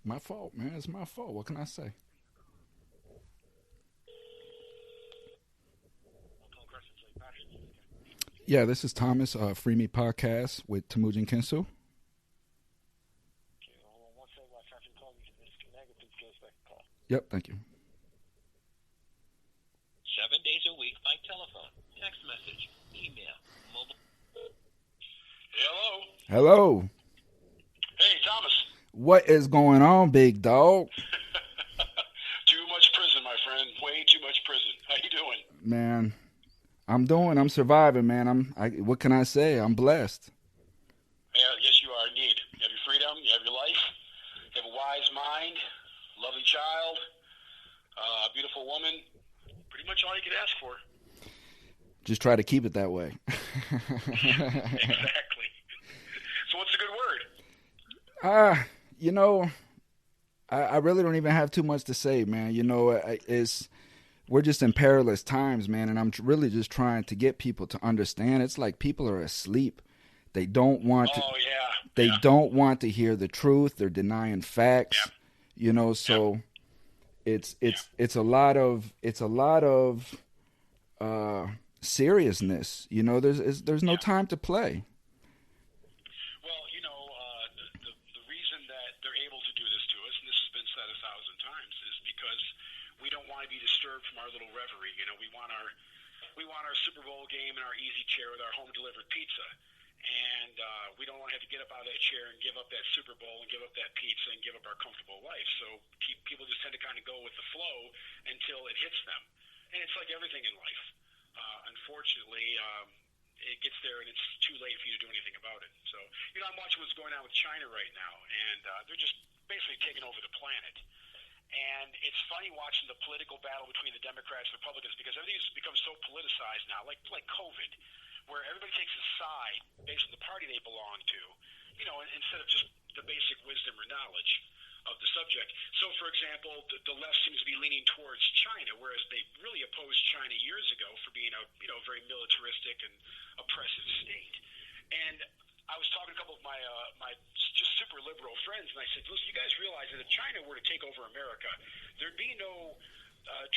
My fault, man. It's my fault. What can I say? Yeah, this is Thomas, Free Me Podcast with Temujin Kensu. Yep, thank you. 7 days a week by telephone, text message, email, mobile. Hello. Hello. Hey, Thomas. What is going on, big dog? Too much prison, my friend. Way too much prison. How you doing? Man, I'm surviving, man. What can I say? I'm blessed. Yeah, yes, you are indeed. You have your freedom. You have your life. You have a wise mind, lovely child, a beautiful woman. Pretty much all you could ask for. Just try to keep it that way. Exactly. So what's a good word? You know, I really don't even have too much to say, man. You know, we're just in perilous times, man, and I'm really just trying to get people to understand. It's like people are asleep. They don't want to. Oh, yeah. They don't want to hear the truth. They're denying facts. Yep. You know, so it's a lot of seriousness. You know, there's no time to play. Well, you know, the reason that they're able to do this to us, and this has been said 1,000 times, is because we don't want to be disturbed from our little reverie. You know, we want our Super Bowl game in our easy chair with our home delivered pizza, and we don't want to have to get up out of that chair and give up that Super Bowl and give up that pizza and give up our comfortable life. So people just tend to kind of go with the flow until it hits them, and it's like everything in life. Unfortunately, it gets there and it's too late for you to do anything about it. So, you know, I'm watching what's going on with China right now, and they're just basically taking over the planet. And it's funny watching the political battle between the Democrats and Republicans because everything's become so politicized now, like COVID, where everybody takes a side based on the party they belong to, you know, instead of just the basic wisdom or knowledge of the subject. So, for example, the left seems to be leaning towards China, whereas they really opposed China years ago for being a very militaristic and oppressive state. And I was talking to a couple of my just super liberal friends, and I said, listen, you guys realize that if China were to take over America, there'd be no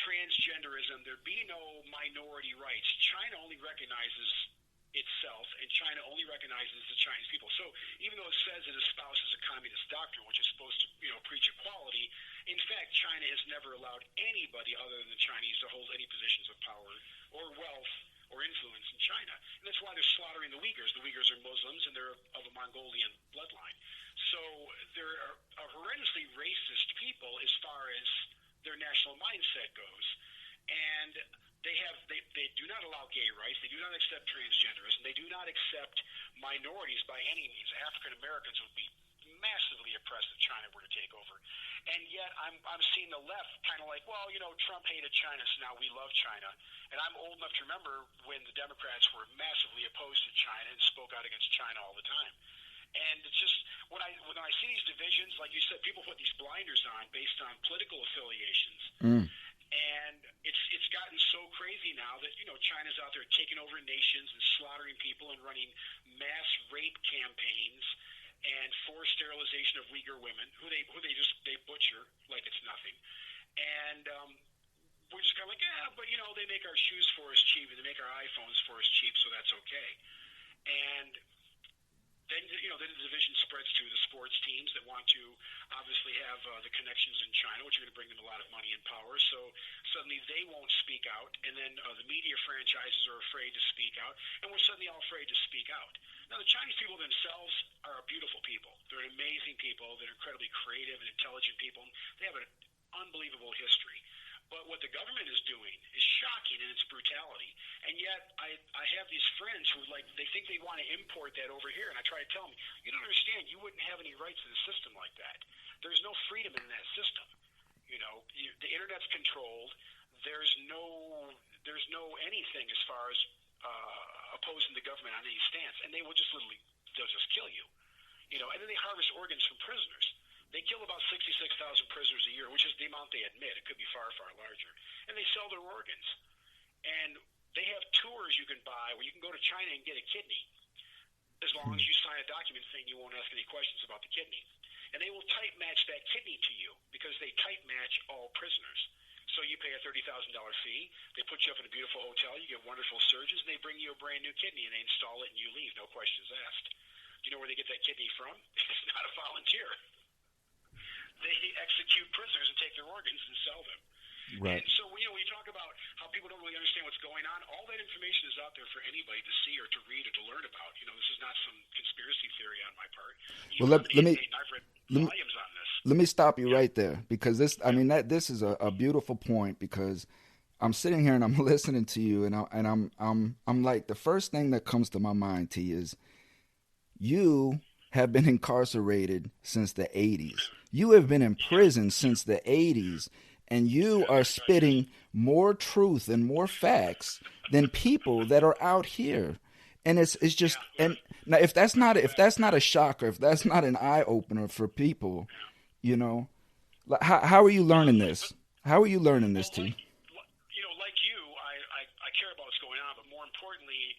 transgenderism, there'd be no minority rights. China only recognizes itself, and China only recognizes the Chinese people. So even though it says it espouses a communist doctrine, which is supposed to preach equality, in fact, China has never allowed anybody other than the Chinese to hold any positions of power or wealth or influence in China. And that's why they're slaughtering the Uyghurs. The Uyghurs are Muslims, and they're of a Mongolian bloodline. So they're a horrendously racist people as far as their national mindset goes. And they do not allow gay rights. They do not accept transgenderism. They do not accept minorities by any means. African Americans would be massively oppressed if China were to take over. And yet I'm seeing the left kind of like, well, Trump hated China, so now we love China. And I'm old enough to remember when the Democrats were massively opposed to China and spoke out against China all the time. And it's just when I see these divisions, like you said, people put these blinders on based on political affiliations. And it's gotten so crazy now that China's out there taking over nations and slaughtering people and running mass rape campaigns and forced sterilization of Uyghur women who they butcher like it's nothing. And we're just kind of like, but they make our shoes for us cheap and they make our iPhones for us cheap, so that's okay. And then the division spreads to the sports teams that want to obviously have the connections in China, which are going to bring them a lot of money and power. So suddenly they won't speak out, and then the media franchises are afraid to speak out, and we're suddenly all afraid to speak out. Now, the Chinese people themselves are beautiful people. They're amazing people. They're incredibly creative and intelligent people. They have an unbelievable history. But what the government is doing is shocking in its brutality. And yet I have these friends who they think they want to import that over here. And I try to tell them, you don't understand. You wouldn't have any rights in a system like that. There's no freedom in that system. The internet's controlled. There's no anything as far as opposing the government on any stance. And they'll just kill you. And then they harvest organs from prisoners. They kill about 66,000 prisoners a year, which is the amount they admit. It could be far, far larger. And they sell their organs. And they have tours you can buy where you can go to China and get a kidney. as long as you sign a document saying you won't ask any questions about the kidney. And they will type match that kidney to you because they type match all prisoners. So you pay a $30,000 fee. They put you up in a beautiful hotel. You get wonderful surgeons, and they bring you a brand new kidney, and they install it, and you leave. No questions asked. Do you know where they get that kidney from? It's not a volunteer. They execute prisoners and take their organs and sell them. Right. And so, when you talk about how people don't really understand what's going on, all that information is out there for anybody to see or to read or to learn about. This is not some conspiracy theory on my part. Well, let me I've read volumes on this. Let me stop you right there, because this is a beautiful point, because I'm sitting here and I'm listening to you, and I'm like, the first thing that comes to my mind, T, is you have been incarcerated since the 80s. You have been in prison since the 80s, and you are spitting more truth and more facts than people that are out here. And it's just, and now if that's not a shocker, if that's not an eye opener for people, how are you learning this? How are you learning this, T? Like you, I care about what's going on, but more importantly,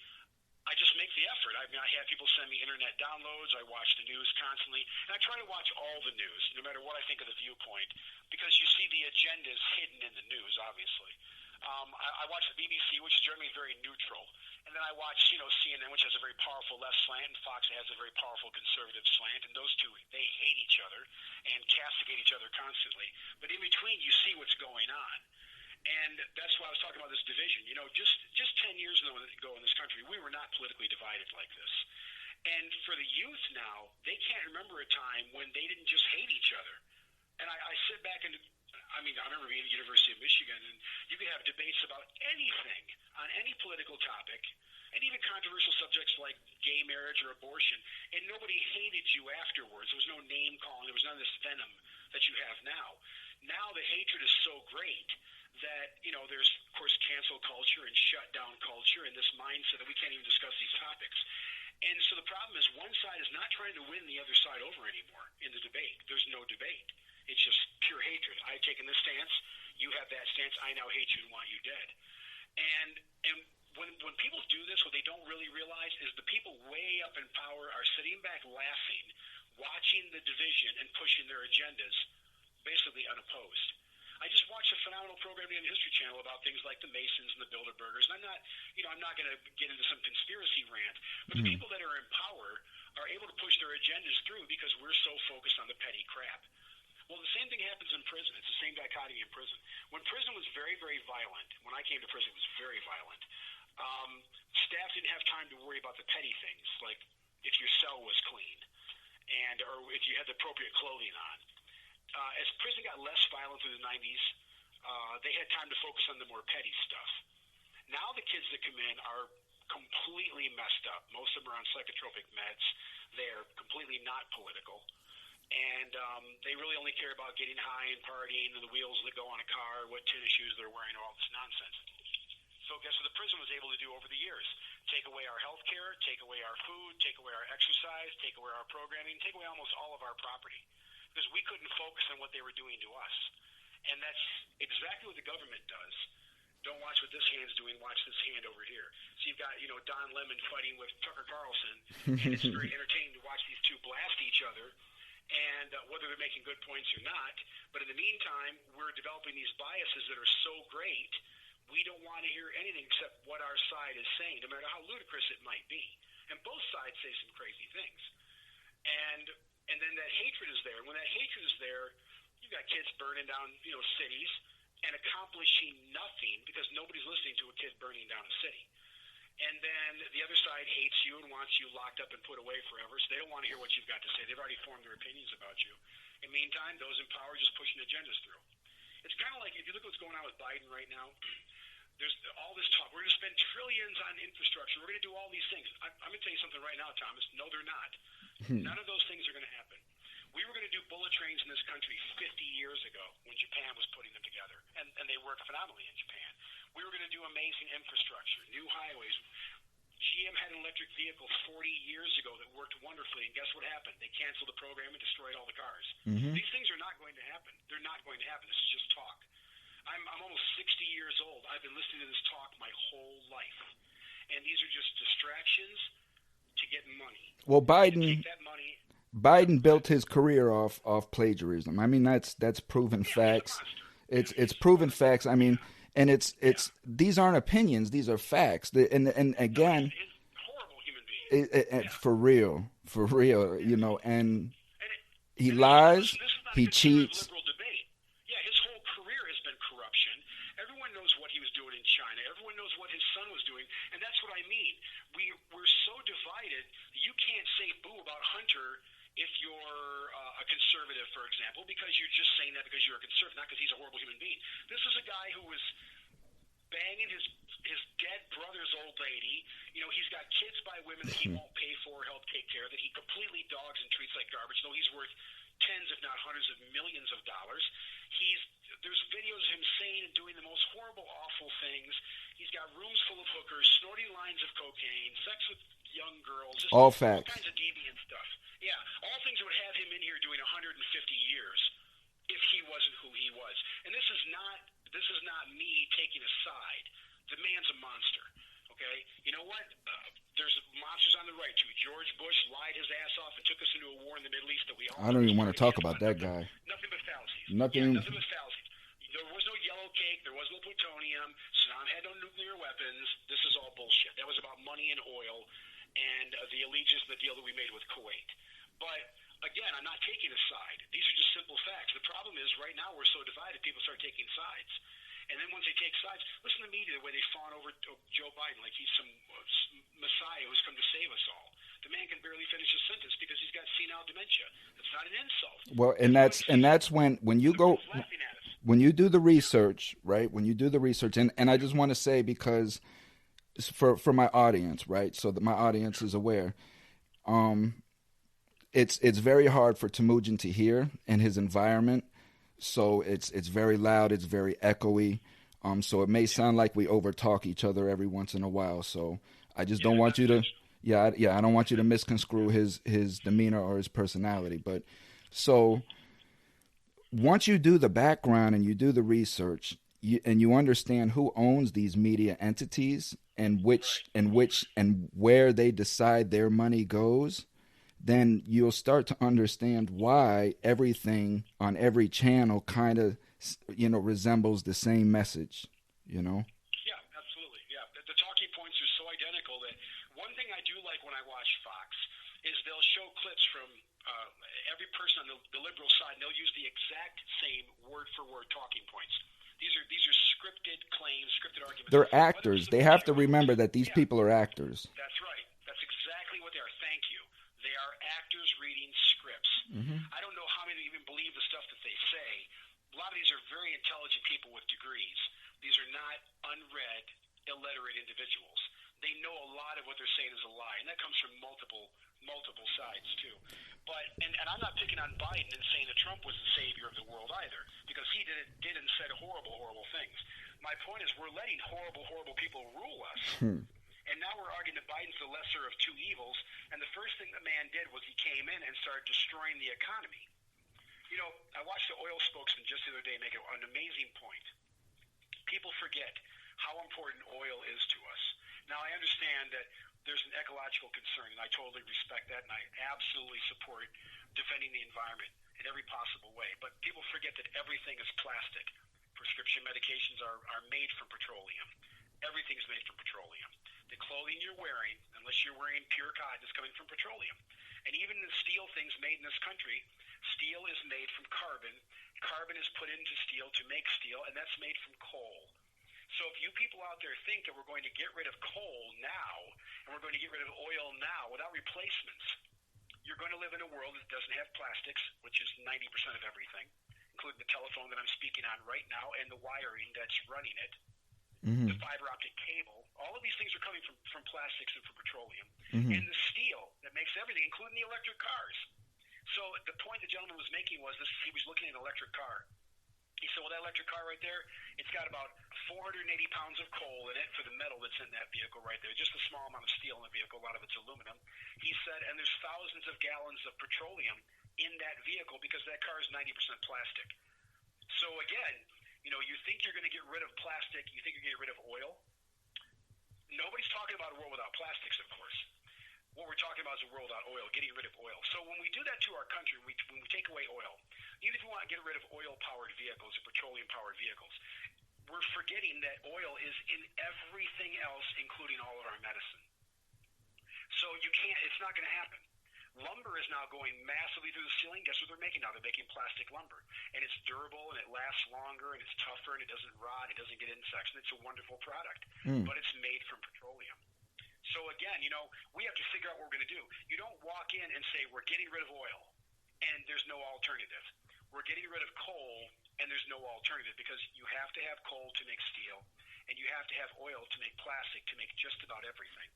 I just make the effort. I have people send me internet downloads. I watch the news constantly, and I try to watch all the news, no matter what I think of the viewpoint, because you see the agendas hidden in the news, obviously. I watch the BBC, which is generally very neutral, and then I watch, CNN, which has a very powerful left slant, and Fox has a very powerful conservative slant, and those two, they hate each other and castigate each other constantly. But in between, you see what's going on. And that's why I was talking about this division. Just 10 years ago in this country, we were not politically divided like this. And for the youth now, they can't remember a time when they didn't just hate each other. And I sit back and, I remember being at the University of Michigan, and you could have debates about anything, on any political topic, and even controversial subjects like gay marriage or abortion, and nobody hated you afterwards. There was no name calling. There was none of this venom that you have now. Now the hatred is so great that, there's, of course, cancel culture and shutdown culture and this mindset that we can't even discuss these topics. And so the problem is one side is not trying to win the other side over anymore in the debate. There's no debate. It's just pure hatred. I've taken this stance. You have that stance. I now hate you and want you dead. And when people do this, what they don't really realize is the people way up in power are sitting back laughing, watching the division and pushing their agendas basically unopposed. I just watched a phenomenal program on the History Channel about things like the Masons and the Bilderbergers. And I'm not going to get into some conspiracy rant, but the people that are in power are able to push their agendas through because we're so focused on the petty crap. Well, the same thing happens in prison. It's the same dichotomy in prison. When prison was very, very violent, when I came to prison, it was very violent. Staff didn't have time to worry about the petty things, like if your cell was clean or if you had the appropriate clothing on. As prison got less violent through the 90s, they had time to focus on the more petty stuff. Now the kids that come in are completely messed up. Most of them are on psychotropic meds. They're completely not political. And they really only care about getting high and partying and the wheels that go on a car, what tennis shoes they're wearing, all this nonsense. So guess what the prison was able to do over the years? Take away our health care, take away our food, take away our exercise, take away our programming, take away almost all of our property. Because we couldn't focus on what they were doing to us. And that's exactly what the government does. Don't watch what this hand's doing, watch this hand over here. So you've got, Don Lemon fighting with Tucker Carlson, and it's very entertaining to watch these two blast each other, and whether they're making good points or not. But in the meantime, we're developing these biases that are so great, we don't want to hear anything except what our side is saying, no matter how ludicrous it might be. And both sides say some crazy things. And then that hatred is there. When that hatred is there, you've got kids burning down, cities and accomplishing nothing because nobody's listening to a kid burning down a city. And then the other side hates you and wants you locked up and put away forever, so they don't want to hear what you've got to say. They've already formed their opinions about you. In the meantime, those in power are just pushing agendas through. It's kind of like if you look at what's going on with Biden right now, there's all this talk. We're going to spend trillions on infrastructure. We're going to do all these things. I'm going to tell you something right now, Thomas. No, they're not. None of those things are going to happen. We were going to do bullet trains in this country 50 years ago when Japan was putting them together, and they worked phenomenally in Japan. We were going to do amazing infrastructure, new highways. GM had an electric vehicle 40 years ago that worked wonderfully, and guess what happened? They canceled the program and destroyed all the cars. These things are not going to happen. They're not going to happen. This is just talk. I'm almost 60 years old. I've been listening to this talk my whole life. And these are just distractions to to get money. Well, And take that money. Biden built his career off plagiarism. I mean, that's proven facts. It's proven facts. I mean, and it's these aren't opinions; these are facts. And again, He's a horrible human being. for real, you know. And he lies, he cheats. Liberal debate. Yeah, his whole career has been corruption. Everyone knows what he was doing in China. Everyone knows what his son was doing, and that's what I mean. We're so divided. You can't say boo about Hunter if you're a conservative, for example, because you're just saying that because you're a conservative, not because he's a horrible human being. This is a guy who was banging his dead brother's old lady. You know, he's got kids by women that he won't pay for or help take care of, that he completely dogs and treats like garbage, though he's worth tens, if not hundreds of millions of dollars. There's videos of him saying and doing the most horrible, awful things. He's got rooms full of hookers, snorting lines of cocaine, sex with young girls, just all facts. All kinds of deviant stuff. Yeah, all things that would have him in here doing 150 years if he wasn't who he was. And this is not me taking a side. The man's a monster. Okay, you know what? There's monsters on the right too. George Bush lied his ass off and took us into a war in the Middle East that we all. I don't even want to talk about that guy. Nothing but fallacies. Nothing but fallacies. There was no yellow cake. There was no plutonium. Saddam had no nuclear weapons. This is all bullshit. That was about money and oil and the allegiance, the deal that we made with Kuwait. But again, I'm not taking a side. These are just simple facts. The problem is right now we're so divided, people start taking sides. And then once they take sides, listen to the media, the way they fawn over Joe Biden like he's some messiah who's come to save us all. The man can barely finish a sentence because he's got senile dementia. That's not an insult. Well, and that's when you go when you do the research, right? When you do the research, and I just want to say, because for my audience, right? So that my audience is aware. It's very hard for Temujin to hear in his environment. So it's very loud, it's very echoey. So it may sound like we overtalk each other every once in a while. So I just don't want you to I don't want you to misconstrue his demeanor or his personality. But so once you do the background and you do the research, and you understand who owns these media entities and where they decide their money goes, then you'll start to understand why everything on every channel kind of, resembles the same message, Yeah, absolutely. Yeah, the talking points are so identical that one thing I do like when I watch Fox is they'll show clips from every person on the liberal side, and they'll use the exact same word-for-word talking points. These are scripted claims, scripted arguments. They're actors. They have to remember that these people are actors. That's right. That's exactly what they are. Thank you. They are actors reading scripts. Mm-hmm. I don't know how many even believe the stuff that they say. A lot of these are very intelligent people with degrees. These are not unread, illiterate individuals. They know a lot of what they're saying is a lie, and that comes from multiple sides too. But and I'm not picking on Biden and saying that Trump was the savior of the world either, because he did and said horrible things. My point is we're letting horrible people rule us. And now we're arguing that Biden's the lesser of two evils, and the first thing the man did was he came in and started destroying the economy. You know, I watched the oil spokesman just the other day make an amazing point. People forget how important oil is to us. Now, I understand that there's an ecological concern, and I totally respect that, and I absolutely support defending the environment in every possible way. But people forget that everything is plastic. Prescription medications are made from petroleum. Everything's made from petroleum. The clothing you're wearing, unless you're wearing pure cotton, is coming from petroleum. And even the steel things made in this country, steel is made from carbon. Carbon is put into steel to make steel, and that's made from coal. So if you people out there think that we're going to get rid of coal now, and we're going to get rid of oil now without replacements, you're going to live in a world that doesn't have plastics, which is 90% of everything, including the telephone that I'm speaking on right now and the wiring that's running it. Mm-hmm. The fiber optic cable, all of these things are coming from plastics and from petroleum. Mm-hmm. And the steel that makes everything, including the electric cars. So the point the gentleman was making was this: he was looking at an electric car. He said, well, that electric car right there, it's got about 480 pounds of coal in it for the metal that's in that vehicle right there. Just a small amount of steel in the vehicle, a lot of it's aluminum. He said, and there's thousands of gallons of petroleum in that vehicle because that car is 90% plastic. So again, you think you're going to get rid of plastic, you think you're going to get rid of oil. Nobody's talking about a world without plastics, of course. What we're talking about is a world without oil, getting rid of oil. So when we do that to our country, when we take away oil, even if we want to get rid of oil-powered vehicles or petroleum-powered vehicles, we're forgetting that oil is in everything else, including all of our medicine. So it's not going to happen. Lumber is now going massively through the ceiling. Guess what they're making now? They're making plastic lumber. And it's durable, and it lasts longer, and it's tougher, and it doesn't rot, it doesn't get insects, and it's a wonderful product. But it's made from petroleum. So again, we have to figure out what we're going to do. You don't walk in and say, we're getting rid of oil, and there's no alternative. We're getting rid of coal, and there's no alternative, because you have to have coal to make steel, and you have to have oil to make plastic, to make just about everything.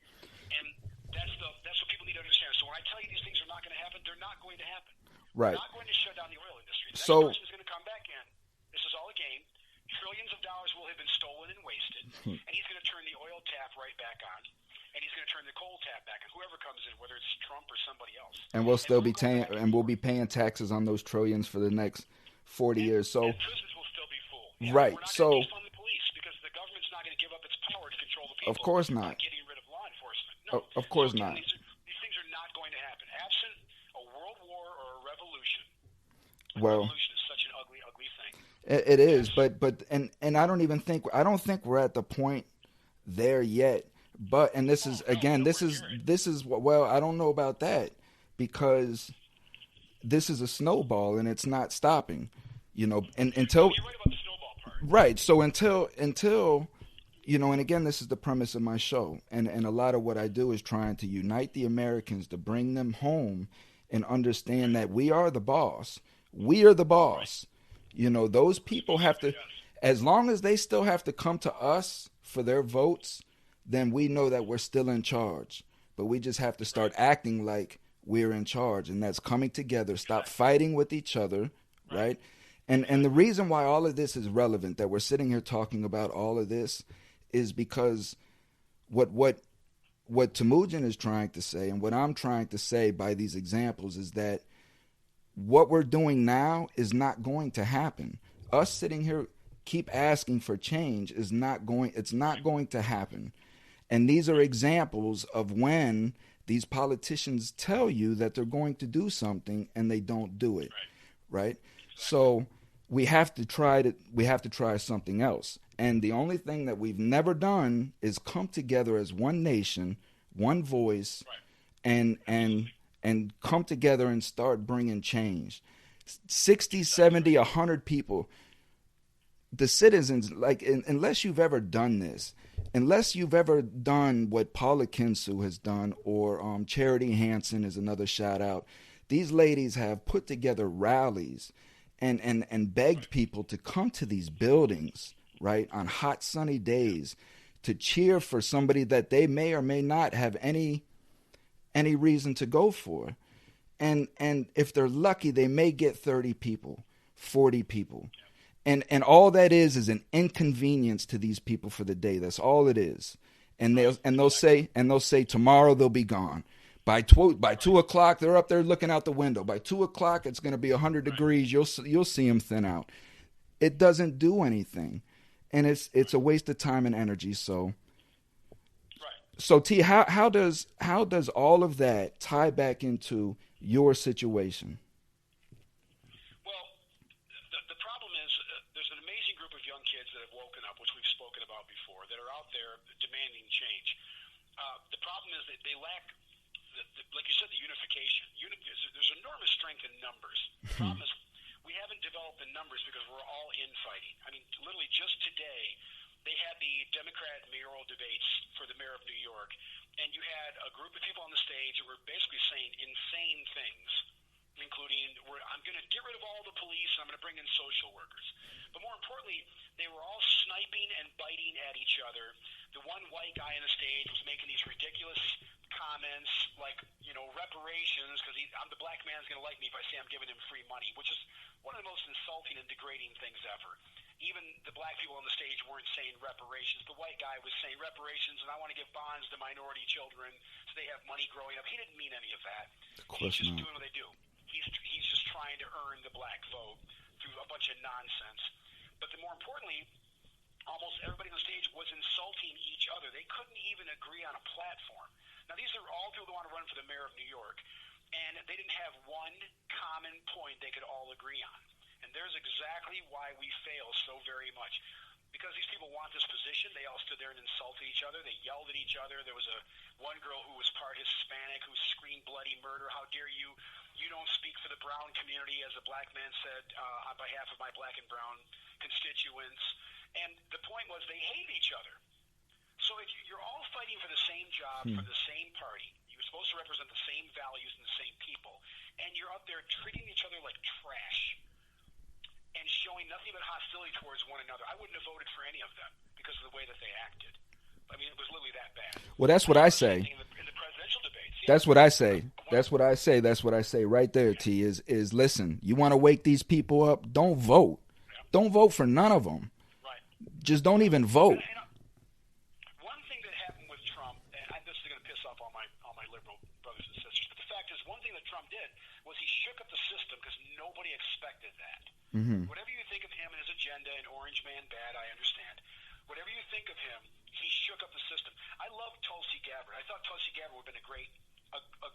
And that's what people need to understand. So when I tell you these things are not going to happen, they're not going to happen. Right. We're not going to shut down the oil industry. The So, next person's going to come back in. This is all a game. Trillions of dollars will have been stolen and wasted, and he's going to turn the oil tap right back on, and he's going to turn the coal tap back on. Whoever comes in, whether it's Trump or somebody else. And we'll be paying taxes on those trillions for the next 40 years. So, and prisons will still be full. Right. We're not So, going to defund the police because the government's not going to give up its power to control the people. Of course not. Getting rid of law enforcement. No. Of course again, not. These things are not going to happen. Absent a world war or a revolution. Revolution is such an ugly, ugly thing. It is, but I don't think we're at the point there yet. But this is well, I don't know about that, because this is a snowball and it's not stopping, and until you're right about the snowball part. Right. So until and again, this is the premise of my show, and a lot of what I do is trying to unite the Americans, to bring them home and understand that we are the boss. We are the boss. Those people have to, as long as they still have to come to us for their votes, then we know that we're still in charge. But we just have to start acting like we're in charge, and that's coming together, stop fighting with each other, right? And the reason why all of this is relevant, that we're sitting here talking about all of this, is because what Temujin is trying to say, and what I'm trying to say by these examples, is that what we're doing now is not going to happen. Us sitting here keep asking for change it's not going to happen. And these are examples of when these politicians tell you that they're going to do something and they don't do it. Right? So we have to try something else. And the only thing that we've never done is come together as one nation, one voice, and come together and start bringing change. 60, 70, 100 people. The citizens, unless you've ever done this, unless you've ever done what Paula Kensu has done, or Charity Hansen is another shout out, these ladies have put together rallies and begged people to come to these buildings, right, on hot sunny days, to cheer for somebody that they may or may not have any reason to go for. And if they're lucky, they may get 30 people, 40 people. And all that is an inconvenience to these people for the day. That's all it is. And they'll say tomorrow they'll be gone. By 2 o'clock, they're up there looking out the window. By 2 o'clock, it's going to be 100 degrees. You'll see them thin out. It doesn't do anything, and it's a waste of time and energy. So T, how does all of that tie back into your situation? Well, the problem is there's an amazing group of young kids that have woken up, which we've spoken about before, that are out there demanding change. The problem is that they lack, like you said, the unification. There's enormous strength in numbers. The problem is we haven't developed the numbers because we're all infighting. I mean, literally just today, they had the Democrat mayoral debates for the mayor of New York, and you had a group of people on the stage that were basically saying insane things, including, I'm going to get rid of all the police, and I'm going to bring in social workers. But more importantly, they were all sniping and biting at each other. The one white guy on the stage was making these ridiculous comments like, reparations, because the black man's going to like me if I say I'm giving him free money, which is one of the most insulting and degrading things ever. Even the black people on the stage weren't saying reparations. The white guy was saying reparations, and I want to give bonds to minority children so they have money growing up. He didn't mean any of that. He's just doing what they do. He's just trying to earn the black vote through a bunch of nonsense. But more importantly, almost everybody on the stage was insulting each other. They couldn't even agree on a platform. Now, these are all people that want to run for the mayor of New York, and they didn't have one common point they could all agree on. And there's exactly why we fail so very much. Because these people want this position, they all stood there and insulted each other. They yelled at each other. There was one girl who was part Hispanic who screamed bloody murder. How dare you? You don't speak for the brown community, as a black man said, on behalf of my black and brown constituents. And the point was they hate each other. So if you're all fighting for the same job, for the same party, you're supposed to represent the same values and the same people, and you're up there treating each other like trash and showing nothing but hostility towards one another, I wouldn't have voted for any of them because of the way that they acted. I mean, it was literally that bad. Well, that's what I say. In the presidential debates. That's what I say. That's what I say. That's what I say right there, T, is listen, you want to wake these people up? Don't vote. Yeah. Don't vote for none of them. Right. Just don't even vote. One thing that happened with Trump, and this is going to piss off all my liberal brothers and sisters, but the fact is, one thing that Trump did was he shook up the system because nobody expected that. Mm-hmm. Whatever you think of him and his agenda and Orange Man bad, I understand. Whatever you think of him, he shook up the system. I love Tulsi Gabbard. I thought Tulsi Gabbard would have been a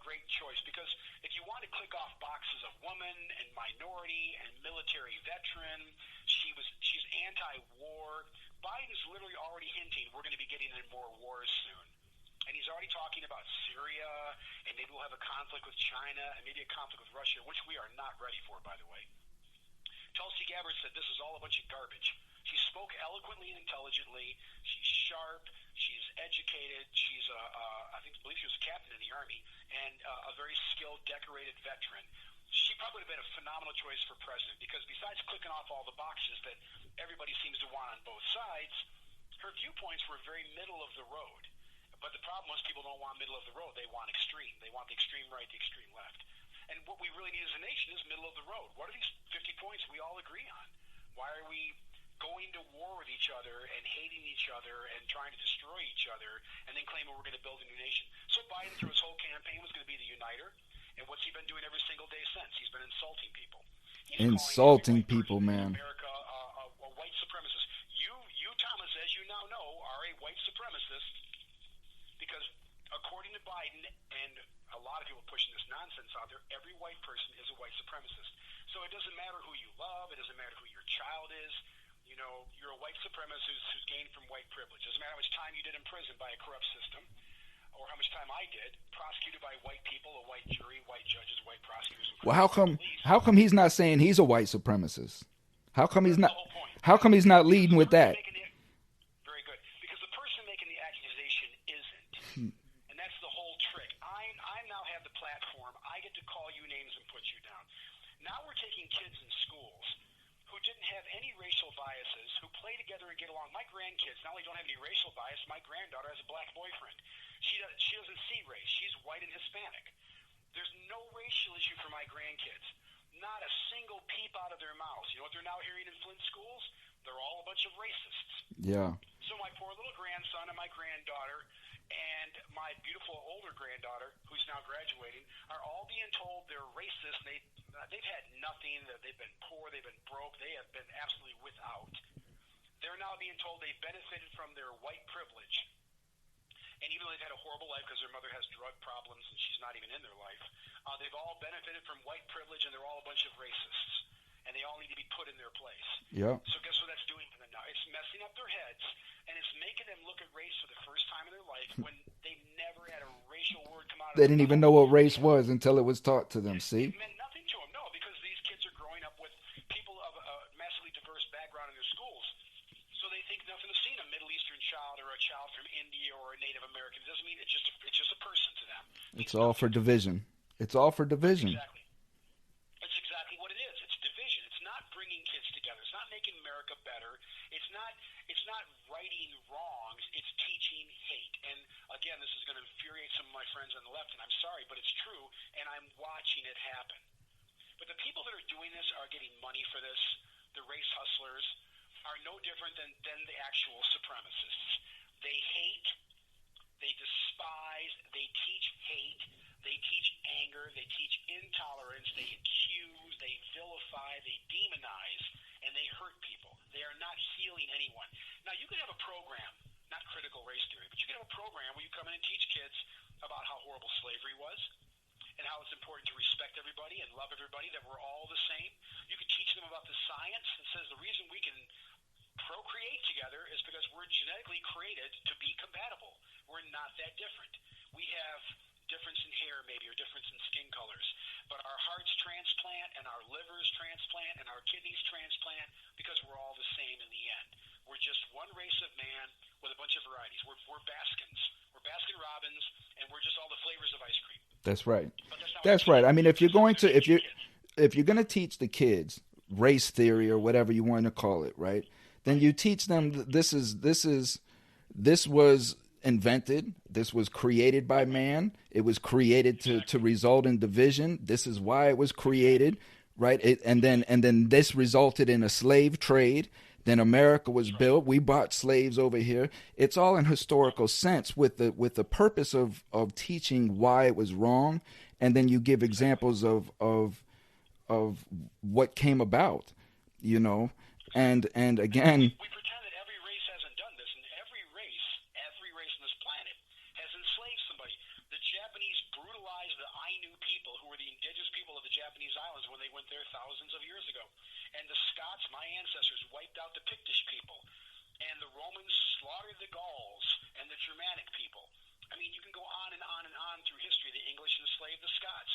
great choice because if you want to click off boxes of woman and minority and military veteran, she's anti-war. Biden's literally already hinting we're going to be getting in more wars soon. And he's already talking about Syria, and maybe we'll have a conflict with China, and maybe a conflict with Russia, which we are not ready for, by the way. Tulsi Gabbard said this is all a bunch of garbage. She spoke eloquently and intelligently. She's sharp. She's educated. She's I believe she was a captain in the Army, and a very skilled, decorated veteran. She probably would have been a phenomenal choice for president because besides clicking off all the boxes that everybody seems to want on both sides, her viewpoints were very middle of the road. But the problem was people don't want middle of the road. They want extreme. They want the extreme right, the extreme left. And what we really need as a nation is middle of the road. What are these 50 points we all agree on? Why are we going to war with each other and hating each other and trying to destroy each other and then claiming we're going to build a new nation? So Biden, through his whole campaign, was going to be the uniter. And what's he been doing every single day since? He's been insulting people. He's insulting people, man. America, a white supremacist. You, Thomas, as you now know, are a white supremacist because according to Biden and a lot of people pushing this nonsense out there, every white person is a white supremacist. So it doesn't matter who you love. It doesn't matter who your child is. You know, you're a white supremacist who's gained from white privilege. It doesn't matter how much time you did in prison by a corrupt system or how much time I did, prosecuted by white people, a white jury, white judges, white prosecutors. Well, how come he's not saying he's a white supremacist? How come he's not leading with that? Very good. Because the person making the accusation isn't. And that's the whole trick. I now have the platform. I get to call you names and put you down. Now we're taking kids in schools who didn't have any racial biases, who play together and get along. My grandkids not only don't have any racial bias, my granddaughter has a black boyfriend. She doesn't see race. She's white and Hispanic. There's no racial issue for my grandkids. Not a single peep out of their mouths. You know what they're now hearing in Flint schools? They're all a bunch of racists. Yeah. So my poor little grandson and my granddaughter and my beautiful older granddaughter, who's now graduating, are all being told they're racist. They've had nothing. They've been poor. They've been broke. They have been absolutely without. They're now being told they benefited from their white privilege. And even though they've had a horrible life because their mother has drug problems and she's not even in their life, they've all benefited from white privilege and they're all a bunch of racists. And they all need to be put in their place. Yeah. So guess what that's doing to them now? It's messing up their heads, and it's making them look at race for the first time in their life when they never had a racial word come out of They didn't even know what race was until it was taught to them, see? It meant nothing to them, no, because these kids are growing up with people of a massively diverse background in their schools. So they think nothing of seeing a Middle Eastern child or a child from India or a Native American. It doesn't mean it's just a person to them. It's all for division. It's all for division. Exactly. That's exactly what it is. It's division. It's not bringing kids together. It's not making America better. It's not righting wrongs. It's teaching hate. And again, this is going to infuriate some of my friends on the left, and I'm sorry, but it's true, and I'm watching it happen. But the people that are doing this are getting money for this. The race hustlers are no different than the actual supremacists. They hate, they despise, they teach hate, they teach anger, they teach intolerance, they accuse, they vilify, they demonize, and they hurt people. They are not healing anyone. Now, you can have a program, not critical race theory, but you can have a program where you come in and teach kids about how it's important to respect everybody and love everybody, that we're all the same. You can teach them about the science that says the reason we can procreate together is because we're genetically created to be compatible. We're not that different. We have difference in hair maybe, or difference in skin colors, but our hearts transplant and our livers transplant and our kidneys transplant because we're all the same in the end. We're just one race of man with a bunch of varieties. We're Baskins. We're Baskin Robbins, and we're just all the flavors of ice cream. That's right. But That's right. I mean, if you're going to if you're going to teach the kids race theory or whatever you want to call it, right? Then you teach them this was invented. This was created by man. It was created to result in division. This is why it was created, right? And then this resulted in a slave trade. Then America was built. We brought slaves over here. It's all in historical sense with the purpose of teaching why it was wrong, and then you give examples of what came about, you know, and again. We pretend that every race hasn't done this, and every race on this planet has enslaved somebody. The Japanese brutalized the Ainu people, who were the indigenous people of the Japanese islands when they went there thousands of years ago. And the Scots, my ancestors, wiped out the Pictish people. And the Romans slaughtered the Gauls and the Germanic people. I mean, you can go on and on and on through history. The English enslaved the Scots.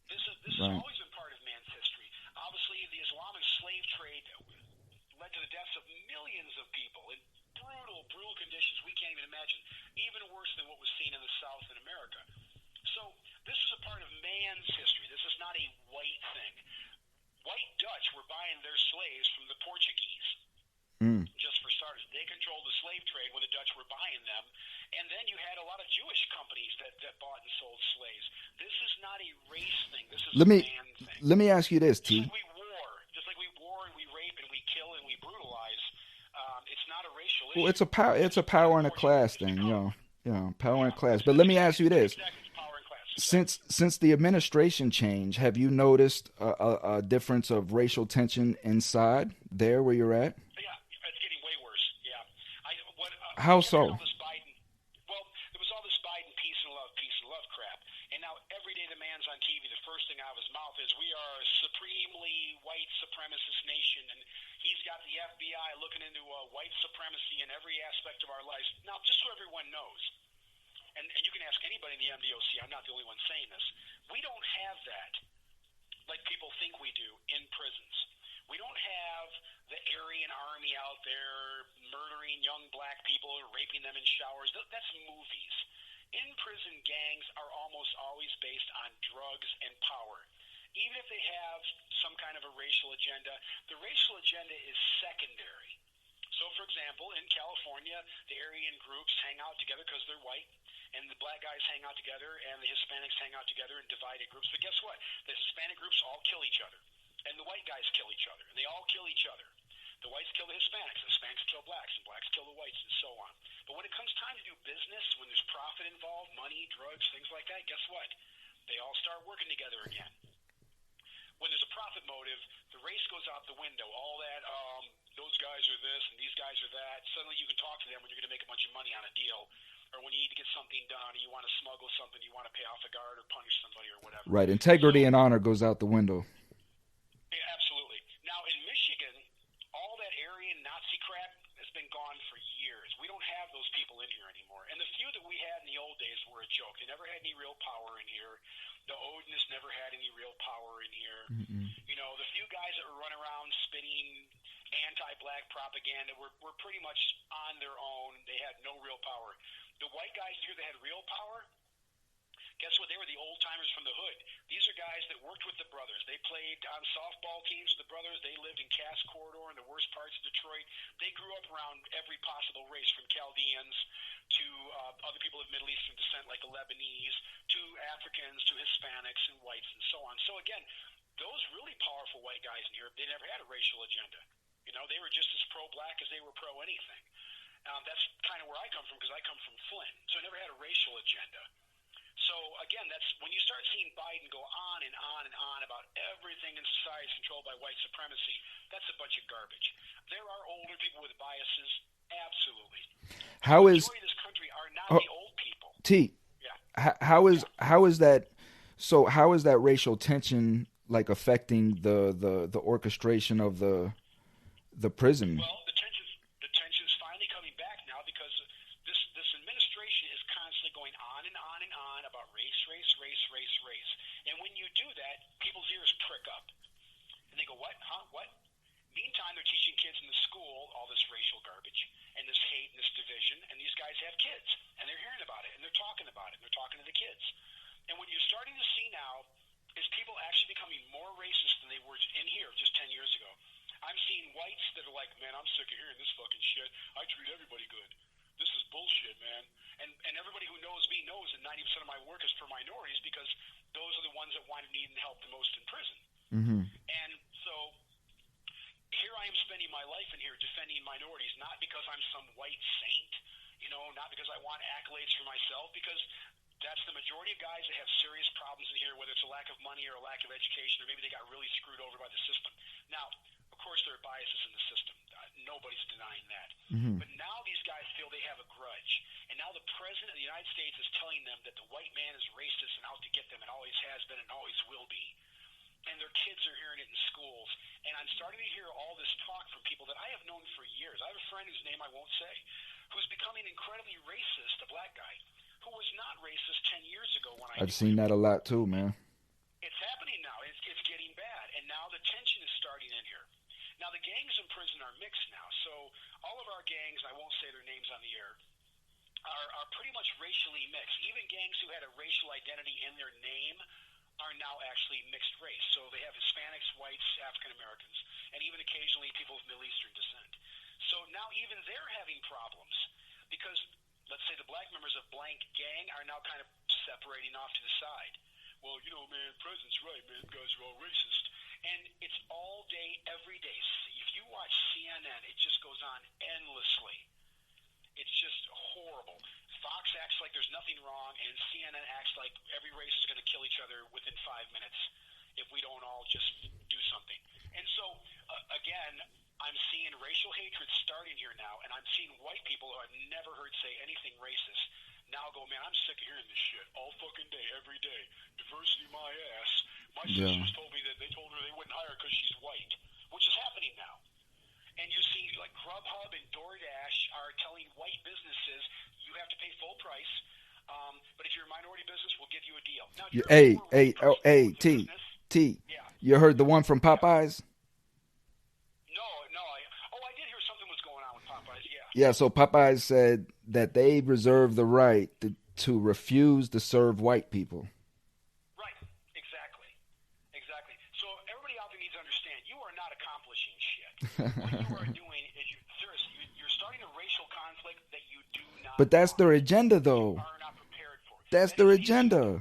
This has always been part of man's history. Obviously, the Islamic slave trade led to the deaths of millions of people in brutal conditions we can't even imagine, even worse than what was seen in the South in America. So this is a part of man's history. This is not a white thing. White Dutch were buying their slaves from the Portuguese. Just for starters, they controlled the slave trade when the Dutch were buying them, and then you had a lot of Jewish companies that bought and sold slaves. This is not a race thing. This is a man thing. Let me ask you this, T. Just like we war and we rape and we kill and we brutalize. It's not a racial issue. Well, it's a power and a class thing, power and class. But let me ask you this. Since the administration change, have you noticed a difference of racial tension inside there where you're at? Yeah, it's getting way worse. Yeah. How so? There was all this Biden peace and love crap. And now every day the man's on TV, the first thing out of his mouth is, we are a supremely white supremacist nation. And he's got the FBI looking into white supremacy in every aspect of our lives. Now, just so everyone knows, and you can ask anybody in the MDOC, I'm not the only one saying this, we don't have that like people think we do in prisons. We don't have the Aryan army out there murdering young black people or raping them in showers. That's movies. In-prison gangs are almost always based on drugs and power. Even if they have some kind of a racial agenda, the racial agenda is secondary. So, for example, in California, the Aryan groups hang out together because they're white, and the black guys hang out together, and the Hispanics hang out together in divided groups. But guess what? The Hispanic groups all kill each other, and the white guys kill each other, and they all kill each other. The whites kill the Hispanics kill blacks, and blacks kill the whites, and so on. But when it comes time to do business, when there's profit involved, money, drugs, things like that, guess what? They all start working together again. When there's a profit motive, the race goes out the window. All that, those guys are this and these guys are that. Suddenly you can talk to them when you're going to make a bunch of money on a deal, or when you need to get something done, or you want to smuggle something, you want to pay off a guard or punish somebody or whatever. Right. Integrity and honor goes out the window. Yeah, absolutely. Now, in Michigan, all that Aryan Nazi crap has been gone for years. We don't have those people in here anymore. And the few that we had in the old days were a joke. They never had any real power in here. The Odinists never had any real power in here. Mm-mm. You know, the few guys that were running around spitting anti-black propaganda were pretty much on their own. They had no real power. The white guys here that had real power, guess what? They were the old-timers from the hood. These are guys that worked with the brothers. They played on softball teams with the brothers. They lived in Cass Corridor in the worst parts of Detroit. They grew up around every possible race, from Chaldeans to other people of Middle Eastern descent like the Lebanese, to Africans, to Hispanics and whites and so on. So again, those really powerful white guys in here, they never had a racial agenda. You know, they were just as pro-black as they were pro-anything. That's kind of where I come from, because I come from Flint. So I never had a racial agenda. So, again, that's when you start seeing Biden go on and on and on about everything in society is controlled by white supremacy, that's a bunch of garbage. There are older people with biases, absolutely. How is the majority of this country are not the old people. T? Yeah. How is that? So how is that racial tension like affecting the orchestration of the prison? Well, the tension's finally coming back now because this administration is constantly going on and on and on about race, race, race, race, race. And when you do that, people's ears prick up. And they go, what? Huh? What? Meantime, they're teaching kids in the school all this racial garbage and this hate and this division, and these guys have kids, and they're hearing about it, and they're talking about it, and they're talking to the kids. And what you're starting to see now is people actually becoming more racist than they were in here just 10 years ago. I'm seeing whites that are like, man, I'm sick of hearing this fucking shit. I treat everybody good. This is bullshit, man. And everybody who knows me knows that 90% of my work is for minorities because those are the ones that want to need and help the most in prison. Mm-hmm. And so here I am spending my life in here defending minorities, not because I'm some white saint, not because I want accolades for myself, because that's the majority of guys that have serious problems in here, whether it's a lack of money or a lack of education, or maybe they got really screwed over by the system. Now, of course, there are biases in the system. Nobody's denying that. Mm-hmm. But now these guys feel they have a grudge. And now the President of the United States is telling them that the white man is racist and out to get them and always has been and always will be. And their kids are hearing it in schools. And I'm starting to hear all this talk from people that I have known for years. I have a friend whose name I won't say, who's becoming incredibly racist, a black guy, who was not racist 10 years ago when I've seen that a lot too, man. It's happening now. It's getting bad. And now the tension is starting in here. Now, the gangs in prison are mixed now. So all of our gangs, I won't say their names on the air, are pretty much racially mixed. Even gangs who had a racial identity in their name are now actually mixed race. So they have Hispanics, whites, African Americans, and even occasionally people of Middle Eastern descent. So now even they're having problems because, let's say, the black members of blank gang are now kind of separating off to the side. Well, man, President's right, man. You guys are all racist. And it's all day, every day. If you watch CNN, it just goes on endlessly. It's just horrible. Fox acts like there's nothing wrong, and CNN acts like every race is going to kill each other within 5 minutes if we don't all just do something. And so, again, I'm seeing racial hatred starting here now, and I'm seeing white people who I've never heard say anything racist now go, man, I'm sick of hearing this shit all fucking day, every day. Diversity my ass. My sisters told me that they told her they wouldn't hire her because she's white, which is happening now. And you see, like Grubhub and DoorDash are telling white businesses you have to pay full price, but if you're a minority business, we'll give you a deal. Now, T. Yeah. You heard the one from Popeyes? No. I did hear something was going on with Popeyes. Yeah. Yeah. So Popeyes said that they reserve the right to refuse to serve white people. Right. Exactly. So everybody out there needs to understand you are not accomplishing shit. What you are doing is you're starting a racial conflict that you do not. But that's their agenda, though. You are not prepared for. That's their agenda.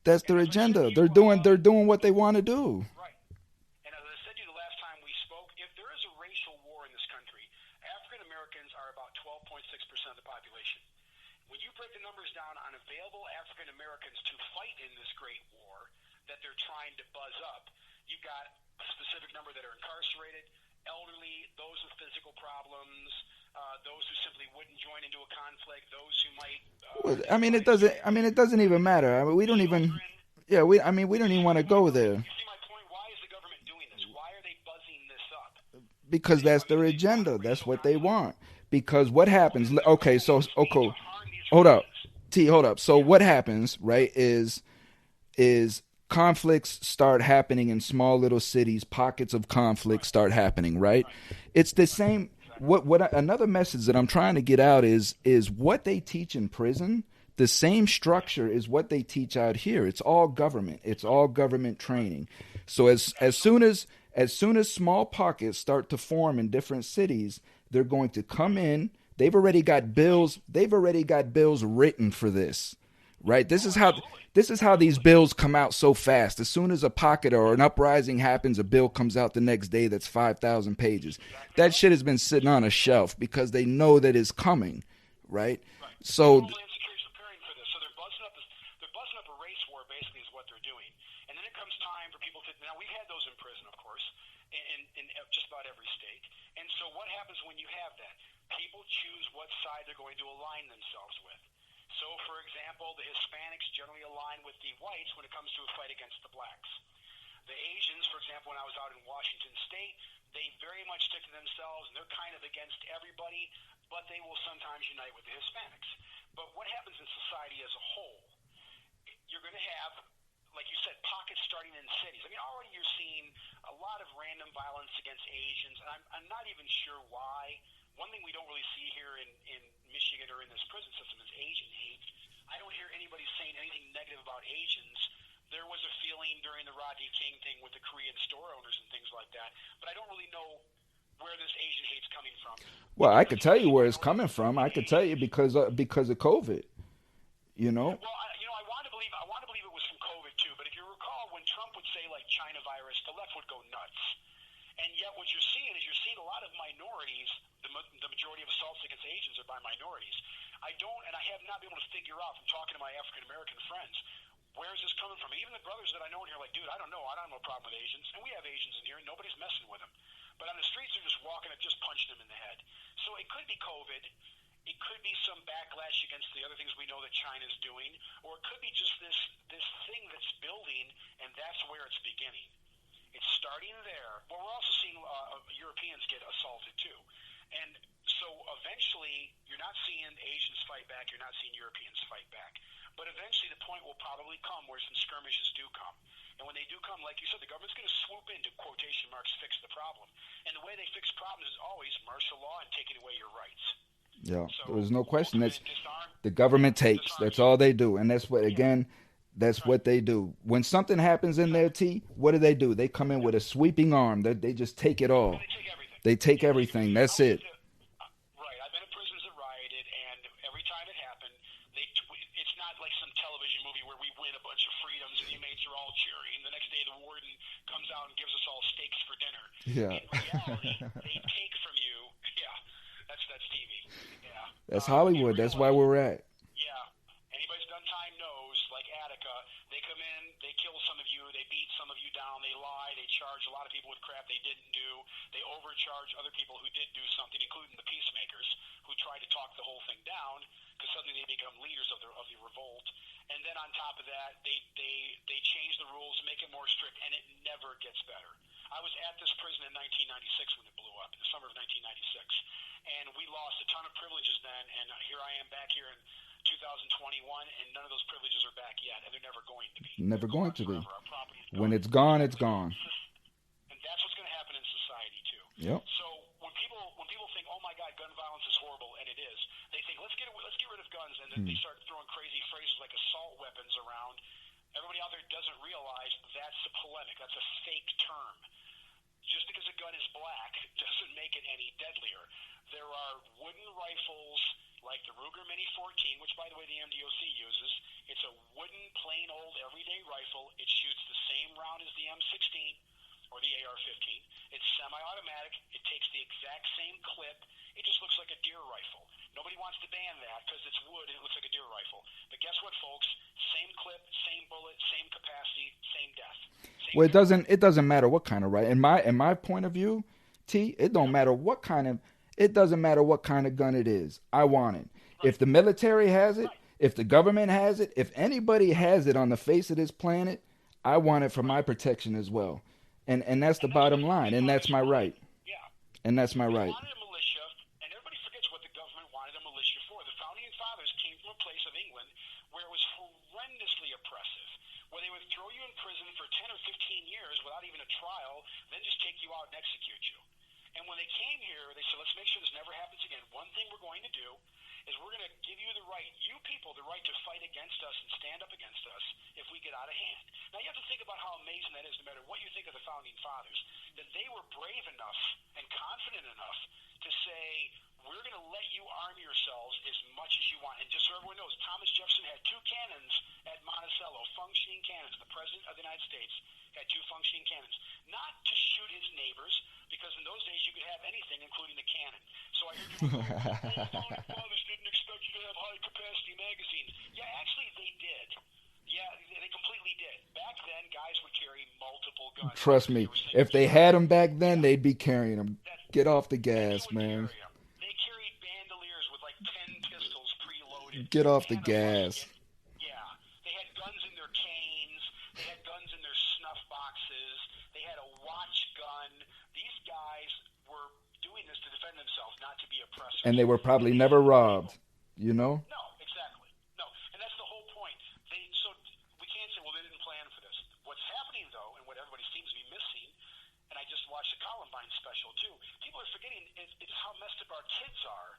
That's their agenda. They're doing what they want to do. Right. And as I said to you the last time we spoke, if there is a racial war in this country, African Americans are about 12.6% of the population. When you break the numbers down on available African Americans to fight in this great war that they're trying to buzz up, you've got a specific number that are incarcerated, elderly, those with physical problems, those who simply wouldn't join into a conflict, those who might. It doesn't even matter. I mean, we don't even. Yeah, we don't even want to go there. You see my point? Why is the government doing this? Why are they buzzing this up? Because that's their agenda. That's what they want. Because what happens? Okay, hold up, T. Hold up. So what happens, right? Is conflicts start happening in small little cities. Pockets of conflict start happening, right? It's the same. What another message that I'm trying to get out is what they teach in prison. The same structure is what they teach out here. It's all government. It's all government training. So as soon as small pockets start to form in different cities, they're going to come in. They've already got bills written for this. Right? This is how these bills come out so fast. As soon as a pocket or an uprising happens, a bill comes out the next day that's 5,000 pages. That shit has been sitting on a shelf because they know that it's coming, right? So they're buzzing up a race war, basically, is what they're doing. And then it comes time for people to. Now we've had those in prison, of course, in just about every state. And so what happens when you have that? People choose what side they're going to align themselves with. So, for example, the Hispanics generally align with the whites when it comes to a fight against the blacks. The Asians, for example, when I was out in Washington State, they very much stick to themselves, and they're kind of against everybody, but they will sometimes unite with the Hispanics. But what happens in society as a whole? You're going to have, like you said, pockets starting in cities. I mean, already you're seeing a lot of random violence against Asians, and I'm not even sure why. One thing we don't really see here in Michigan or in this prison system is Asian hate. I don't hear anybody saying anything negative about Asians. There was a feeling during the Rodney King thing with the Korean store owners and things like that, but I don't really know where this Asian hate's coming from. Well, I could tell you where it's coming from. I could tell you because of COVID. You know. Well, I want to believe it was from COVID too. But if you recall, when Trump would say like China virus, the left would go nuts. And yet, what you're seeing is a lot of minorities. The majority of assaults against Asians are by minorities. I have not been able to figure out from talking to my African American friends. Where is this coming from? Even the brothers that I know in here are like, dude, I don't know. I don't have no problem with Asians. And we have Asians in here, and nobody's messing with them. But on the streets, they're just walking and just punching them in the head. So it could be COVID. It could be some backlash against the other things we know that China's doing. Or it could be just this thing that's building, and that's where it's beginning. It's starting there. Well, we're also seeing Europeans get assaulted, too. And so eventually, you're not seeing Asians fight back. You're not seeing Europeans fight back. But eventually the point will probably come where some skirmishes do come. And when they do come, like you said, the government's going to swoop in to, quotation marks, fix the problem. And the way they fix problems is always martial law and taking away your rights. Yeah, So there's no question. The government takes. That's all they do. And that's what, again, that's what they do. When something happens in their what do? They come in with a sweeping arm. They just take it all. They take everything. That's it. Right. I've been in prisons that rioted, and every time it happened, it's not like some television movie where we win a bunch of freedoms and the inmates are all cheering. The next day, the warden comes out and gives us all steaks for dinner. Yeah. In reality, they take from you. Yeah, that's TV. Yeah. That's Hollywood. That's why we're at. Yeah. Anybody's done time knows, like Attica, they come in, they kill some of you, they beat some of you down, they lie, they charge a lot of people with crap they didn't do, they overcharge other people who did do something, including the peacemakers, who tried to talk the whole thing down, because suddenly they become leaders of the revolt. And then on top of that, they change the rules, make it more strict, and it never gets better. I was at this prison in 1996 when it blew up, in the summer of 1996. And we lost a ton of privileges then, and here I am back here in 2021, and none of those privileges are back yet, and they're never going to be. Never going to be. Gone. When it's gone, it's gone. And that's what's going to happen in society, too. Yep. So when people think, oh, my God, gun violence is horrible, and it is, they think, let's get rid of guns, and then they start throwing crazy phrases like assault weapons around. Everybody out there doesn't realize that's a polemic. That's a fake term. Just because a gun is black doesn't make it any deadlier. There are wooden rifles like the Ruger Mini 14, which, by the way, the MDOC uses. It's a wooden, plain old, everyday rifle. It shoots the same round as the M16 or the AR-15. It's semi-automatic. It takes the exact same clip. It just looks like a deer rifle. Nobody wants to ban that because it's wood and it looks like a deer rifle. But guess what, folks? Same clip, same bullet, same capacity, same death. Well, it doesn't matter what kind of in my point of view, T, it don't matter what kind of it doesn't matter what kind of gun it is. I want it. Right. If the military has it, if the government has it, if anybody has it on the face of this planet, I want it for my protection as well. And that's the bottom line, and that's my right. Yeah. And that's my right. Wanted a militia, and everybody forgets what the government wanted a militia for. The founding fathers came from a place of England where it was horrendously oppressive, where they would throw you in prison for 10 or 15 years without even a trial, then just take you out and execute you. And when they came here, they said, let's make sure this never happens again. One thing we're going to do is we're going to give you the right, you people, the right to fight against us and stand up against us if we get out of hand. Now, you have to think about how amazing that is, no matter what you think of the founding fathers, that they were brave enough and confident enough to say, we're going to let you arm yourselves as much as you want. And just so everyone knows, Thomas Jefferson had 2 cannons at Monticello, functioning cannons. The President of the United States had 2 functioning cannons. Not to shoot his neighbors, because in those days you could have anything, including a cannon. So I hear people go, the founding fathers didn't expect you to have high-capacity magazines. Yeah, actually they did. Yeah, they completely did. Back then, guys would carry multiple guns. Trust me, if they had them back then, they'd be carrying them. Get off the gas, man. They carried bandoliers with like 10 pistols preloaded. Get off the had a bunch gas. yeah, they had guns in their canes. They had guns in their snuff boxes. They had a watch gun. These guys were doing this to defend themselves, not to be oppressors. And they were probably never robbed, you know? No, exactly. No, and that's the whole point. So we can't say, well, they didn't plan for this. What's happening, though, and what everybody seems to be missing, and I just watched the Columbine special, too, people are forgetting it's how messed up our kids are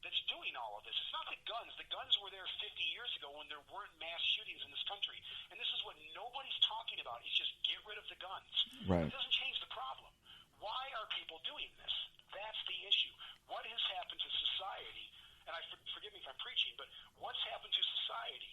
that's doing all of this. It's not the guns. The guns were there 50 years ago when there weren't mass shootings in this country. And this is what nobody's talking about. It's just get rid of the guns. Right. It doesn't change the problem. Why are people doing this? That's the issue. What has happened to society? And forgive me if I'm preaching, but what's happened to society?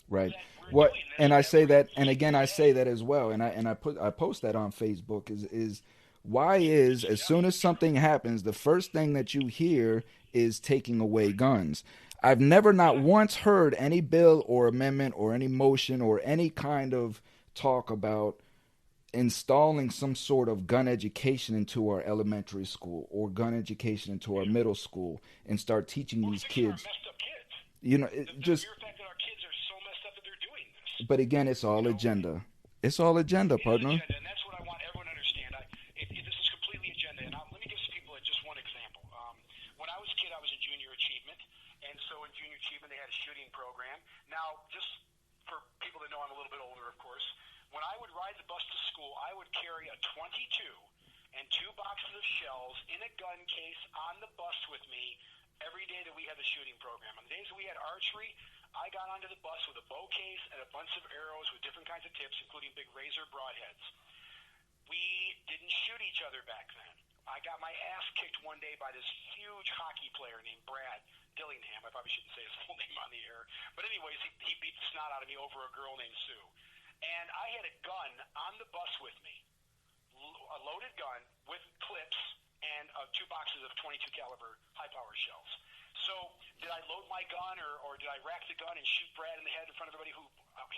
Right. What? And I say that, and again, I say that as well. And I post that on Facebook. Is why is as soon as something happens, the first thing that you hear is taking away guns. I've never not once heard any bill or amendment or any motion or any kind of talk about installing some sort of gun education into our elementary school or gun education into our middle school and start teaching these kids. Messed up kids. You know, The just. mere fact that our kids are so messed up that they're doing this. But again, it's all agenda. It's all agenda, partner. Agenda, and that's what I want everyone to understand. This is completely agenda. And let me give people just one example. When I was a kid, I was in junior achievement, and so in junior achievement, they had a shooting program. Now, just for people that know I'm a little bit older, of course, when I would ride the bus to school, I would carry a .22 and 2 boxes of shells in a gun case on the bus with me every day that we had the shooting program. On the days that we had archery, I got onto the bus with a bow case and a bunch of arrows with different kinds of tips, including big razor broadheads. We didn't shoot each other back then. I got my ass kicked one day by this huge hockey player named Brad Dillingham. I probably shouldn't say his full name on the air. But anyways, he beat the snot out of me over a girl named Sue. And I had a gun on the bus with me, a loaded gun with clips and 2 boxes of .22 caliber high-power shells. So did I load my gun or did I rack the gun and shoot Brad in the head in front of everybody who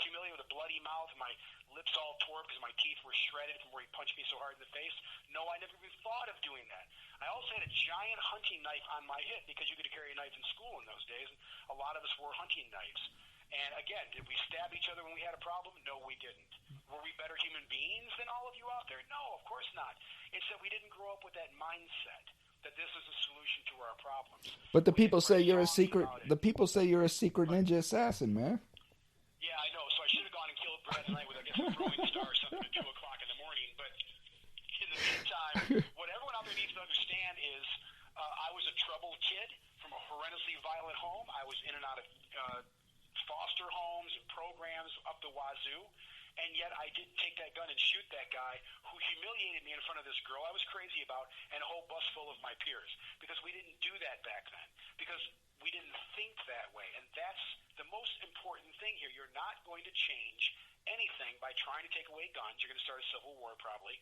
humiliated with a bloody mouth and my lips all tore because my teeth were shredded from where he punched me so hard in the face? No, I never even thought of doing that. I also had a giant hunting knife on my hip because you could carry a knife in school in those days. A lot of us wore hunting knives. And again, did we stab each other when we had a problem? No, we didn't. Were we better human beings than all of you out there? No, of course not. It's that we didn't grow up with that mindset that this is a solution to our problems. But the people say you're a secret. The people say you're a secret ninja assassin, man. Yeah, I know. So I should have gone and killed Brad tonight with, I guess, a throwing star or something at 2 o'clock in the morning. But in the meantime, what everyone out there needs to understand is I was a troubled kid from a horrendously violent home. I was in and out of foster homes and programs up the wazoo. And yet I didn't take that gun and shoot that guy who humiliated me in front of this girl I was crazy about and a whole bus full of my peers. Because we didn't do that back then. Because we didn't think that way. And that's the most important thing here. You're not going to change anything by trying to take away guns. You're going to start a civil war probably.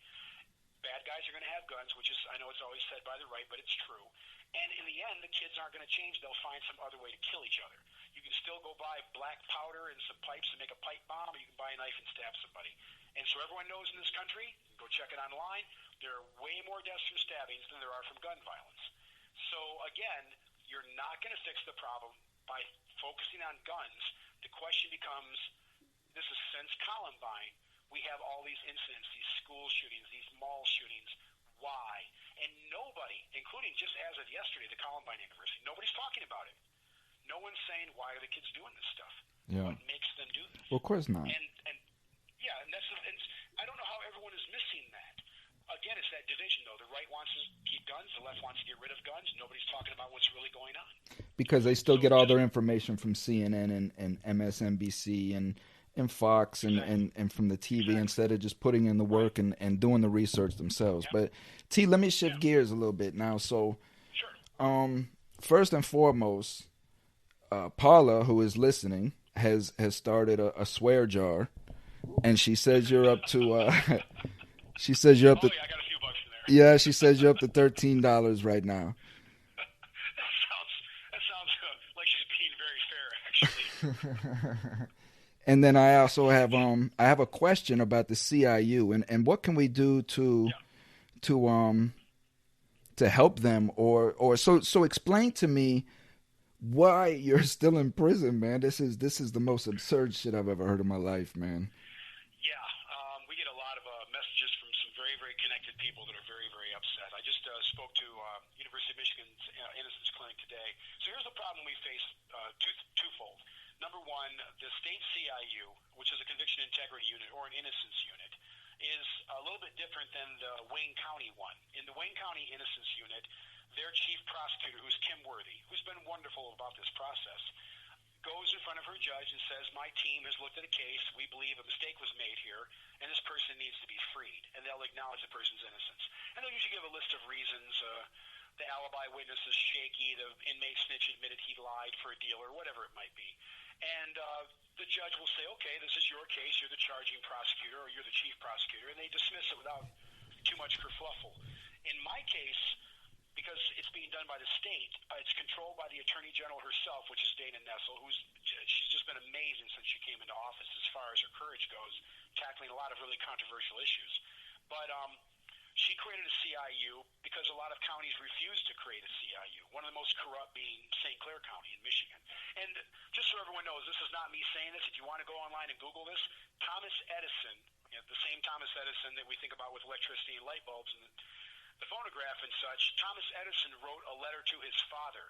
Bad guys are going to have guns, which is, I know it's always said by the right, but it's true. And in the end, the kids aren't going to change. They'll find some other way to kill each other. You can still go buy black powder and some pipes and make a pipe bomb, or you can buy a knife and stab somebody. And so everyone knows in this country, go check it online, there are way more deaths from stabbings than there are from gun violence. So again, you're not going to fix the problem by focusing on guns. The question becomes, this is since Columbine, we have all these incidents, these school shootings, these mall shootings. Why? And nobody, including just as of yesterday, the Columbine anniversary, nobody's talking about it. No one's saying, why are the kids doing this stuff? Yeah. What makes them do this? Well, of course not. And I don't know how everyone is missing that. Again, it's that division, though. The right wants to keep guns. The left wants to get rid of guns. Nobody's talking about what's really going on. Because they still get all their information from CNN and MSNBC and Fox and from the TV instead of just putting in the work and doing the research themselves. But, T, let me shift gears a little bit now. So, first and foremost, Paula, who is listening, has started a swear jar, and she says you're up to she says you're up to I got a few bucks in there. yeah, she says you're up to $13 right now. That sounds like she's being very fair, actually. And then I also have I have a question about the CIU and what can we do to help them or so explain to me why you're still in prison, man. This is the most absurd shit I've ever heard in my life, man. Yeah, we get a lot of messages from some very, very connected people that are very, very upset. I just spoke to University of Michigan's Innocence Clinic today. So here's the problem we face, twofold. Number one, the state CIU, which is a conviction integrity unit or an innocence unit, is a little bit different than the Wayne County one. In the Wayne County Innocence Unit, their chief prosecutor, who's Kim Worthy, who's been wonderful about this process, goes in front of her judge and says, my team has looked at a case, we believe a mistake was made here, and this person needs to be freed. And they'll acknowledge the person's innocence. And they'll usually give a list of reasons. The alibi witness is shaky, the inmate snitch admitted he lied for a deal, or whatever it might be. And the judge will say, okay, this is your case, you're the charging prosecutor, or you're the chief prosecutor, and they dismiss it without too much kerfluffle. In my case, because it's being done by the state, it's controlled by the Attorney General herself, which is Dana Nessel, she's just been amazing since she came into office as far as her courage goes, tackling a lot of really controversial issues. But she created a CIU because a lot of counties refused to create a CIU, one of the most corrupt being St. Clair County in Michigan. And just so everyone knows, this is not me saying this. If you want to go online and Google this, Thomas Edison, the same Thomas Edison that we think about with electricity and light bulbs and the phonograph and such, Thomas Edison wrote a letter to his father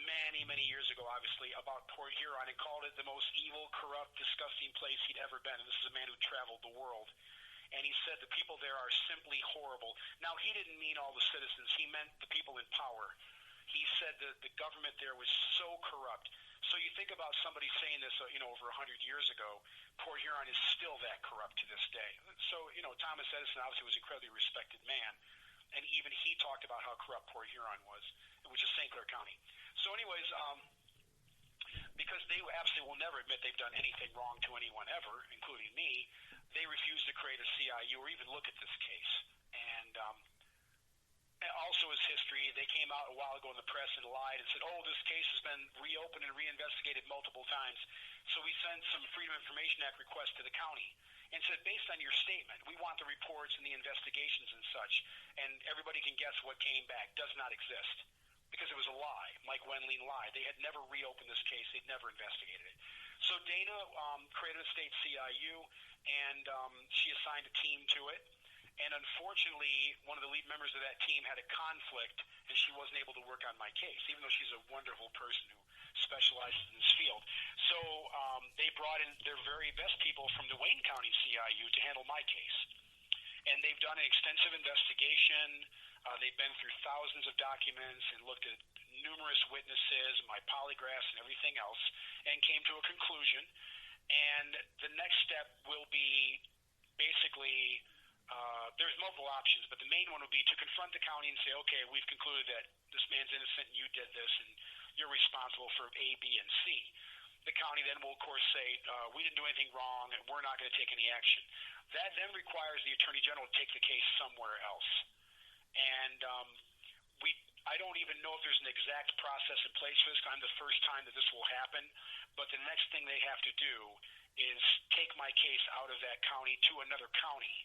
many, many years ago, obviously, about Port Huron and called it the most evil, corrupt, disgusting place he'd ever been. And this is a man who traveled the world. And he said the people there are simply horrible. Now, he didn't mean all the citizens. He meant the people in power. He said that the government there was so corrupt. So you think about somebody saying this, over 100 years ago, Port Huron is still that corrupt to this day. So, Thomas Edison obviously was an incredibly respected man. And even he talked about how corrupt Port Huron was, which is St. Clair County. So anyways, because they absolutely will never admit they've done anything wrong to anyone ever, including me, they refuse to create a CIU or even look at this case. And also as history, they came out a while ago in the press and lied and said, this case has been reopened and reinvestigated multiple times. So we sent some Freedom of Information Act requests to the county and said, based on your statement, we want the reports and the investigations and such, and everybody can guess what came back. Does not exist. Because it was a lie. Mike Wendling lied. They had never reopened this case. They'd never investigated it. So Dana created a state CIU, and she assigned a team to it. And unfortunately, one of the lead members of that team had a conflict, and she wasn't able to work on my case, even though she's a wonderful person who specializes in this field. So they brought in their very best people from the Wayne County CIU to handle my case. And they've done an extensive investigation. They've been through thousands of documents and looked at numerous witnesses, my polygraphs and everything else, and came to a conclusion. And the next step will be basically, there's multiple options, but the main one would be to confront the county and say, okay, we've concluded that this man's innocent and you did this and you're responsible for A, B, and C. The county then will, of course, say, we didn't do anything wrong and we're not going to take any action. That then requires the Attorney General to take the case somewhere else. And I don't even know if there's an exact process in place for this. I'm the first time that this will happen. But the next thing they have to do is take my case out of that county to another county.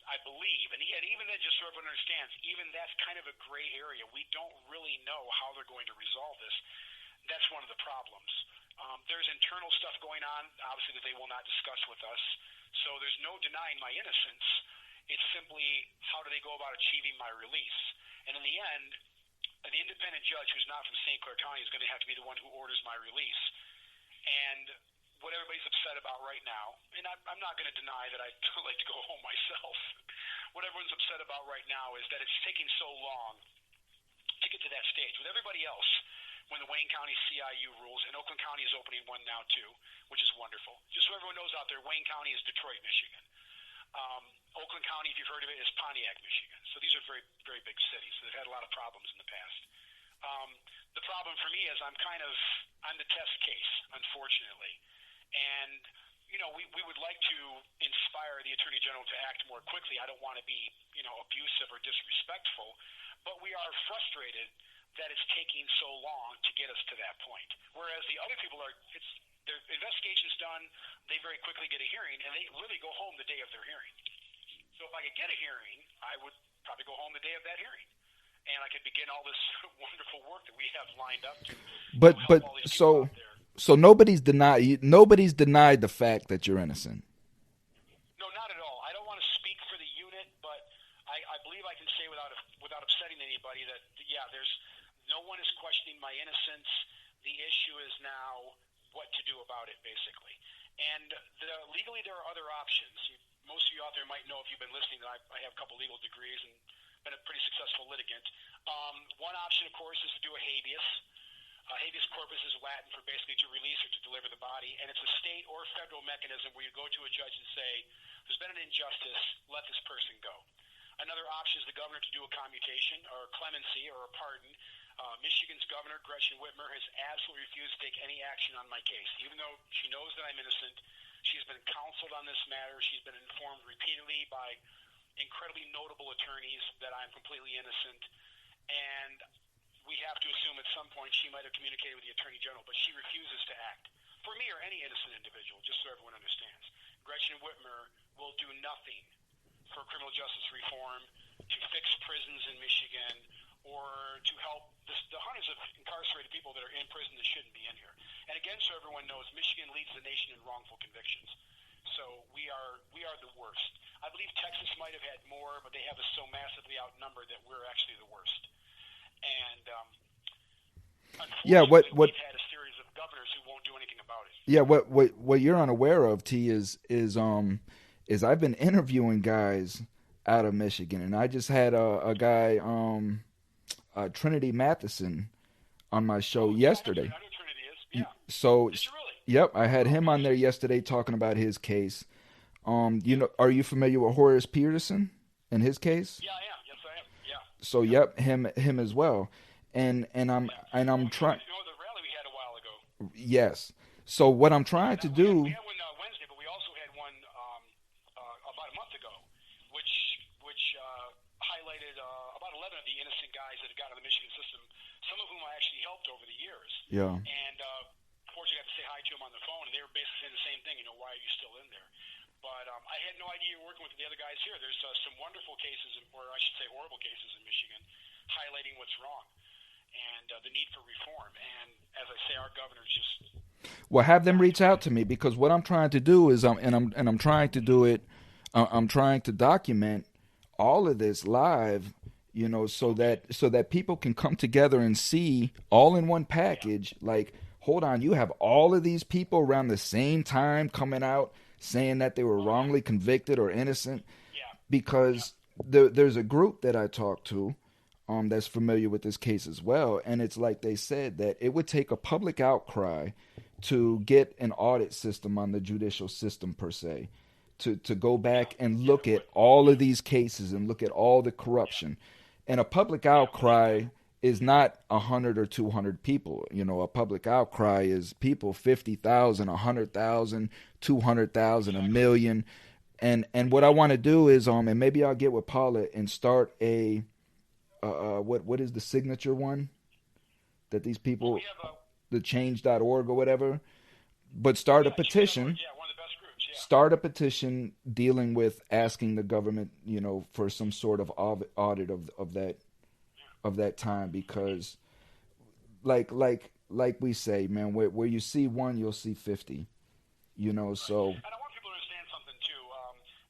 I believe, and even then, just so everyone understands, even that's kind of a gray area. We don't really know how they're going to resolve this. That's one of the problems. There's internal stuff going on, obviously, that they will not discuss with us. So there's no denying my innocence. It's simply, how do they go about achieving my release? And in the end, an independent judge who's not from St. Clair County is going to have to be the one who orders my release. And what everybody's upset about right now, and I'm not going to deny that I'd like to go home myself. What everyone's upset about right now is that it's taking so long to get to that stage. With everybody else, when the Wayne County CIU rules, and Oakland County is opening one now too, which is wonderful. Just so everyone knows out there, Wayne County is Detroit, Michigan. Oakland County, if you've heard of it, is Pontiac, Michigan. So these are very, very big cities. So they've had a lot of problems in the past. The problem for me is I'm the test case, unfortunately. And, we would like to inspire the Attorney General to act more quickly. I don't want to be, abusive or disrespectful, but we are frustrated that it's taking so long to get us to that point. Whereas the other people their investigation's done, they very quickly get a hearing, and they literally go home the day of their hearing. So if I could get a hearing, I would probably go home the day of that hearing. and I could begin all this wonderful work that we have lined up to But help all these people out there. so nobody's denied the fact that you're innocent. No, not at all. I don't want to speak for the unit, but I believe I can say without upsetting anybody that, yeah, no one is questioning my innocence. The issue is now what to do about it, basically. And legally, there are other options. Most of you out there might know, if you've been listening, that I have a couple legal degrees and been a pretty successful litigant. One option, of course, is to do a habeas. Habeas corpus is Latin for basically to release or to deliver the body, and it's a state or federal mechanism where you go to a judge and say, there's been an injustice, let this person go. Another option is the governor to do a commutation or clemency or a pardon. Michigan's governor, Gretchen Whitmer, has absolutely refused to take any action on my case. Even though she knows that I'm innocent, she's been counseled on this matter. She's been informed repeatedly by incredibly notable attorneys that I'm completely innocent. And we have to assume at some point she might have communicated with the Attorney General, but she refuses to act. For me or any innocent individual, just so everyone understands, Gretchen Whitmer will do nothing for criminal justice reform, to fix prisons in Michigan, or to help the hundreds of incarcerated people that are in prison that shouldn't be in here. And again, so everyone knows, Michigan leads the nation in wrongful convictions. So we are the worst. I believe Texas might have had more, but they have us so massively outnumbered that we're actually the worst. And unfortunately, we've had a series of governors who won't do anything about it. Yeah, what you're unaware of, T, is I've been interviewing guys out of Michigan, and I just had a guy, Trinity Matheson, on my show yesterday. I know Trinity is. Yeah. So, did you really? Yep, I had him on there yesterday talking about his case. Are you familiar with Horace Peterson and his case? Yeah, I am. Yes, I am. Yeah. So, yep, him as well, and I'm trying. You know the rally we had a while ago. Yes. So what I'm trying to do. We had one Wednesday, but we also had one about a month ago, which highlighted about 11 of the innocent guys that had got out of the Michigan system, some of whom I actually helped over the years. Yeah. And fortunately, I got to say hi to them on the phone, and they were basically saying the same thing. Why are you still in there? But I had no idea you were working with the other guys here. There's some wonderful cases, or I should say horrible cases in Michigan, highlighting what's wrong and the need for reform. And as I say, our governor's just... Well, have them reach out to me, because what I'm trying to do is, I'm trying to do it. I'm trying to document all of this live, so that people can come together and see all in one package. Like, hold on, you have all of these people around the same time coming out saying that they were wrongly convicted or innocent. Because there's a group that I talked to that's familiar with this case as well, and it's like they said that it would take a public outcry to get an audit system on the judicial system per se, to go back and look at all of these cases and look at all the corruption. And a public outcry is not 100 or 200 people. A public outcry is people 50,000, 100,000, 200,000, a million. And what I want to do is, and maybe I'll get with Paula and start a what is the signature one that these people, the change.org or whatever, but start a petition. One of the best groups. Yeah. Start a petition dealing with asking the government, for some sort of audit of that time, because like we say, man, where you see one, you'll see 50. So. And I want people to understand something too.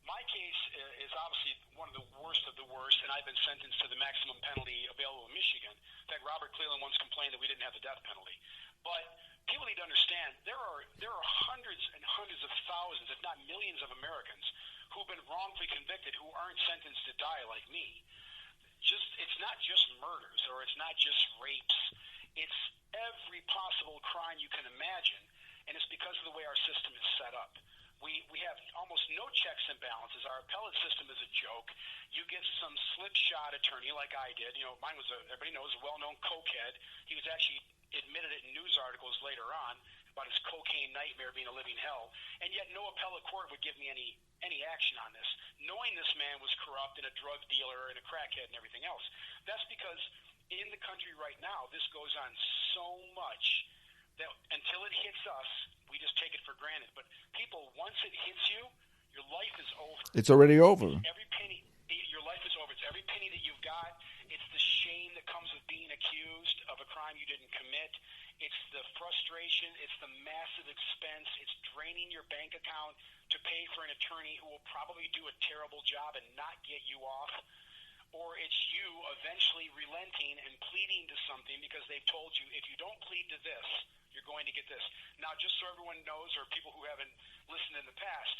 My case is obviously one of the worst of the worst, and I've been sentenced to the maximum penalty available in Michigan. In fact, Robert Cleveland once complained that we didn't have the death penalty. But people need to understand there are hundreds and hundreds of thousands, if not millions, of Americans who've been wrongfully convicted who aren't sentenced to die like me. It's not just murders, or it's not just rapes. It's every possible crime you can imagine, and it's because of the way our system is set up. We have almost no checks and balances. Our appellate system is a joke. You get some slipshod attorney like I did. Mine was everybody knows, a well-known cokehead. He was actually admitted it in news articles later on about his cocaine nightmare being a living hell, and yet no appellate court would give me any action on this, knowing this man was corrupt and a drug dealer and a crackhead and everything else. That's because in the country right now, this goes on so much that until it hits us, we just take it for granted. But people, once it hits you, your life is over. It's already over. Every penny, your life is over. It's every penny that you've got. It's the shame frustration. It's the massive expense. It's draining your bank account to pay for an attorney who will probably do a terrible job and not get you off. Or it's you eventually relenting and pleading to something because they've told you, if you don't plead to this, you're going to get this. Now, just so everyone knows, or people who haven't listened in the past,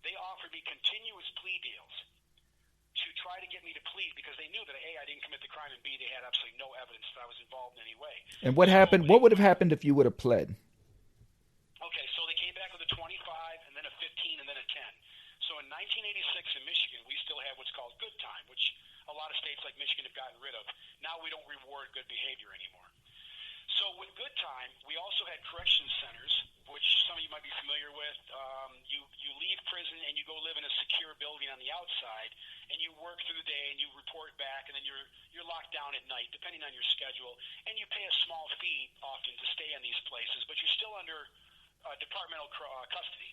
they offered me continuous plea deals to try to get me to plead because they knew that A, I didn't commit the crime, and B, they had absolutely no evidence that I was involved in any way. And what happened? What would have happened if you would have pled? Okay, so they came back with a 25, and then a 15, and then a 10. So in 1986 in Michigan, we still had what's called good time, which a lot of states like Michigan have gotten rid of. Now we don't reward good behavior anymore. So with good time, we also had correction centers, which some of you might be familiar with. You leave prison and you go live in a secure building on the outside, and you work through the day and you report back, and then you're locked down at night, depending on your schedule, and you pay a small fee often to stay in these places, but you're still under departmental custody.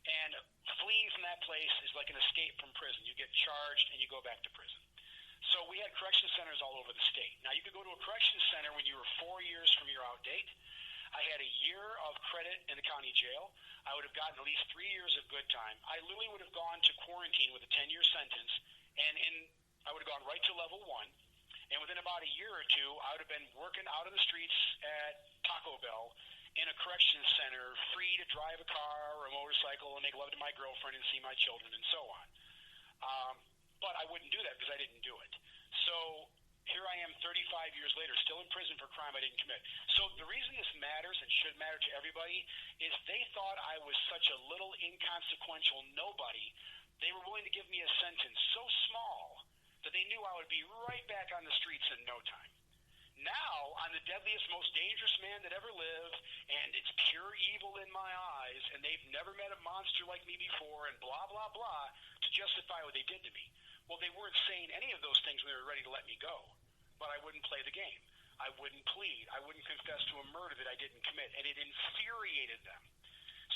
And fleeing from that place is like an escape from prison. You get charged and you go back to prison. So we had correction centers all over the state. Now, you could go to a correction center when you were 4 years from your out date. I had a year of credit in the county jail. I would have gotten at least 3 years of good time. I literally would have gone to quarantine with a 10-year sentence, and I would have gone right to level 1. And within about a year or two, I would have been working out in the streets at Taco Bell in a correction center, free to drive a car or a motorcycle and make love to my girlfriend and see my children and so on. But I wouldn't do that because I didn't do it. So here I am 35 years later, still in prison for a crime I didn't commit. So the reason this matters and should matter to everybody is they thought I was such a little inconsequential nobody. They were willing to give me a sentence so small that they knew I would be right back on the streets in no time. Now, I'm the deadliest, most dangerous man that ever lived, and it's pure evil in my eyes, and they've never met a monster like me before, and blah, blah, blah, to justify what they did to me. Well, they weren't saying any of those things when they were ready to let me go, but I wouldn't play the game. I wouldn't plead. I wouldn't confess to a murder that I didn't commit, and it infuriated them.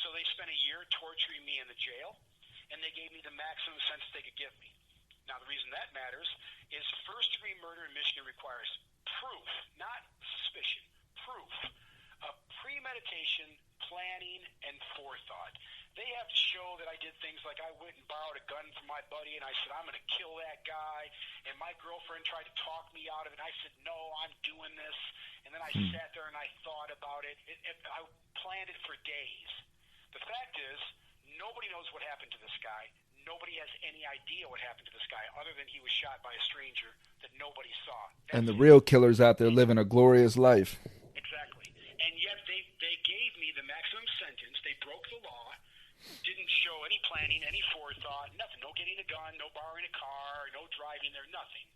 So they spent a year torturing me in the jail, and they gave me the maximum sentence they could give me. Now, the reason that matters is first-degree murder in Michigan requires proof, not suspicion, proof of premeditation, planning, and forethought. They have to show that I did things like I went and borrowed a gun from my buddy, and I said, I'm going to kill that guy, and my girlfriend tried to talk me out of it, and I said, no, I'm doing this, and then I sat there and I thought about it. I planned it for days. The fact is, nobody knows what happened to this guy. Nobody has any idea what happened to this guy other than he was shot by a stranger that nobody saw. And the real killers out there living a glorious life. Exactly. And yet they gave me the maximum sentence. They broke the law, didn't show any planning, any forethought, nothing. No getting a gun, no borrowing a car, no driving there, nothing.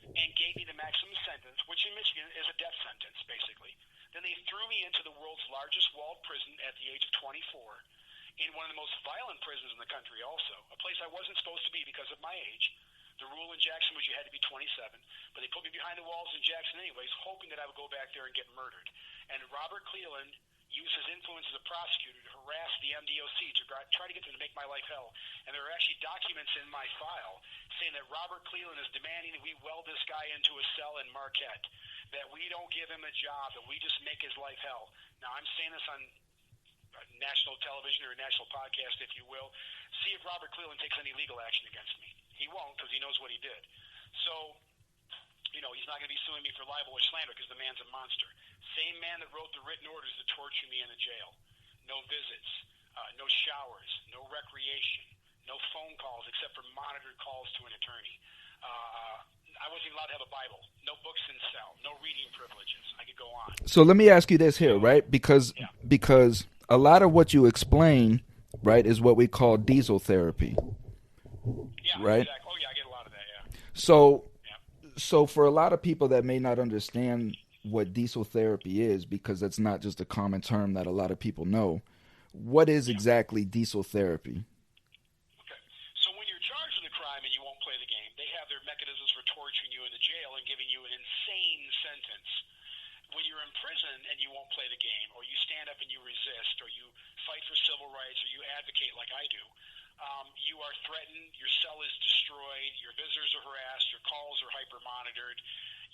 And gave me the maximum sentence, which in Michigan is a death sentence, basically. Then they threw me into the world's largest walled prison at the age of 24. In one of the most violent prisons in the country also, a place I wasn't supposed to be because of my age. The rule in Jackson was you had to be 27, but they put me behind the walls in Jackson anyways, hoping that I would go back there and get murdered. And Robert Cleland used his influence as a prosecutor to harass the MDOC to try to get them to make my life hell. And there are actually documents in my file saying that Robert Cleland is demanding that we weld this guy into a cell in Marquette, that we don't give him a job, that we just make his life hell. Now, I'm saying this on national television or a national podcast, if you will. See if Robert Cleland takes any legal action against me. He won't because he knows what he did. So, he's not going to be suing me for libel or slander because the man's a monster. Same man that wrote the written orders to torture me in the jail. No visits, no showers, no recreation, no phone calls except for monitored calls to an attorney. I wasn't even allowed to have a Bible. No books in cell. No reading privileges. I could go on. So let me ask you this here, right? Because a lot of what you explain, right, is what we call diesel therapy. Yeah, right? Exactly. Oh, yeah, I get a lot of that, yeah. So for a lot of people that may not understand what diesel therapy is, because that's not just a common term that a lot of people know, what is exactly diesel therapy? Okay. So when you're charged with a crime and you won't play the game, they have their mechanisms for torturing you in the jail and giving you an insane sentence. When you're in prison and you won't play the game, or you stand up and you resist, or you fight for civil rights, or you advocate like I do, you are threatened, your cell is destroyed, your visitors are harassed, your calls are hyper-monitored,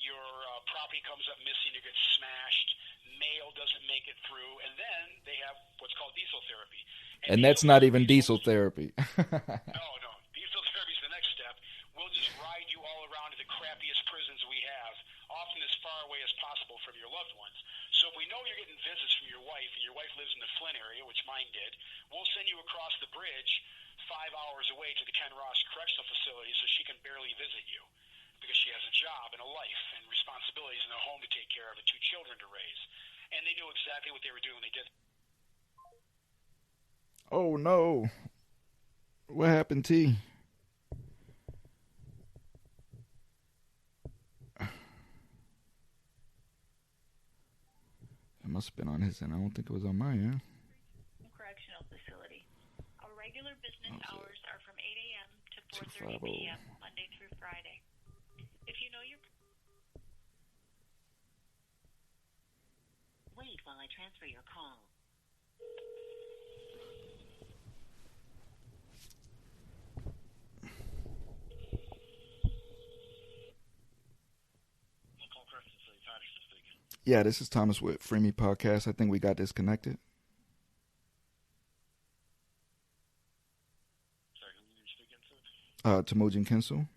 your property comes up missing, you get smashed, mail doesn't make it through, and then they have what's called diesel therapy. And that's not even diesel therapy. No. Diesel therapy is the next step. We'll just ride you all around to the crappiest prisons we have, often as far away as possible from your loved ones. So if we know you're getting visits from your wife, and your wife lives in the Flint area, which mine did, we'll send you across the bridge 5 hours away to the Ken Ross Correctional Facility so she can barely visit you because she has a job and a life and responsibilities and a home to take care of and 2 children to raise. And they knew exactly what they were doing when they did. Oh, no. What happened, T? It must have been on his end. I don't think it was on my end. Correctional facility. Our regular business hours are from 8 a.m. to 4:30 p.m. Monday through Friday. If you know your... Wait while I transfer your call. Yeah, this is Thomas with Free Me Podcast. I think we got disconnected. Sorry, who are you speaking to? Temujin Kensu. Kensu?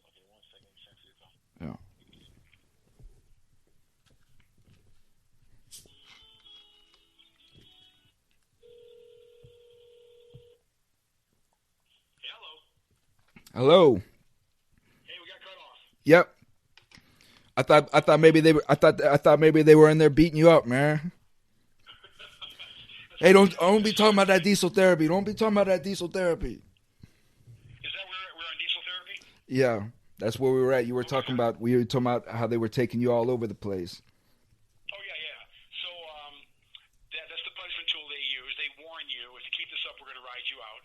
Okay, 1 second. Transfer your call. Yeah. Hey, hello. Hello. Hey, we got cut off. Yep. I thought maybe they were in there beating you up, man. Hey, don't be talking about that diesel therapy. Don't be talking about that diesel therapy. Is that where we're on diesel therapy? Yeah, that's where we were at. We were talking about how they were taking you all over the place. Oh, yeah. So that's the punishment tool they use. They warn you, if you keep this up, we're going to ride you out.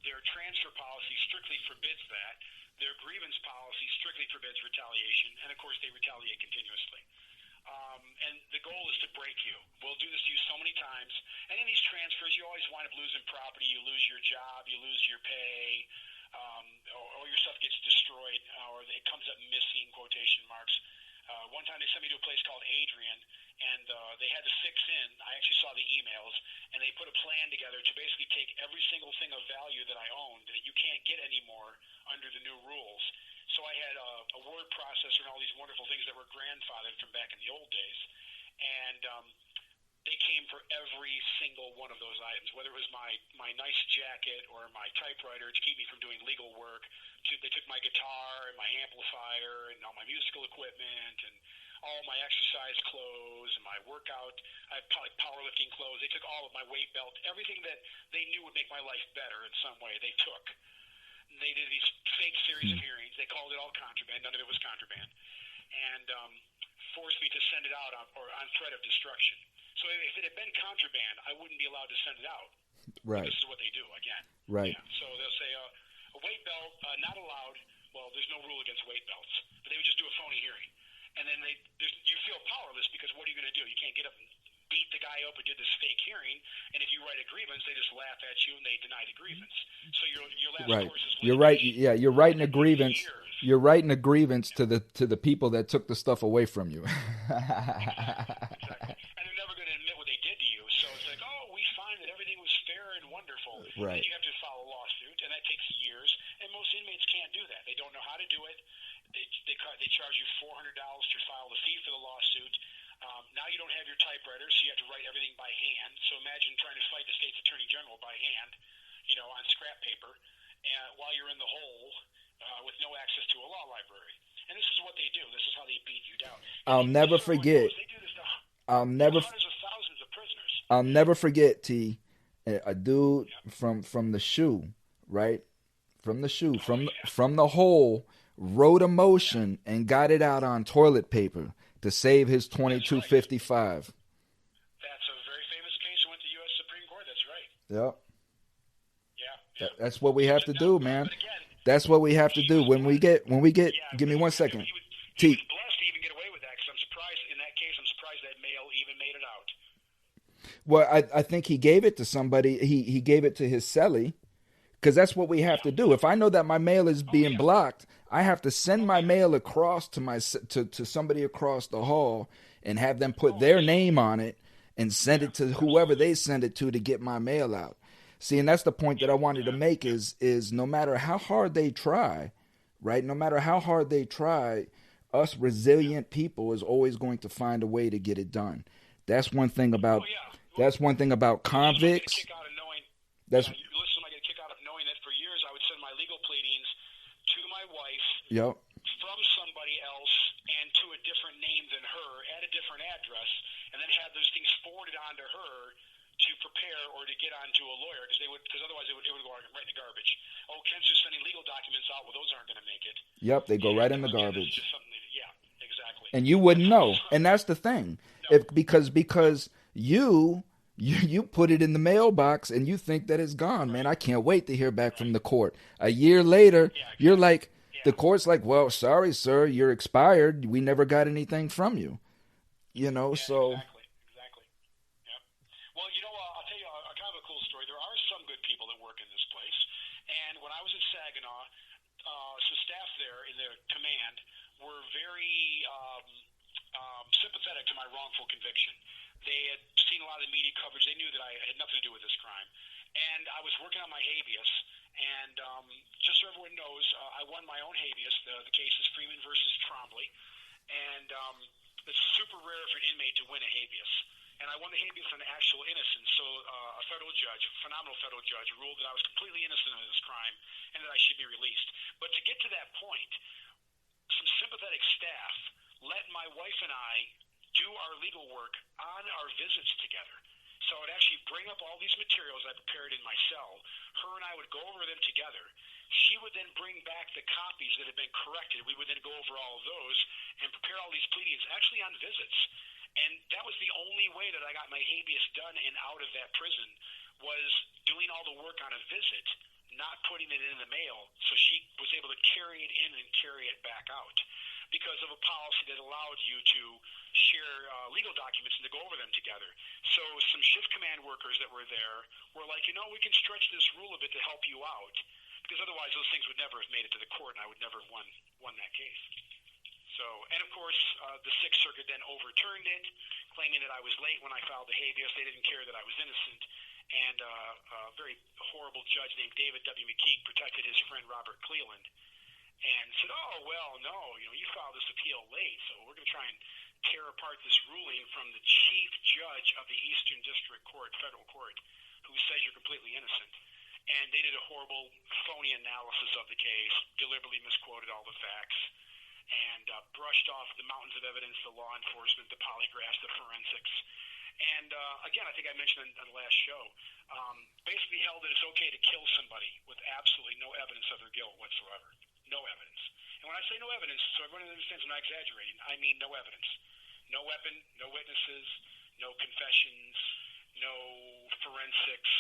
Their transfer policy strictly forbids that. Their grievance policy strictly forbids retaliation, and of course they retaliate continuously. And the goal is to break you. We'll do this to you so many times. And in these transfers, you always wind up losing property. You lose your job. You lose your pay. Or your stuff gets destroyed, or it comes up missing, quotation marks. One time they sent me to a place called Adrian, and they had to fix in. I actually saw the emails, and they put a plan together to basically take every single thing of value that I owned that you can't get anymore under the new rules. So I had a word processor and all these wonderful things that were grandfathered from back in the old days. And they came for every single one of those items, whether it was my nice jacket or my typewriter to keep me from doing legal work. They took my guitar and my amplifier and all my musical equipment and all my exercise clothes and my workout, I had powerlifting clothes. They took all of my weight belt, everything that they knew would make my life better in some way, they took. They did these fake series of hearings. They called it all contraband. None of it was contraband. And forced me to send it out on threat of destruction. So if it had been contraband, I wouldn't be allowed to send it out. Right. This is what they do, again. Right. Yeah. So they'll say, a weight belt, not allowed. Well, there's no rule against weight belts. But they would just do a phony hearing. And then you feel powerless because what are you going to do? You can't get up and beat the guy up who did this fake hearing. And if you write a grievance, they just laugh at you and they deny the grievance. So your last Right. course is You're right. litigation. Yeah, you're writing a grievance. Years. You're writing a grievance to the people that took the stuff away from you. Exactly. And they're never going to admit what they did to you. So it's like, oh, we find that everything was fair and wonderful. Right. And then you have to file a lawsuit, and that takes years. And most inmates can't do that. They don't know how to do it. They charge you $400 to file the fee for the lawsuit. Now you don't have your typewriter, so you have to write everything by hand. So imagine trying to fight the state's attorney general by hand, on scrap paper, and while you're in the hole with no access to a law library. And this is what they do. This is how they beat you down. I'll never forget. They do this to Hundreds of thousands of prisoners. I'll never forget, T. A dude from the shoe, right? From the shoe, from the hole, wrote a motion and got it out on toilet paper to save his 2255. That's a very famous case that went to U.S. Supreme Court. That's right. Yep. Yeah. That's what we have to do, man. But again, That's what we have to do. When we get. Give me 1 second. He T. was blessed to even get away with that because I'm surprised in that case. I'm surprised that mail even made it out. Well, I think he gave it to somebody. He gave it to his celly, because that's what we have to do. If I know that my mail is being blocked, I have to send my mail across to to somebody across the hall and have them put their name on it and send it to whoever they send it to get my mail out. See, and that's the point that I wanted to make is no matter how hard they try, right? No matter how hard they try, us resilient people is always going to find a way to get it done. That's one thing about convicts. That's listen, I get a kick out of knowing that for years I would send my legal pleadings to my wife from somebody else and to a different name than her at a different address, and then have those things forwarded onto her to prepare or to get onto a lawyer, because otherwise it would go right in the garbage. Oh, Kensu's sending legal documents out. Well, those aren't going to make it. Yep, they go right in the garbage. Yeah, exactly. And you wouldn't know. And that's the thing. No. Because you put it in the mailbox and you think that it's gone, man. I can't wait to hear back from the court. A year later, you're like, the court's like, well, sorry, sir, you're expired. We never got anything from you. You know, so. Exactly. Yep. Well, I'll tell you a kind of a cool story. There are some good people that work in this place. And when I was at Saginaw, some staff there in the command were very sympathetic to my wrongful conviction. They had seen a lot of the media coverage. They knew that I had nothing to do with this crime. And I was working on my habeas. And just so everyone knows, I won my own habeas. The case is Freeman versus Trombley. And it's super rare for an inmate to win a habeas. And I won the habeas on actual innocence. So a federal judge, a phenomenal federal judge, ruled that I was completely innocent of this crime and that I should be released. But to get to that point, some sympathetic staff let my wife and I do our legal work on our visits together. So I'd actually bring up all these materials I prepared in my cell. Her and I would go over them together. She would then bring back the copies that had been corrected. We would then go over all of those and prepare all these pleadings, actually on visits. And that was the only way that I got my habeas done and out of that prison, was doing all the work on a visit, not putting it in the mail. So she was able to carry it in and carry it back out, because of a policy that allowed you to share legal documents and to go over them together. So some shift command workers that were there were like, we can stretch this rule a bit to help you out, because otherwise those things would never have made it to the court, and I would never have won that case. So, and of course, the Sixth Circuit then overturned it, claiming that I was late when I filed the habeas. They didn't care that I was innocent. And a very horrible judge named David W. McKeague protected his friend Robert Cleland and said, oh, well, no, you filed this appeal late, so we're going to try and tear apart this ruling from the chief judge of the Eastern District Court, federal court, who says you're completely innocent. And they did a horrible, phony analysis of the case, deliberately misquoted all the facts, and brushed off the mountains of evidence, the law enforcement, the polygraphs, the forensics. And again, I think I mentioned on the last show, basically held that it's okay to kill somebody with absolutely no evidence of their guilt whatsoever. No evidence. And when I say no evidence, so everyone understands I'm not exaggerating, I mean no evidence. No weapon, no witnesses, no confessions, no forensics,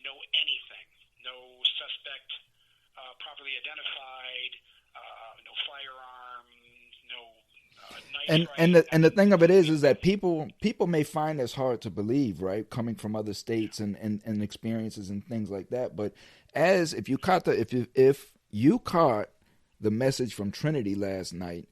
no anything. No suspect properly identified, no firearms, no knife. And the thing of it is that people may find this hard to believe, right? Coming from other states and experiences and things like that. But if you caught the message from Trinity last night,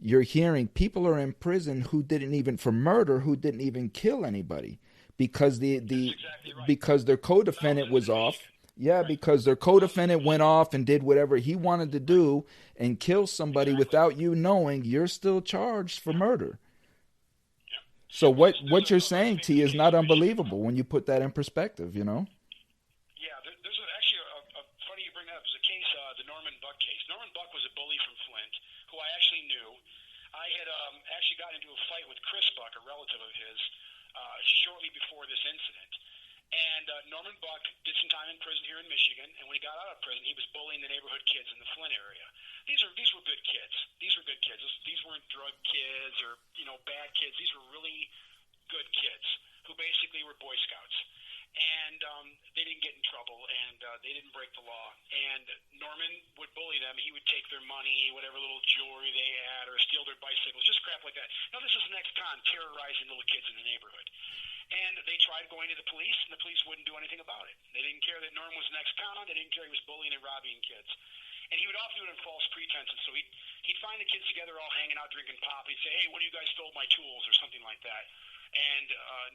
you're hearing people are in prison who didn't even kill anybody because exactly right. because their co-defendant was off. Yeah, because their co-defendant went off and did whatever he wanted to do and kill somebody without you knowing. You're still charged for murder. Yep. So what you're saying, T, is not unbelievable when you put that in perspective, Yeah, there's actually a funny you bring that up. There's a case, the Norman Buck case. Norman Buck was a bully from Flint who I actually knew. I had actually gotten into a fight with Chris Buck, a relative of his, shortly before this incident. And Norman Buck did some time in prison here in Michigan, and when he got out of prison, he was bullying the neighborhood kids in the Flint area. These were good kids. These were good kids. These weren't drug kids or bad kids. These were really good kids who basically were Boy Scouts. And they didn't get in trouble, and they didn't break the law. And Norman would bully them. He would take their money, whatever little jewelry they had, or steal their bicycles, just crap like that. Now, this is an ex-con terrorizing little kids in the neighborhood. And they tried going to the police, and the police wouldn't do anything about it. They didn't care that Norm was the next con. They didn't care he was bullying and robbing kids. And he would often do it in false pretenses. So he'd find the kids together all hanging out drinking pop. He'd say, hey, what do you guys stole my tools or something like that. And,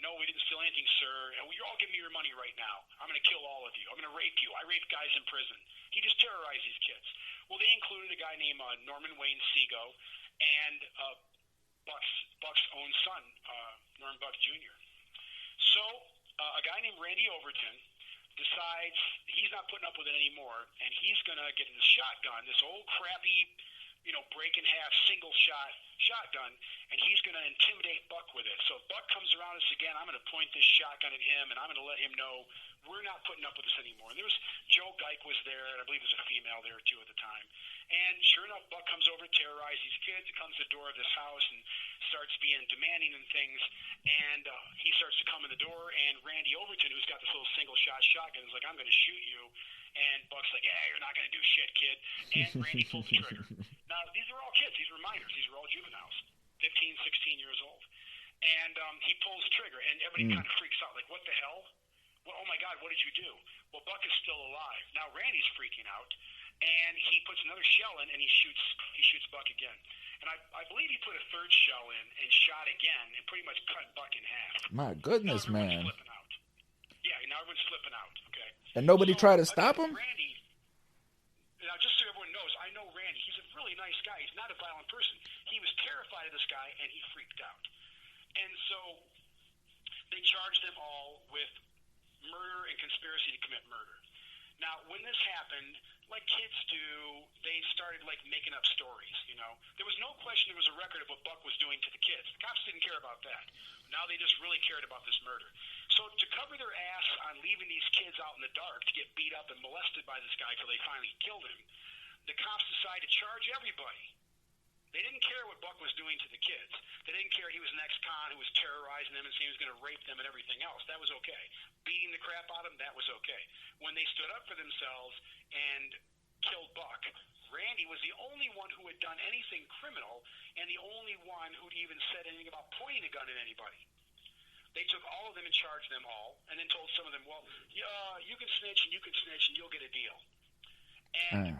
no, we didn't steal anything, sir. And you're all giving me your money right now. I'm going to kill all of you. I'm going to rape you. I rape guys in prison. He just terrorized these kids. Well, they included a guy named Norman Wayne Seago and Buck's own son, Norm Buck Jr. So a guy named Randy Overton decides he's not putting up with it anymore, and he's going to get in the shotgun, this old crappy, break in half single shot shotgun, and he's going to intimidate Buck with it. So if Buck comes around us again, I'm going to point this shotgun at him, and I'm going to let him know we're not putting up with this anymore. And there was Joe Geik was there, and I believe there was a female there too at the time. And sure enough, Buck comes over to terrorize these kids. He comes to the door of this house and starts being demanding and things. And he starts to come in the door, and Randy Overton, who's got this little single shot shotgun, is like, I'm going to shoot you. And Buck's like, yeah, you're not going to do shit, kid. And Randy pulls the trigger. Now, these are all kids. These were minors. These were all juveniles, 15, 16 years old. And he pulls the trigger, and everybody kind of freaks out, like, what the hell? Well, oh, my God, what did you do? Well, Buck is still alive. Now, Randy's freaking out, and he puts another shell in, and he shoots Buck again. And I believe he put a third shell in and shot again and pretty much cut Buck in half. My goodness, man. Flipping out. Yeah, now everyone's flipping out, okay? And nobody tried to stop him? Randy, now, just so everyone knows, I know Randy. He's a really nice guy. He's not a violent person. He was terrified of this guy, and he freaked out. And so they charged them all with murder and conspiracy to commit murder. Now, when this happened, like kids do, they started, making up stories, There was no question there was a record of what Buck was doing to the kids. The cops didn't care about that. Now they just really cared about this murder. So to cover their ass on leaving these kids out in the dark to get beat up and molested by this guy till they finally killed him, the cops decided to charge everybody. They didn't care what Buck was doing to the kids. They didn't care he was an ex-con who was terrorizing them and saying he was going to rape them and everything else. That was okay. Beating the crap out of them, that was okay. When they stood up for themselves and killed Buck, Randy was the only one who had done anything criminal and the only one who'd even said anything about pointing a gun at anybody. They took all of them and charged them all and then told some of them, well, you can snitch and you'll get a deal. And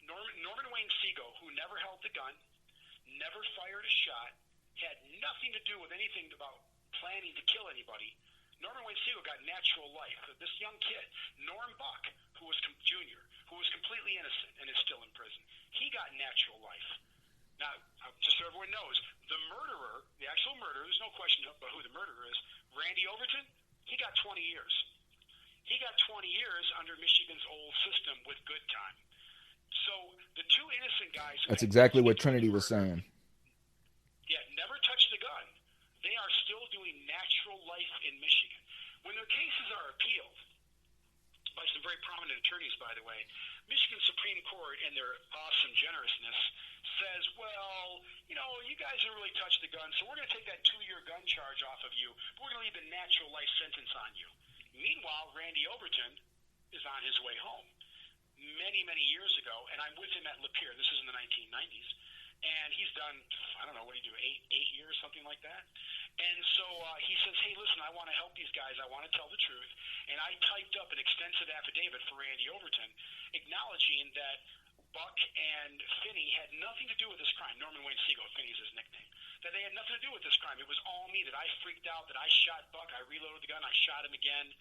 Norman Wayne Seago, who never held the gun, never fired a shot, had nothing to do with anything about planning to kill anybody. Norman Wayne Seago got natural life. This young kid, Norm Buck, who was Jr., who was completely innocent and is still in prison, he got natural life. Now, just so everyone knows, the murderer, the actual murderer, there's no question about who the murderer is, Randy Overton, he got 20 years. He got 20 years under Michigan's old system with good time. So the two innocent guys... That's exactly what Trinity was saying. Yeah, never touched the gun. They are still doing natural life in Michigan. When their cases are appealed by some very prominent attorneys, by the way, Michigan Supreme Court, in their awesome generousness, says, well, you guys didn't really touch the gun, so we're going to take that 2-year gun charge off of you, but we're going to leave a natural life sentence on you. Meanwhile, Randy Overton is on his way home. Many, many years ago, and I'm with him at Lapeer. This is in the 1990s. And he's done, I don't know, what did he do, eight years, something like that? And so he says, hey, listen, I want to help these guys. I want to tell the truth. And I typed up an extensive affidavit for Randy Overton acknowledging that Buck and Finney had nothing to do with this crime. Norman Wayne Seago, Finney's his nickname. That they had nothing to do with this crime. It was all me, that I freaked out, that I shot Buck, I reloaded the gun, I shot him again.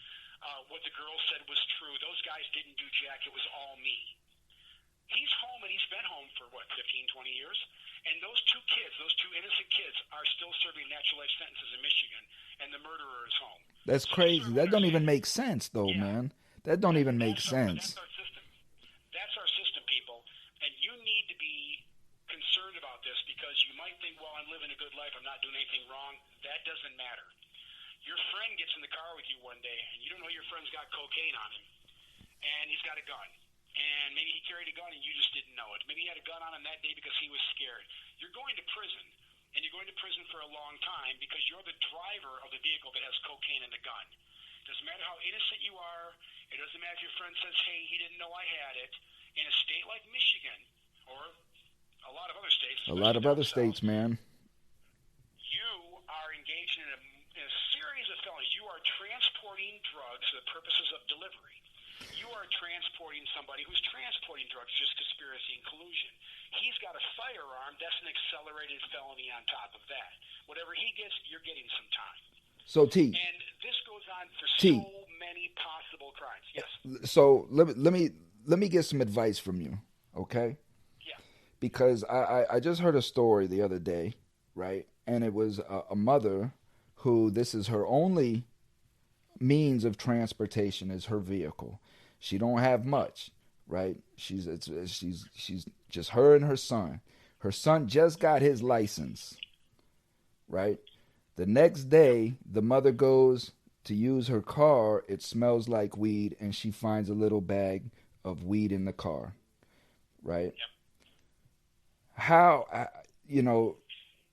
What the girl said was true. Those guys didn't do jack. It was all me. He's home, and he's been home for, 15, 20 years? And those two kids, those two innocent kids, are still serving natural life sentences in Michigan, and the murderer is home. That's crazy. That don't even make sense, though, man. That don't even make sense. That's our system. That's our system, people. And you need to be concerned about this because you might think, well, I'm living a good life. I'm not doing anything wrong. That doesn't matter. Your friend gets in the car with you one day, and you don't know your friend's got cocaine on him, and he's got a gun. And maybe he carried a gun and you just didn't know it. Maybe he had a gun on him that day because he was scared. You're going to prison, and you're going to prison for a long time because you're the driver of the vehicle that has cocaine and a gun. Doesn't matter how innocent you are. It doesn't matter if your friend says, hey, he didn't know I had it. In a state like Michigan, or a lot of other states. A lot of other states, man. You are engaged in a a series of felonies. You are transporting drugs for the purposes of delivery. You are transporting somebody who's transporting drugs, just conspiracy and collusion. He's got a firearm. That's an accelerated felony on top of that. Whatever he gets, you're getting some time. So T. And this goes on for T. so many possible crimes. Yes. So let me get some advice from you, okay? Yeah. Because I just heard a story the other day, right? And it was a mother who this is her only means of transportation is her vehicle. She don't have much, right? She's just her and her son. Her son just got his license, right? The next day, the mother goes to use her car. It smells like weed, and she finds a little bag of weed in the car, right? Yep. How,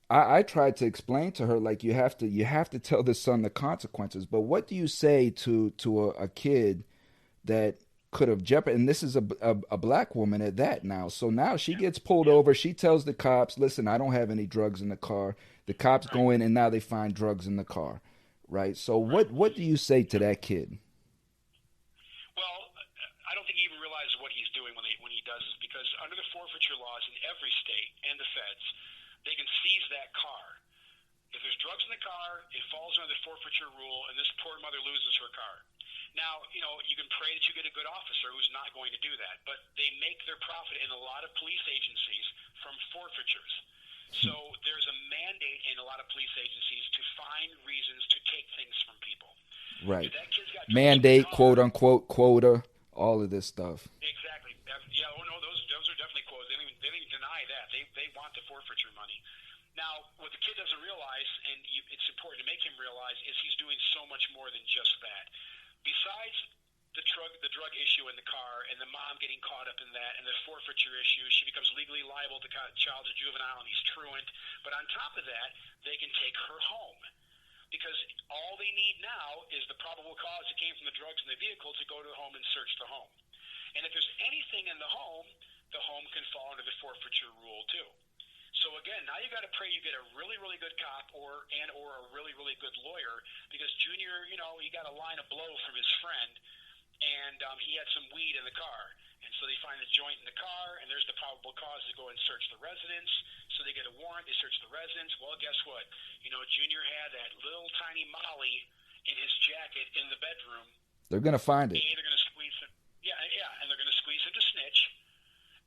I tried to explain to her, like, you have to tell the son the consequences. But what do you say to a kid that could have jeopardized? And this is a black woman at that now. So now she gets pulled over. She tells the cops, "Listen, I don't have any drugs in the car." The cops go in, and now they find drugs in the car, right? So what do you say to that kid? Well, I don't think he even realizes what he's doing when he does this, because under the forfeiture laws in every state and the feds, they can seize that car. If there's drugs in the car, it falls under the forfeiture rule, and this poor mother loses her car. Now, you can pray that you get a good officer who's not going to do that, but they make their profit in a lot of police agencies from forfeitures. So there's a mandate in a lot of police agencies to find reasons to take things from people. Right. If that kid's got Mandate, drugs in the car, quote unquote, quota, all of this stuff. Exactly. Yeah. Oh no, those are definitely quotas. They don't even deny that. They want the forfeiture money. Now, what the kid doesn't realize, and it's important to make him realize, is he's doing so much more than just that. Besides the drug issue in the car and the mom getting caught up in that and the forfeiture issue, she becomes legally liable to child's a juvenile and he's truant. But on top of that, they can take her home, because all they need now is the probable cause that came from the drugs in the vehicle to go to the home and search the home. And if there's anything in the home can fall under the forfeiture rule too. So again, now you got to pray you get a really, really good cop or a really, really good lawyer, because Junior, he got a line of blow from his friend, and he had some weed in the car. And so they find the joint in the car, and there's the probable cause to go and search the residence. So they get a warrant, they search the residence. Well, guess what? Junior had that little tiny Molly in his jacket in the bedroom. They're going to find it. And they're going to squeeze him. Yeah, and they're going to squeeze him to snitch.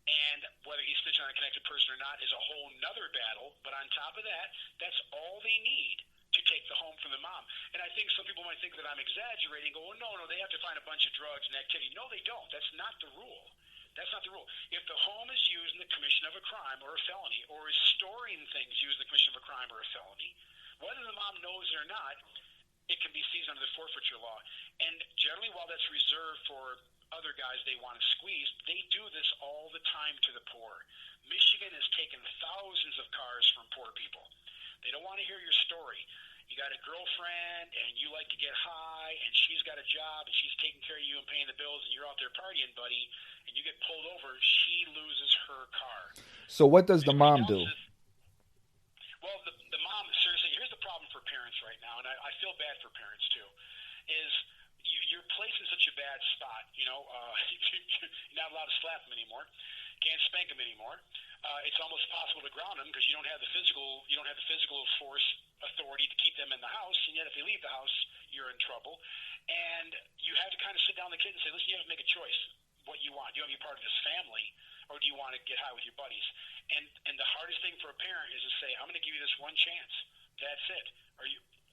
And whether he's snitching on a connected person or not is a whole nother battle. But on top of that, that's all they need to take the home from the mom. And I think some people might think that I'm exaggerating, go, oh, no, they have to find a bunch of drugs and activity. No, they don't. That's not the rule. That's not the rule. If the home is used in the commission of a crime or a felony, or is storing things used in the commission of a crime or a felony, whether the mom knows it or not, it can be seized under the forfeiture law. And generally, while that's reserved for other guys they want to squeeze, they do this all the time to the poor. Michigan has taken thousands of cars from poor people. They don't want to hear your story. You got a girlfriend, and you like to get high, and she's got a job, and she's taking care of you and paying the bills, and you're out there partying, buddy, and you get pulled over, she loses her car. So what does the mom do? Well, the mom, seriously, here's the problem for parents right now, and I feel bad for parents too, is you're placed in such a bad spot. You're not allowed to slap them anymore, can't spank them anymore. It's almost possible to ground them because you don't have the physical force authority to keep them in the house, and yet if they leave the house, you're in trouble. And you have to kind of sit down the kid and say, listen, you have to make a choice what you want. Do you want to be part of this family, or do you want to get high with your buddies? And the hardest thing for a parent is to say, I'm going to give you this one chance. That's it.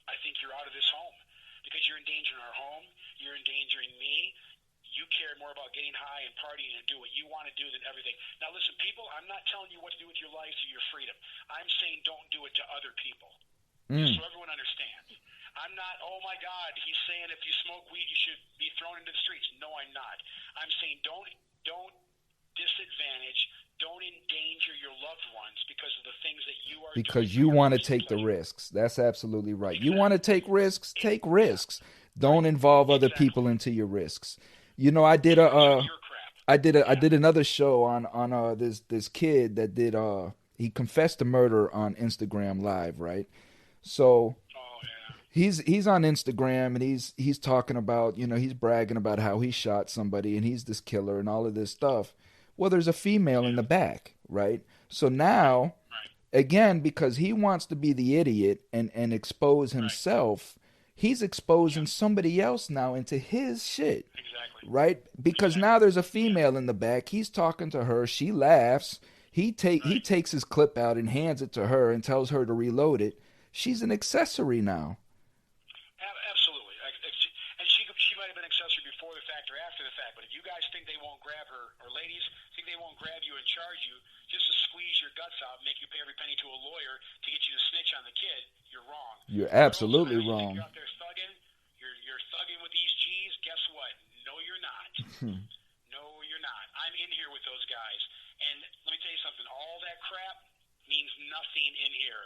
I think you're out of this home, because you're endangering our home. You're endangering me. You care more about getting high and partying and do what you want to do than everything. Now, listen, people, I'm not telling you what to do with your lives or your freedom. I'm saying don't do it to other people. So everyone understands. I'm not, oh, my God, he's saying if you smoke weed, you should be thrown into the streets. No, I'm not. I'm saying don't disadvantage, don't endanger your loved ones because of the things that you are doing. Because you want to take the risks. That's absolutely right. Exactly. You want to take risks? Take risks. Don't involve other people into your risks. I did I did another show on this kid that did he confessed to murder on Instagram Live, right? So He's on Instagram and he's talking about, he's bragging about how he shot somebody and he's this killer and all of this stuff. Well, there's a female in the back, right? So now, again, because he wants to be the idiot and expose himself, he's exposing somebody else now into his shit. Exactly. Right? Because now there's a female in the back. He's talking to her. She laughs. He takes his clip out and hands it to her and tells her to reload it. She's an accessory now. Absolutely. And she might have been accessory before the fact or after the fact, but if you guys think they won't grab her, or ladies think they won't grab you and charge you just to squeeze your guts out and make you pay every penny to a lawyer to get you to snitch on the kid, you're wrong. You're absolutely Girls, wrong. You're out there thugging. You're thugging with these G's. Guess what? No, you're not. No, you're not. I'm in here with those guys. And let me tell you something. All that crap means nothing in here.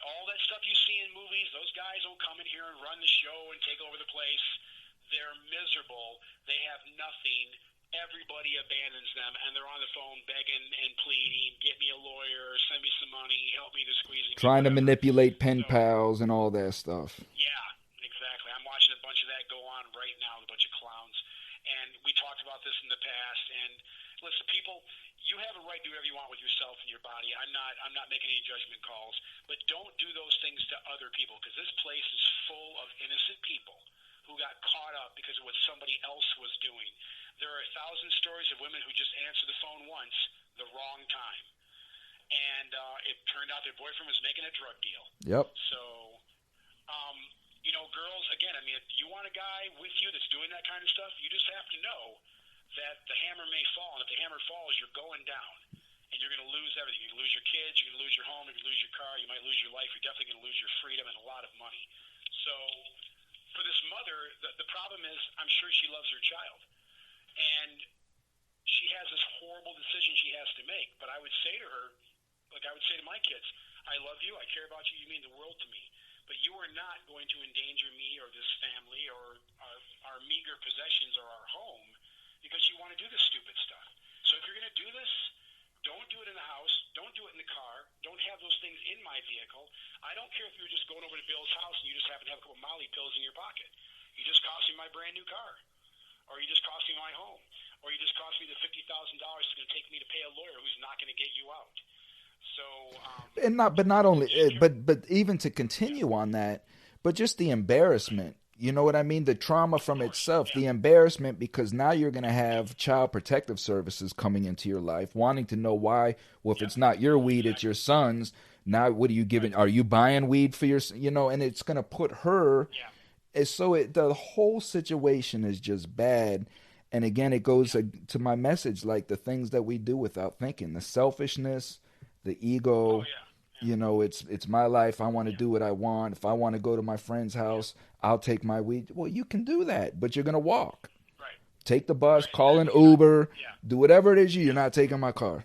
All that stuff you see in movies, those guys don't come in here and run the show and take over the place. They're miserable. They have nothing. Everybody abandons them, and they're on the phone begging and pleading, get me a lawyer, send me some money, help me to squeeze me. Trying to manipulate pen pals and all that stuff. Yeah, exactly. I'm watching a bunch of that go on right now with a bunch of clowns. And we talked about this in the past. And listen, people, you have a right to do whatever you want with yourself and your body. I'm not making any judgment calls. But don't do those things to other people, because this place is full of innocent people who got caught up because of what somebody else was doing. There are 1,000 stories of women who just answered the phone once, the wrong time. And it turned out their boyfriend was making a drug deal. Yep. So, girls, again, I mean, if you want a guy with you that's doing that kind of stuff, you just have to know that the hammer may fall. And if the hammer falls, you're going down. And you're going to lose everything. You're going to lose your kids. You're going to lose your home. You're going to lose your car. You might lose your life. You're definitely going to lose your freedom and a lot of money. So for this mother, the problem is I'm sure she loves her child. And she has this horrible decision she has to make. But I would say to her, like I would say to my kids, I love you. I care about you. You mean the world to me. But you are not going to endanger me or this family or our meager possessions or our home because you want to do this stupid stuff. So if you're going to do this, don't do it in the house. Don't do it in the car. Don't have those things in my vehicle. I don't care if you were just going over to Bill's house and you just happen to have a couple of Molly pills in your pocket. You just cost me my brand new car. Or you just cost me my home. Or you just cost me the $50,000 it's going to take me to pay a lawyer who's not going to get you out. So, but even to continue on that, but just the embarrassment, you know what I mean? The trauma from itself, the embarrassment, because now you're going to have child protective services coming into your life, wanting to know why. Well, if it's not your weed, it's your son's. Now, what are you giving? Are you buying weed for your, and it's going to put her. Yeah. So the whole situation is just bad. And again, it goes to my message, like the things that we do without thinking, the selfishness, the ego, it's my life. I want to do what I want. If I want to go to my friend's house, I'll take my weed. Well, you can do that, but you're going to walk. Right. Take the bus, call an Uber, do whatever it is you're not taking my car.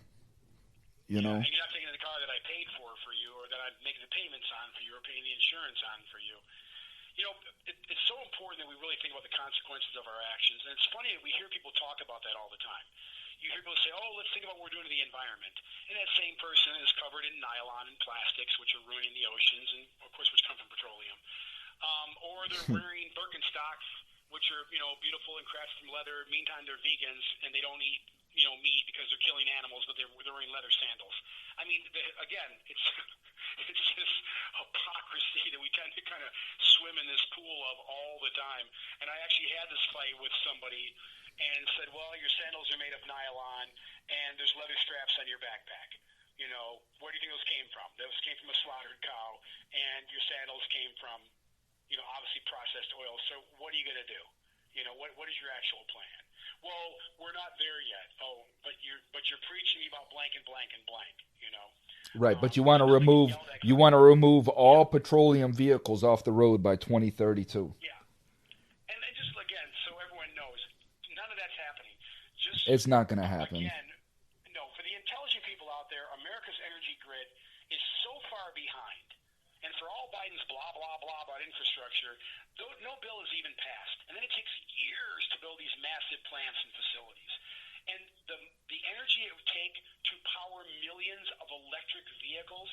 And you're not taking the car that I paid for you or that I'm making the payments on for you or paying the insurance on for you. It's so important that we really think about the consequences of our actions. And it's funny that we hear people talk about that all the time. You hear people say, let's think about what we're doing to the environment. And that same person is covered in nylon and plastics, which are ruining the oceans, and, of course, which come from petroleum. Or they're wearing Birkenstocks, which are, beautiful and crafted from leather. Meantime, they're vegans, and they don't eat, meat because they're killing animals, but they're wearing leather sandals. I mean, again, it's it's just hypocrisy that we tend to kind of swim in this pool of all the time. And I actually had this fight with somebody and said, well, your sandals are made of nylon and there's leather straps on your backpack. Where do you think those came from? Those came from a slaughtered cow, and your sandals came from, obviously processed oil. So what are you going to do? What is your actual plan? Well, we're not there yet. Oh, but you're preaching me about blank and blank and blank, Right, but you want to remove all petroleum vehicles off the road by 2032. Yeah. And just again, so everyone knows, none of that's happening. It's not going to happen. Again, no, for the intelligent people out there, America's energy grid is so far behind. And for all Biden's blah, blah, blah about infrastructure, no bill is even passed. And then it takes years to build these massive plants and facilities. And the energy it would take to power millions of electric vehicles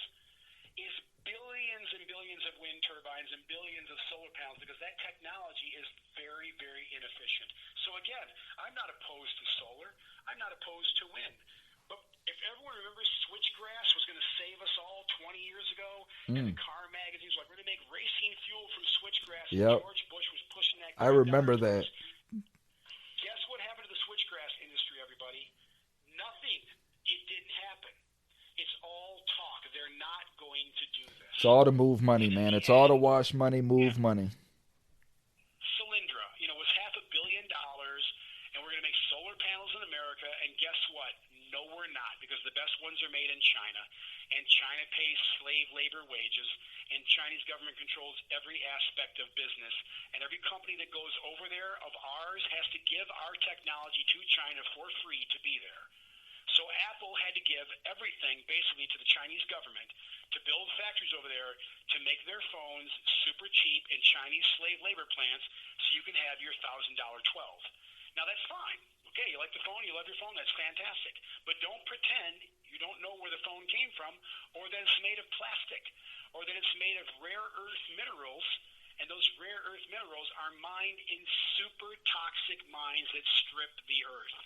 is billions and and billions of wind turbines and billions of solar panels because that technology is very, very inefficient. So again, I'm not opposed to solar. I'm not opposed to wind. But if everyone remembers switchgrass was going to save us all 20 years ago, and the car magazines were like, we're going to make racing fuel from switchgrass, Yep. and George Bush was pushing that. I remember that. Guess what happened to the switchgrass industry, everybody? Nothing. It didn't happen. It's all talk. They're not going to do this. It's all to move money, man. It's all to wash money, move money. Solyndra, was $500 million, and we're going to make solar panels in America, and guess what? No, we're not, because the best ones are made in China, and China pays slave labor wages, and Chinese government controls every aspect of business, and every company that goes over there of ours has to give our technology to China for free to be there. So Apple had to give everything basically to the Chinese government to build factories over there to make their phones super cheap in Chinese slave labor plants so you can have your $1,000 12. Now that's fine. Okay, you like the phone, you love your phone, that's fantastic. But don't pretend you don't know where the phone came from, or that it's made of plastic, or that it's made of rare earth minerals, and those rare earth minerals are mined in super toxic mines that strip the earth.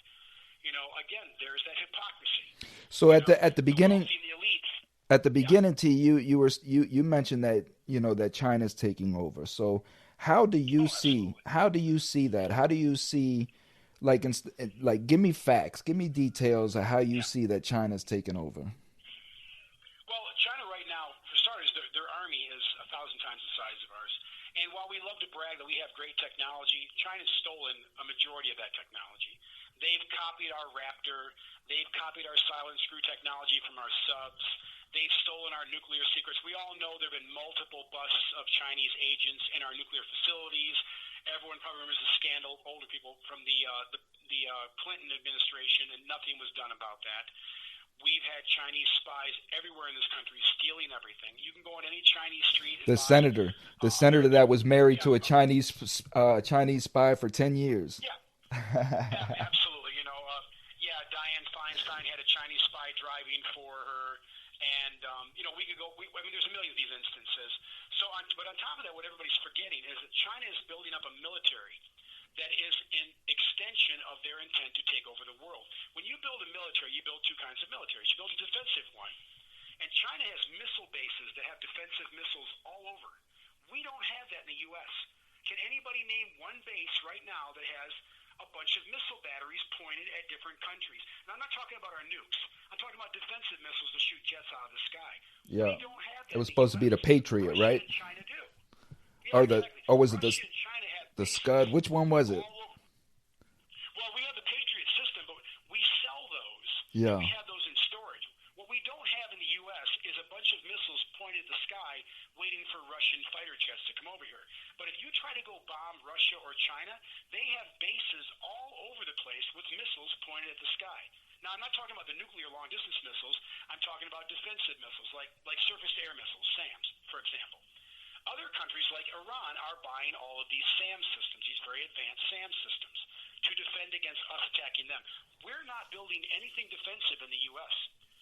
Again, there's that hypocrisy. So at the beginning, the elites, at the beginning, T, you mentioned that that China's taking over. So how do you see that? How do you see like give me facts, give me details of how you see that China's taking over? Well, China right now, for starters, their army is 1,000 times the size of ours. And while we love to brag that we have great technology, China's stolen a majority of that technology. They've copied our Raptor. They've copied our silent screw technology from our subs. They've stolen our nuclear secrets. We all know there have been multiple busts of Chinese agents in our nuclear facilities. Everyone probably remembers the scandal, older people, from the Clinton administration, and nothing was done about that. We've had Chinese spies everywhere in this country stealing everything. You can go on any Chinese street. The senator that was married to a Chinese spy for 10 years. Yeah. Yeah, absolutely. Dianne Feinstein had a Chinese spy driving for her, and we could go. There's a million of these instances. But on top of that, what everybody's forgetting is that China is building up a military that is an extension of their intent to take over the world. When you build a military, you build two kinds of militaries. You build a defensive one, and China has missile bases that have defensive missiles all over. We don't have that in the U.S. Can anybody name one base right now that has a bunch of missile batteries pointed at different countries? Now, I'm not talking about our nukes. I'm talking about defensive missiles to shoot jets out of the sky. Yeah. We don't have that. It was supposed to be the Patriot, Russia right? and China do. Or was it Russia and China have the bases Scud? Which one was it? all over. Well, we have the Patriot system, but we sell those. Yeah. We have those in storage. What we don't have in the U.S. is a bunch of missiles pointed at the sky waiting for Russian fighter jets to come over here. But if you try to go bomb Russia or China, they have bases all over the place with missiles pointed at the sky. Now, I'm not talking about the nuclear long-distance missiles. I'm talking about defensive missiles, like surface-to-air missiles, SAMs, for example. Other countries like Iran are buying all of these SAM systems, these very advanced SAM systems, to defend against us attacking them. We're not building anything defensive in the U.S.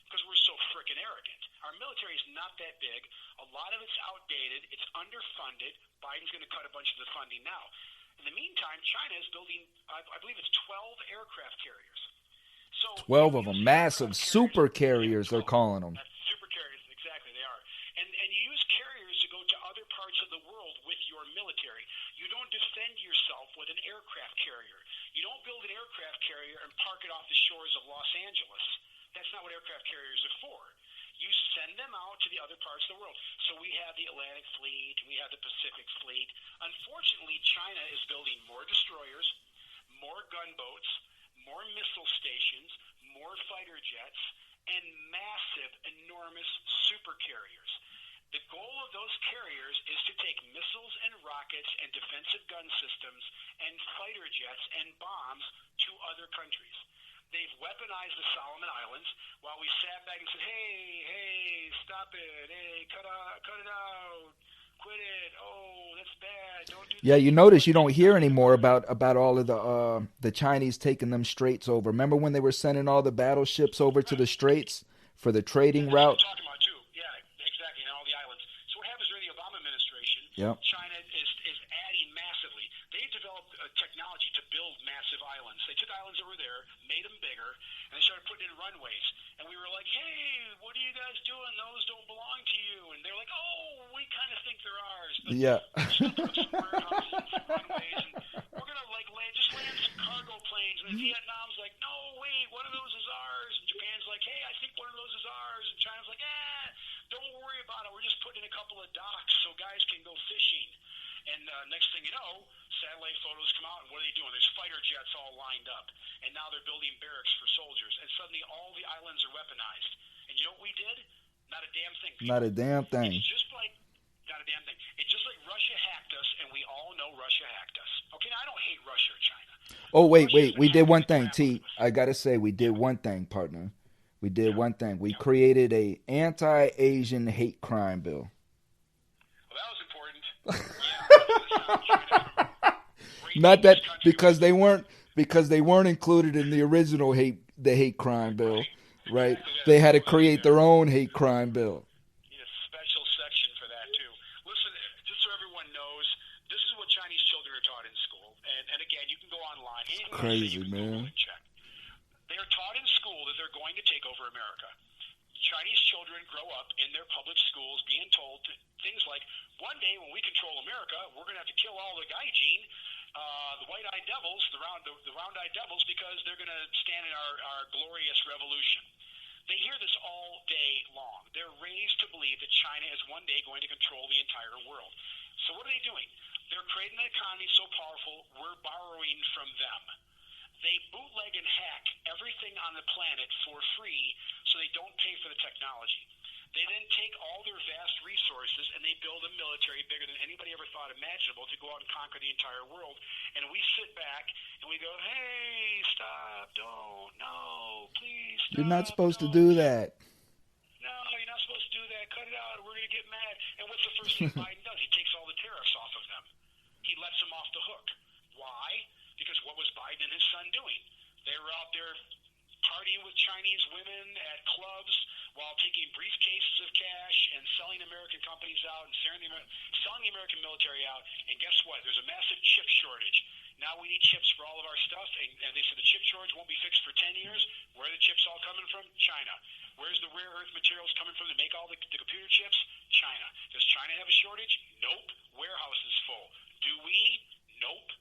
because we're so frickin' arrogant. Our military is not that big. A lot of it's outdated. It's underfunded. Biden's going to cut a bunch of the funding now. In the meantime, China is building, I believe it's 12 aircraft carriers. So 12 of them, massive super carriers, they're calling them. Super carriers, exactly, they are. And you use carriers to go to other parts of the world with your military. You don't defend yourself with an aircraft carrier. You don't build an aircraft carrier and park it off the shores of Los Angeles. That's not what aircraft carriers are for. You send them out to the other parts of the world. So we have the Atlantic Fleet, we have the Pacific Fleet. Unfortunately, China is building more destroyers, more gunboats, more missile stations, more fighter jets, and massive, enormous super carriers. The goal of those carriers is to take missiles and rockets and defensive gun systems and fighter jets and bombs to other countries. They've weaponized the Solomon Islands while we sat back and said, hey, stop it. Hey, cut it out. Quit it. Oh, that's bad. Don't do that. Yeah, you notice you don't hear anymore about all of the Chinese taking them straits over. Remember when they were sending all the battleships over to the straits for the trading route? Talking about too. Yeah, exactly, and all the islands. So what happens during the Yep. China is adding massively. They've developed a technology to build massive islands. They took islands that were there, made them bigger, and they started putting in runways. And we were like, hey, what are you guys doing? Those don't belong to you. And they're like, oh, we kind of think they're ours. But Yeah. we're just going to put up some warehouses and some runways, and we're going to just land some cargo planes. And Vietnam's like, no, wait, one of those is ours. And Japan's like, hey, I think one of those is ours. And China's like, don't worry about it. We're just putting in a couple of docks so guys can go fishing. And next thing you know, satellite photos come out, and what are they doing? There's fighter jets all lined up. And now they're building barracks for soldiers. And suddenly all the islands are weaponized. And you know what we did? Not a damn thing. Not a damn thing. It's just like, not a damn thing. It's just like Russia hacked us, and we all know Russia hacked us. Okay, now I don't hate Russia or China. Oh, wait. We did one thing, T. I got to say, we did one thing, partner. We did one thing. We created a anti-Asian hate crime bill. Well, that was important. Not that because they weren't included in the original hate crime bill, right? They had to create their own hate crime bill. Need a special section for that too. Listen, just so everyone knows, this is what Chinese children are taught in school. And again, you can go online. Crazy, man. Check. They are taught in school that they're going to take over America. Chinese children grow up in their public schools being told things like, one day when we control America, we're going to have to kill all the gaijin, the white-eyed devils, the round-eyed devils, because they're going to stand in our glorious revolution. They hear this all day long. They're raised to believe that China is one day going to control the entire world. So what are they doing? They're creating an economy so powerful, we're borrowing from them. They bootleg and hack everything on the planet for free so they don't pay for the technology. They then take all their vast resources and they build a military bigger than anybody ever thought imaginable to go out and conquer the entire world. And we sit back and we go, hey, stop, don't, no, please stop. You're not supposed to do that. No, you're not supposed to do that. Cut it out. We're going to get mad. And what's the first thing Biden does? He takes all the tariffs off of them. He lets them off the hook. Why? Because what was Biden and his son doing? They were out there partying with Chinese women at clubs while taking briefcases of cash and selling American companies out and selling the American military out. And guess what? There's a massive chip shortage. Now we need chips for all of our stuff. And they said the chip shortage won't be fixed for 10 years. Where are the chips all coming from? China. Where's the rare earth materials coming from to make all the computer chips? China. Does China have a shortage? Nope. Warehouse is full. Do we? Nope.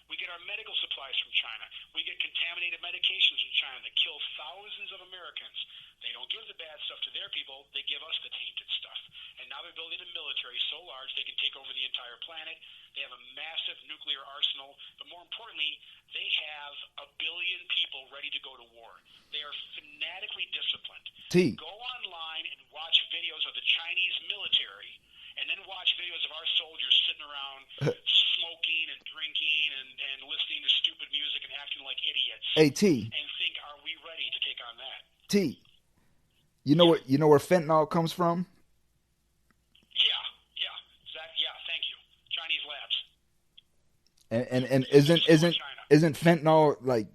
We get our medical supplies from China. We get contaminated medications from China that kill thousands of Americans. They don't give the bad stuff to their people. They give us the tainted stuff. And now they're building a military so large they can take over the entire planet. They have a massive nuclear arsenal. But more importantly, they have 1 billion people ready to go to war. They are fanatically disciplined. Go online and watch videos of the Chinese military and then watch videos of our soldiers sitting around smoking and drinking and listening to stupid music and acting like idiots. Hey, T. And think, are we ready to take on that? T. You know where fentanyl comes from? Yeah, thank you. Chinese labs. And isn't fentanyl like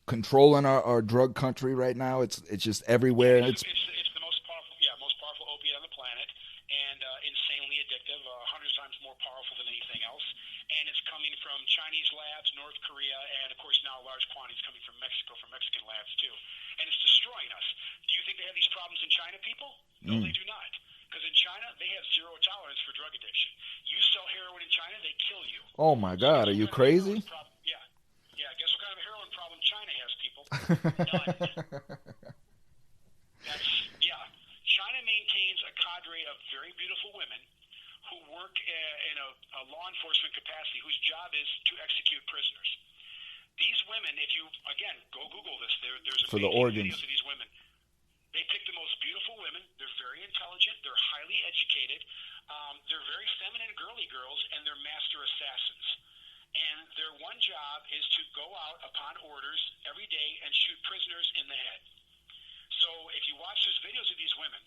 controlling our drug country right now? It's just everywhere. It's the most powerful opiate on the planet, and insanely addictive, hundreds of times more powerful than anything else. And it's coming from Chinese labs, North Korea, and of course now large quantities coming from Mexico, from Mexican labs too. And it's destroying us. Do you think they have these problems in China, people? No, they do not. Because in China, they have zero tolerance for drug addiction. You sell heroin in China, they kill you. Oh my God, are you crazy? Yeah. Guess what kind of heroin problem China has, people? None. China maintains a cadre of very beautiful women who work in a law enforcement capacity whose job is to execute prisoners. These women, if you, again, go Google this, there's for the organs. Videos of these women. They pick the most beautiful women. They're very intelligent. They're highly educated. They're very feminine, girly girls, and they're master assassins. And their one job is to go out upon orders every day and shoot prisoners in the head. So if you watch those videos of these women,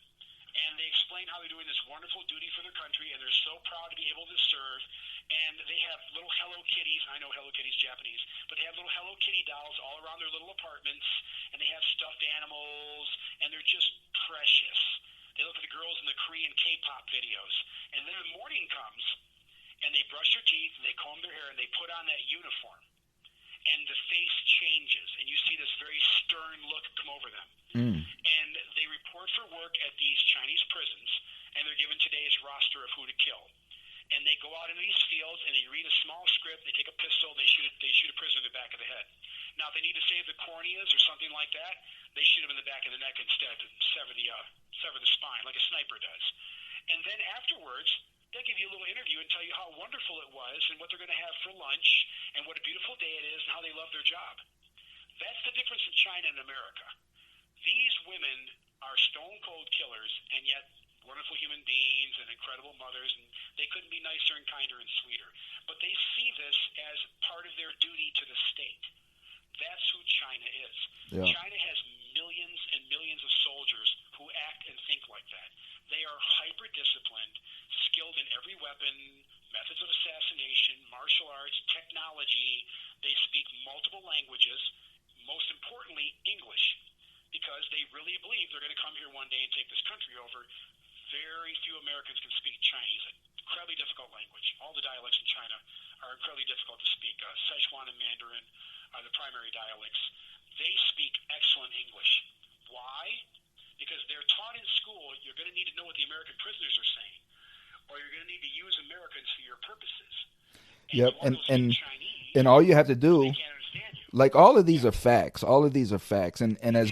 and they explain how they're doing this wonderful duty for their country, and they're so proud to be able to serve, and they have little Hello Kitties. I know Hello Kitty's Japanese, but they have little Hello Kitty dolls all around their little apartments, and they have stuffed animals, and they're just precious. They look at the girls in the Korean K-pop videos, and then the morning comes, and they brush their teeth, and they comb their hair, and they put on that uniform, and the face changes, and you see this very stern look come over them. And they report for work at these Chinese prisons, and they're given today's roster of who to kill. And they go out into these fields, and they read a small script, they take a pistol, they shoot a prisoner in the back of the head. Now, if they need to save the corneas or something like that, they shoot him in the back of the neck instead to sever the spine, like a sniper does. And then afterwards, they'll give you a little interview and tell you how wonderful it was and what they're going to have for lunch and what a beautiful day it is and how they love their job. That's the difference in China and America. These women are stone-cold killers, and yet wonderful human beings and incredible mothers, and they couldn't be nicer and kinder and sweeter. But they see this as part of their duty to the state. That's who China is. Yeah. China has millions and millions of soldiers who act and think like that. They are hyper-disciplined, skilled in every weapon, methods of assassination, martial arts, technology. They speak multiple languages, most importantly, English, because they really believe they're going to come here one day and take this country over. Very few Americans can speak Chinese, an incredibly difficult language. All the dialects in China are incredibly difficult to speak. Sichuan and Mandarin are the primary dialects. They speak excellent English. Why? Because they're taught in school you're going to need to know what the American prisoners are saying, or you're going to need to use Americans for your purposes. And Chinese, and all you have to do, like, all of these are facts. All of these are facts. And as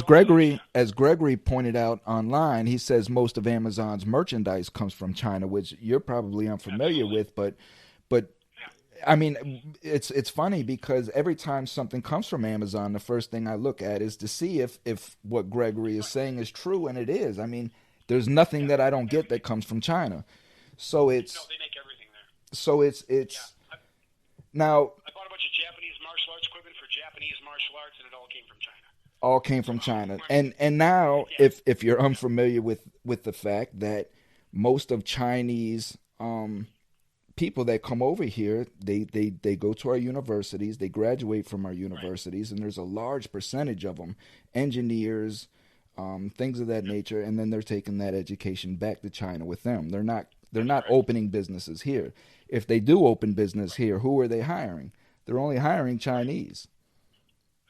Gregory pointed out online, he says most of Amazon's merchandise comes from China, which you're probably unfamiliar with, but I mean, it's funny because every time something comes from Amazon, the first thing I look at is to see if what Gregory is saying is true, and it is. I mean, there's nothing that I don't get that comes from China. So it's they make everything there. So it's now. I bought a bunch of Japanese martial arts equipment for Japanese martial arts, and it all came from China. All came from China, and now if you're unfamiliar with the fact that most of Chinese people that come over here, they go to our universities, they graduate from our universities, and there's a large percentage of them, engineers, things of that nature, and then they're taking that education back to China with them. They're not opening businesses here. If they do open business here, who are they hiring? They're only hiring Chinese.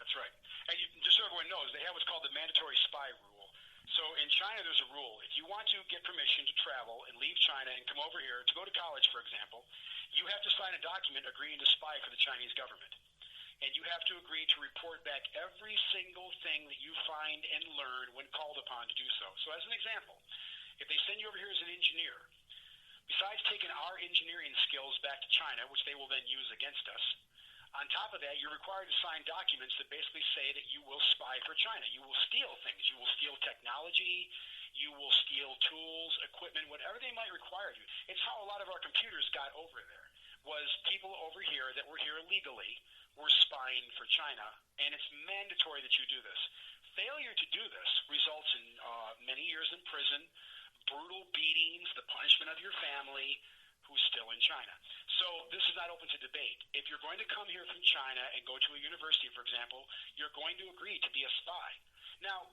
That's right. And just so everyone knows, they have what's called the mandatory spy rule. So in China, there's a rule. If you want to get permission to travel and leave China and come over here to go to college, for example, you have to sign a document agreeing to spy for the Chinese government. And you have to agree to report back every single thing that you find and learn when called upon to do so. So as an example, if they send you over here as an engineer, besides taking our engineering skills back to China, which they will then use against us, on top of that, you're required to sign documents that basically say that you will spy for China. You will steal things. You will steal technology. You will steal tools, equipment, whatever they might require you. It's how a lot of our computers got over there, was people over here that were here illegally were spying for China, and it's mandatory that you do this. Failure to do this results in many years in prison, brutal beatings, the punishment of your family, who's still in China. So this is not open to debate. If you're going to come here from China and go to a university, for example, you're going to agree to be a spy. Now,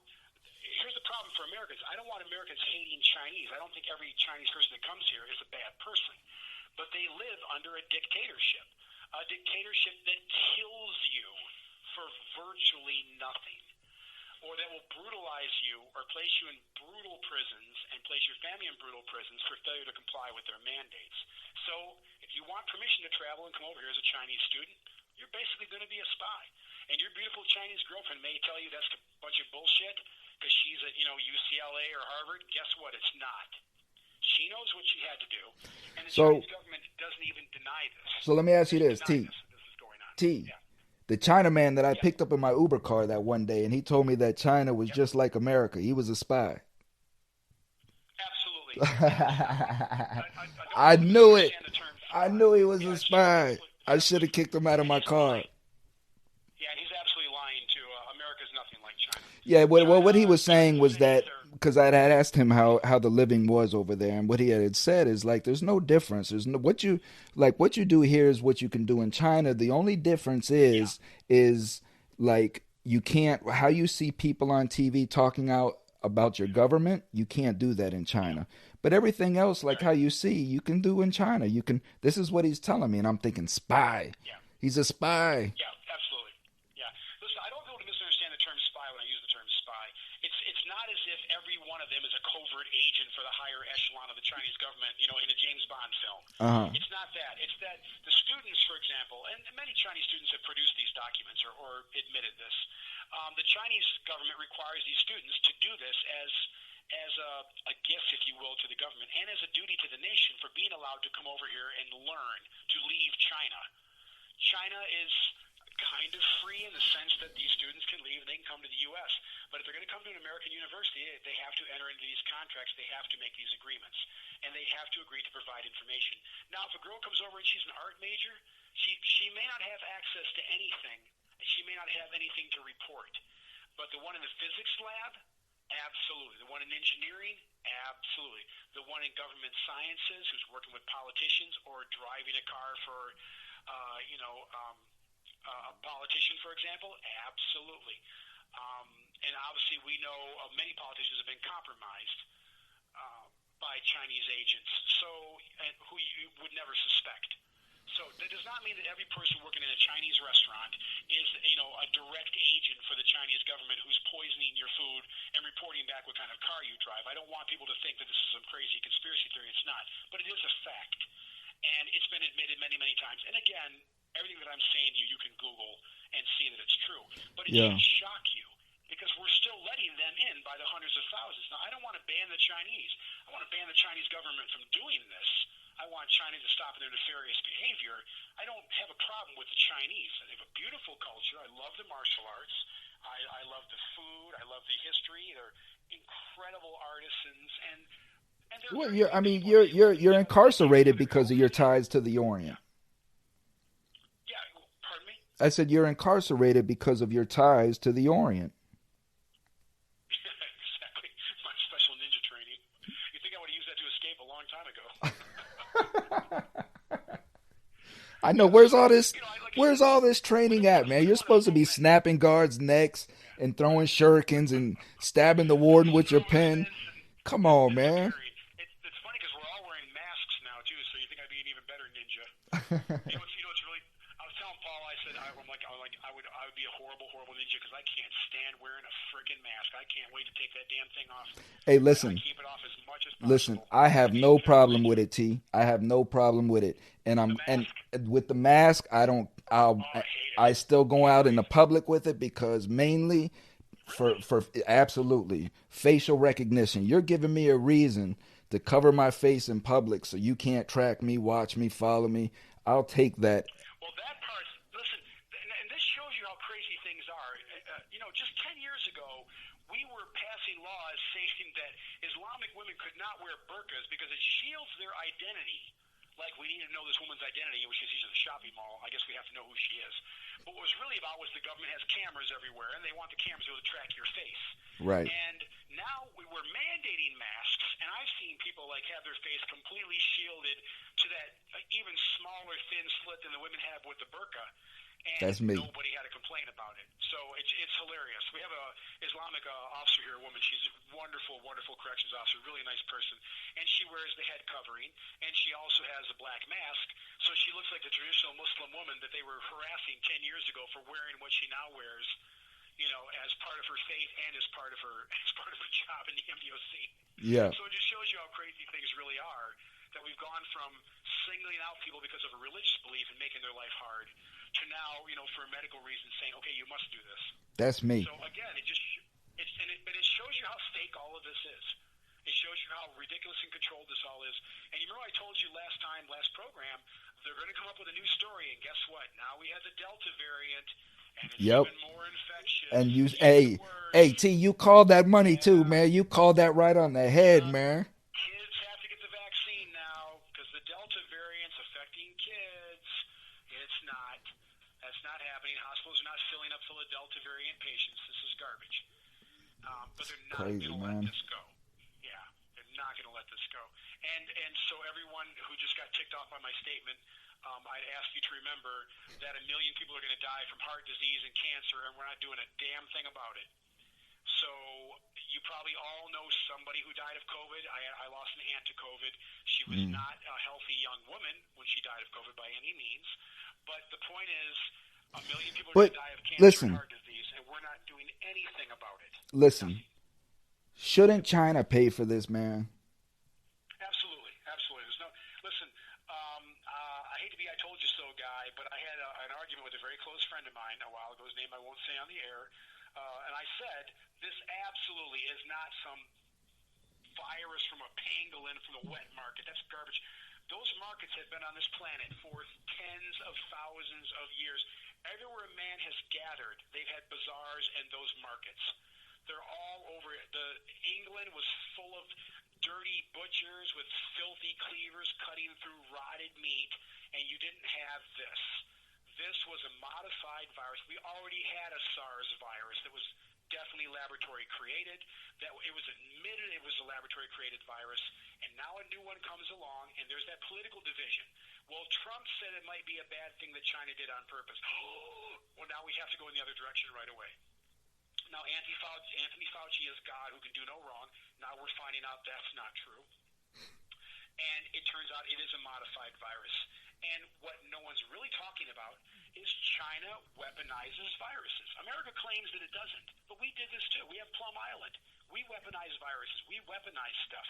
here's the problem for Americans. I don't want Americans hating Chinese. I don't think every Chinese person that comes here is a bad person. But they live under a dictatorship that kills you for virtually nothing, or that will brutalize you or place you in brutal prisons and place your family in brutal prisons for failure to comply with their mandates. So if you want permission to travel and come over here as a Chinese student, you're basically going to be a spy. And your beautiful Chinese girlfriend may tell you that's a bunch of bullshit because she's at UCLA or Harvard. Guess what? It's not. She knows what she had to do, and the Chinese government doesn't even deny this. So let me ask you this, T. The Chinaman that I picked up in my Uber car that one day, and he told me that China was just like America. He was a spy. Absolutely. I knew it. I knew he was a spy. I should have kicked him out of my car. Yeah, he's absolutely lying, too. America's nothing like China. Yeah, well, what he was saying was that, because I had asked him how the living was over there, and what he had said is, like, there's no difference. There's no what you do here is what you can do in China. The only difference is like, you can't, how you see people on TV talking out about your government, you can't do that in China. But everything else, like how you see, you can do in China. You can. This is what he's telling me, and I'm thinking spy. Yeah. He's a spy. Yeah, absolutely. Yeah. Listen, I don't want to misunderstand the term spy when I use the term spy. It's not as if every one of them is a covert agent for the higher echelon of the Chinese government, in a James Bond film. It's not that. It's that the students, for example, and many Chinese students have produced these documents or admitted this. The Chinese government requires these students to do this as a gift, if you will, to the government and as a duty to the nation for being allowed to come over here and learn, to leave China. China is kind of free in the sense that these students can leave and they can come to the U.S. But if they're going to come to an American university, they have to enter into these contracts. They have to make these agreements. And they have to agree to provide information. Now, if a girl comes over and she's an art major, she may not have access to anything. She may not have anything to report. But the one in the physics lab, absolutely. The one in engineering, absolutely. The one in government sciences, who's working with politicians or driving a car for, a politician, for example, absolutely. And obviously, we know many politicians have been compromised by Chinese agents, who you would never suspect. So that does not mean that every person working in a Chinese restaurant is, a direct agent for the Chinese government who's poisoning your food and reporting back what kind of car you drive. I don't want people to think that this is some crazy conspiracy theory. It's not. But it is a fact. And it's been admitted many, many times. And again, everything that I'm saying to you, you can Google and see that it's true. But it should shock you because we're still letting them in by the hundreds of thousands. Now, I don't want to ban the Chinese. I want to ban the Chinese government from doing this. I want China to stop their nefarious behavior. I don't have a problem with the Chinese. They have a beautiful culture. I love the martial arts. I love the food. I love the history. They're incredible artisans, and well, you're incarcerated because of your ties to the Orient. Yeah, pardon me? I said you're incarcerated because of your ties to the Orient. Exactly. My special ninja training. You think I would have used that to escape a long time ago? I know. Where's all this training at, man? You're supposed to be snapping guards' necks and throwing shurikens and stabbing the warden with your pen. Come on, man. It's funny because we're all wearing masks now too, so you think I'd be an even better ninja. It's really. I was telling Paul, I said I would be a horrible ninja because I can't stand wearing a freaking mask. I can't wait to take that damn thing off. Hey, listen. Keep it off as much as possible. Listen, I have no problem with it, T. I have no problem with it, and with the mask, I still go out in the public with it because mainly for absolutely facial recognition. You're giving me a reason to cover my face in public so you can't track me, watch me, follow me. I'll take that. Well, that part, listen, and this shows you how crazy things are. Just 10 years ago, we were passing laws saying that Islamic women could not wear burqas because it shields their identity. Like, we need to know this woman's identity, and we should see her at the shopping mall. I guess we have to know who she is. But what it was really about was the government has cameras everywhere, and they want the cameras to be able to track your face. Right. And now we were mandating masks, and I've seen people, have their face completely shielded to that even smaller, thin slit than the women have with the burqa. And that's me. Nobody had a complaint about it. So it's hilarious. We have a Islamic officer here, a woman. She's a wonderful, wonderful corrections officer, really nice person. And she wears the head covering, and she also has a black mask. So she looks like the traditional Muslim woman that they were harassing 10 years ago for wearing what she now wears, as part of her faith and as part of her job in the MDOC. Yeah. So it just shows you how crazy things really are, that we've gone from singling out people because of a religious belief and making their life hard to now, for a medical reason saying, okay, you must do this. That's me. So again, it shows you how fake all of this is. It shows you how ridiculous and controlled this all is. And you remember I told you last program, they're going to come up with a new story, and guess what? Now we have the Delta variant, and it's even more infectious. And hey, T, you called that money too, man. You called that right on the head, man. Kids have to get the vaccine now because the Delta variant's affecting kids. It's not. That's not happening. Hospitals are not filling up full of Delta variant patients. This is garbage. But they're not going to let this go. Yeah, they're not going to let this go. And so everyone who just got ticked off by my statement, I'd ask you to remember that 1 million people are going to die from heart disease and cancer, and we're not doing a damn thing about it. So you probably all know somebody who died of COVID. I lost an aunt to COVID. She was not a healthy young woman when she died of COVID by any means. But the point is, a million people are going to die of cancer and heart disease, and we're not doing anything about it. Listen, shouldn't China pay for this, man? Absolutely. There's no. Listen, I hate to be I told you so guy, but I had an argument with a very close friend of mine a while ago. His name I won't say on the air. And I said, this absolutely is not some virus from a pangolin from the wet market. That's garbage. Those markets have been on this planet for tens of thousands of years. Everywhere man has gathered, they've had bazaars and those markets. They're all over. England was full of dirty butchers with filthy cleavers cutting through rotted meat, and you didn't have this. This was a modified virus. We already had a SARS virus that was definitely laboratory created. That it was admitted it was a laboratory created virus, and now a new one comes along, and there's that political division. Well, Trump said it might be a bad thing that China did on purpose. Well, now we have to go in the other direction right away. Now, Anthony Fauci is God who can do no wrong. Now we're finding out that's not true. And it turns out it is a modified virus. And what no one's really talking about is China weaponizes viruses. America claims that it doesn't, but we did this too. We have Plum Island. We weaponize viruses. We weaponize stuff.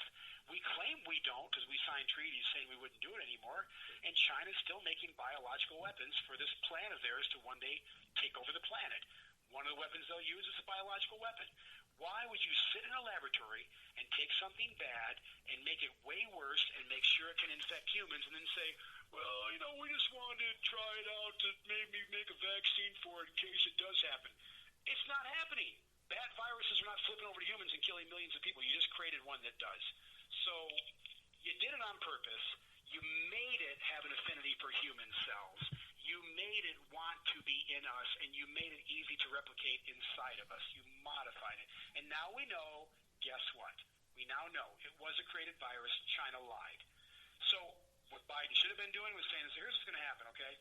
We claim we don't because we signed treaties saying we wouldn't do it anymore. And China's still making biological weapons for this plan of theirs to one day take over the planet. One of the weapons they'll use is a biological weapon. Why would you sit in a laboratory and take something bad and make it way worse and make sure it can infect humans and then say, well, we just wanted to try it out to maybe make a vaccine for it in case it does happen. It's not happening. Bad viruses are not flipping over to humans and killing millions of people. You just created one that does. So you did it on purpose. You made it have an affinity for human cells. You made it want to be in us, and you made it easy to replicate inside of us. You modified it. And now we know, guess what? We now know it was a created virus. China lied. So what Biden should have been doing was saying, here's what's going to happen, okay?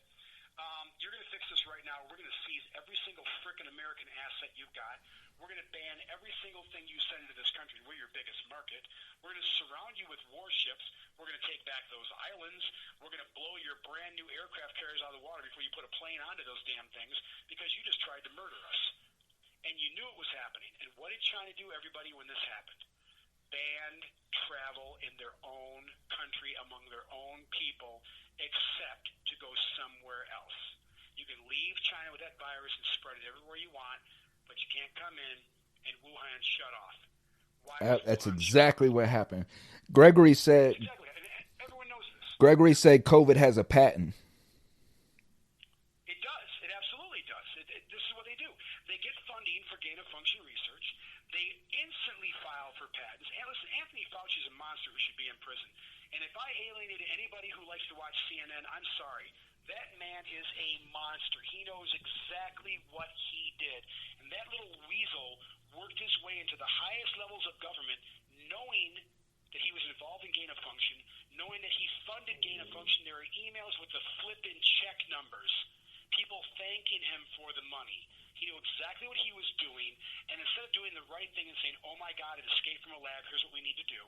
You're going to fix this right now. We're going to seize every single frickin' American asset you've got. We're going to ban every single thing you send into this country. We're your biggest market. We're going to surround you with warships. We're going to take back those islands. We're going to blow your brand new aircraft carriers out of the water before you put a plane onto those damn things because you just tried to murder us. And you knew it was happening. And what did China do, everybody, when this happened? Banned travel in their own country among their own people except to go somewhere else. You can leave China with that virus and spread it everywhere you want, but you can't come in, and Wuhan shut off. Why That's exactly what happened. Gregory said. Exactly. And everyone knows this. Gregory said COVID has a patent. It does. It absolutely does. This is what they do. They get funding for gain-of-function research. They instantly file for patents. And listen, Anthony Fauci is a monster who should be in prison. And if I alienated anybody who likes to watch CNN, I'm sorry. That man is a monster. He knows exactly what he did. And that little weasel worked his way into the highest levels of government knowing that he was involved in gain of function, knowing that he funded gain of function. There are emails with the flippin' check numbers, people thanking him for the money. He knew exactly what he was doing, and instead of doing the right thing and saying, oh my God, it escaped from a lab, here's what we need to do,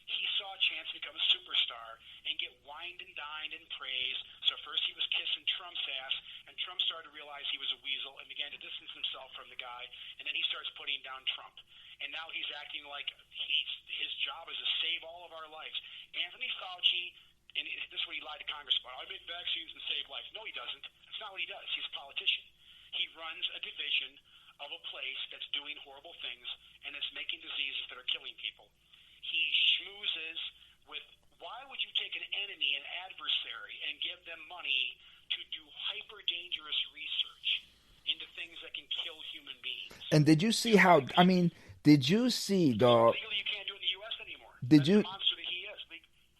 he saw a chance to become a superstar and get wined and dined and praised. So first he was kissing Trump's ass, and Trump started to realize he was a weasel and began to distance himself from the guy, and then he starts putting down Trump. And now he's acting like his job is to save all of our lives. Anthony Fauci, and this is what he lied to Congress about, I make vaccines and save lives. No, he doesn't. That's not what he does. He's a politician. He runs a division of a place that's doing horrible things and it's making diseases that are killing people. He schmoozes with, why would you take an enemy, an adversary, and give them money to do hyper-dangerous research into things that can kill human beings? And did you see how, did you see, dog? Legally, you can't do it in the U.S. anymore. Did That's you? the monster that he is.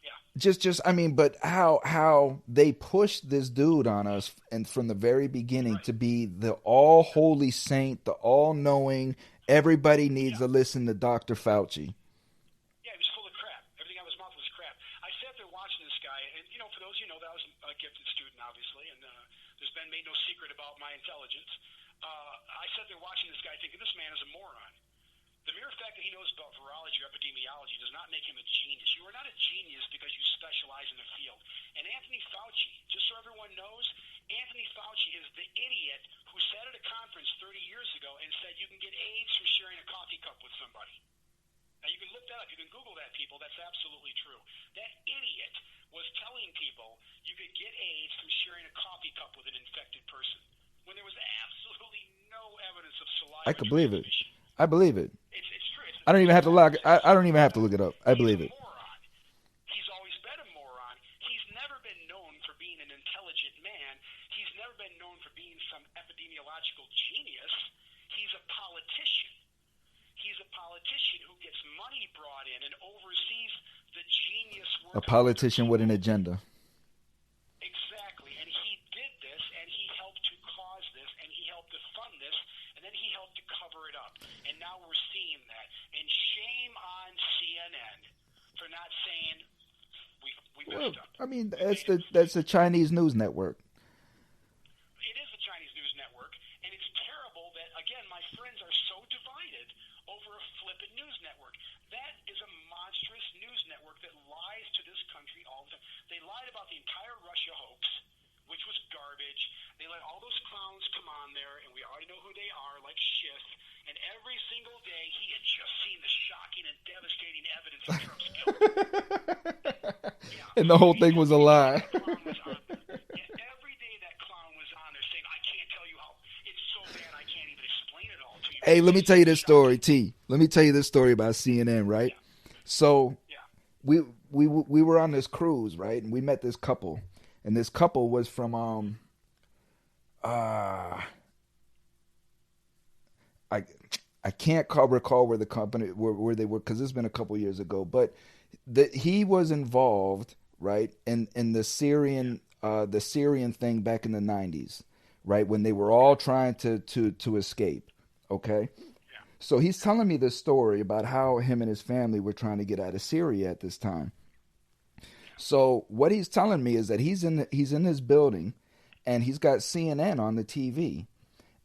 Yeah. But how they pushed this dude on us, and from the very beginning, to be the all-holy saint, the all-knowing, everybody needs to listen to Dr. Fauci. Yeah, he was full of crap. Everything out of his mouth was crap. I sat there watching this guy, and, for those that I was a gifted student, obviously, and there's been made no secret about my intelligence. I sat there watching this guy thinking this man is a moron. The mere fact that he knows about virology or epidemiology does not make him a genius. You are not a genius because you specialize in a field. And Anthony Fauci, just so everyone knows, Anthony Fauci is the idiot who sat at a conference 30 years ago and said you can get AIDS from sharing a coffee cup with somebody. Now, you can look that up. You can Google that, people. That's absolutely true. That idiot was telling people you could get AIDS from sharing a coffee cup with an infected person when there was absolutely no evidence of saliva. I could believe it. I believe it. It's true. I don't even have to look. I don't even have to look it up. I believe it. He's a moron. He's always been a moron. He's never been known for being an intelligent man. He's never been known for being some epidemiological genius. He's a politician. He's a politician who gets money brought in and oversees the genius work. A politician with an agenda. Exactly. And he did this, and he helped to cause this, and he helped to fund this, and then he helped to cover it up. And now we're seeing that. And shame on CNN for not saying we messed up. I mean, that's the Chinese news network. It is the Chinese news network, and it's terrible that, again, my friends are so divided over a flippant news network. That is a monstrous news network that lies to this country all the time. They lied about the entire Russia hoax, which was garbage. They let all those clowns come on there, and we already know who they are, like Schiff. And every single day, he had just seen the shocking and devastating evidence of Trump's guilt. And the whole thing was a lie. Every day that clown was on there saying, I can't tell you how it's so bad I can't even explain it all to you. Hey, let me tell you this story, T. Let me tell you this story about CNN, right? So we were on this cruise, right? And we met this couple. And this couple was from I can't recall where the company where they were, because it's been a couple years ago. But he was involved, right, in the Syrian thing back in the 90s, right, when they were all trying to escape. Okay, so he's telling me this story about how him and his family were trying to get out of Syria at this time. So what he's telling me is that he's in his building, and he's got CNN on the TV.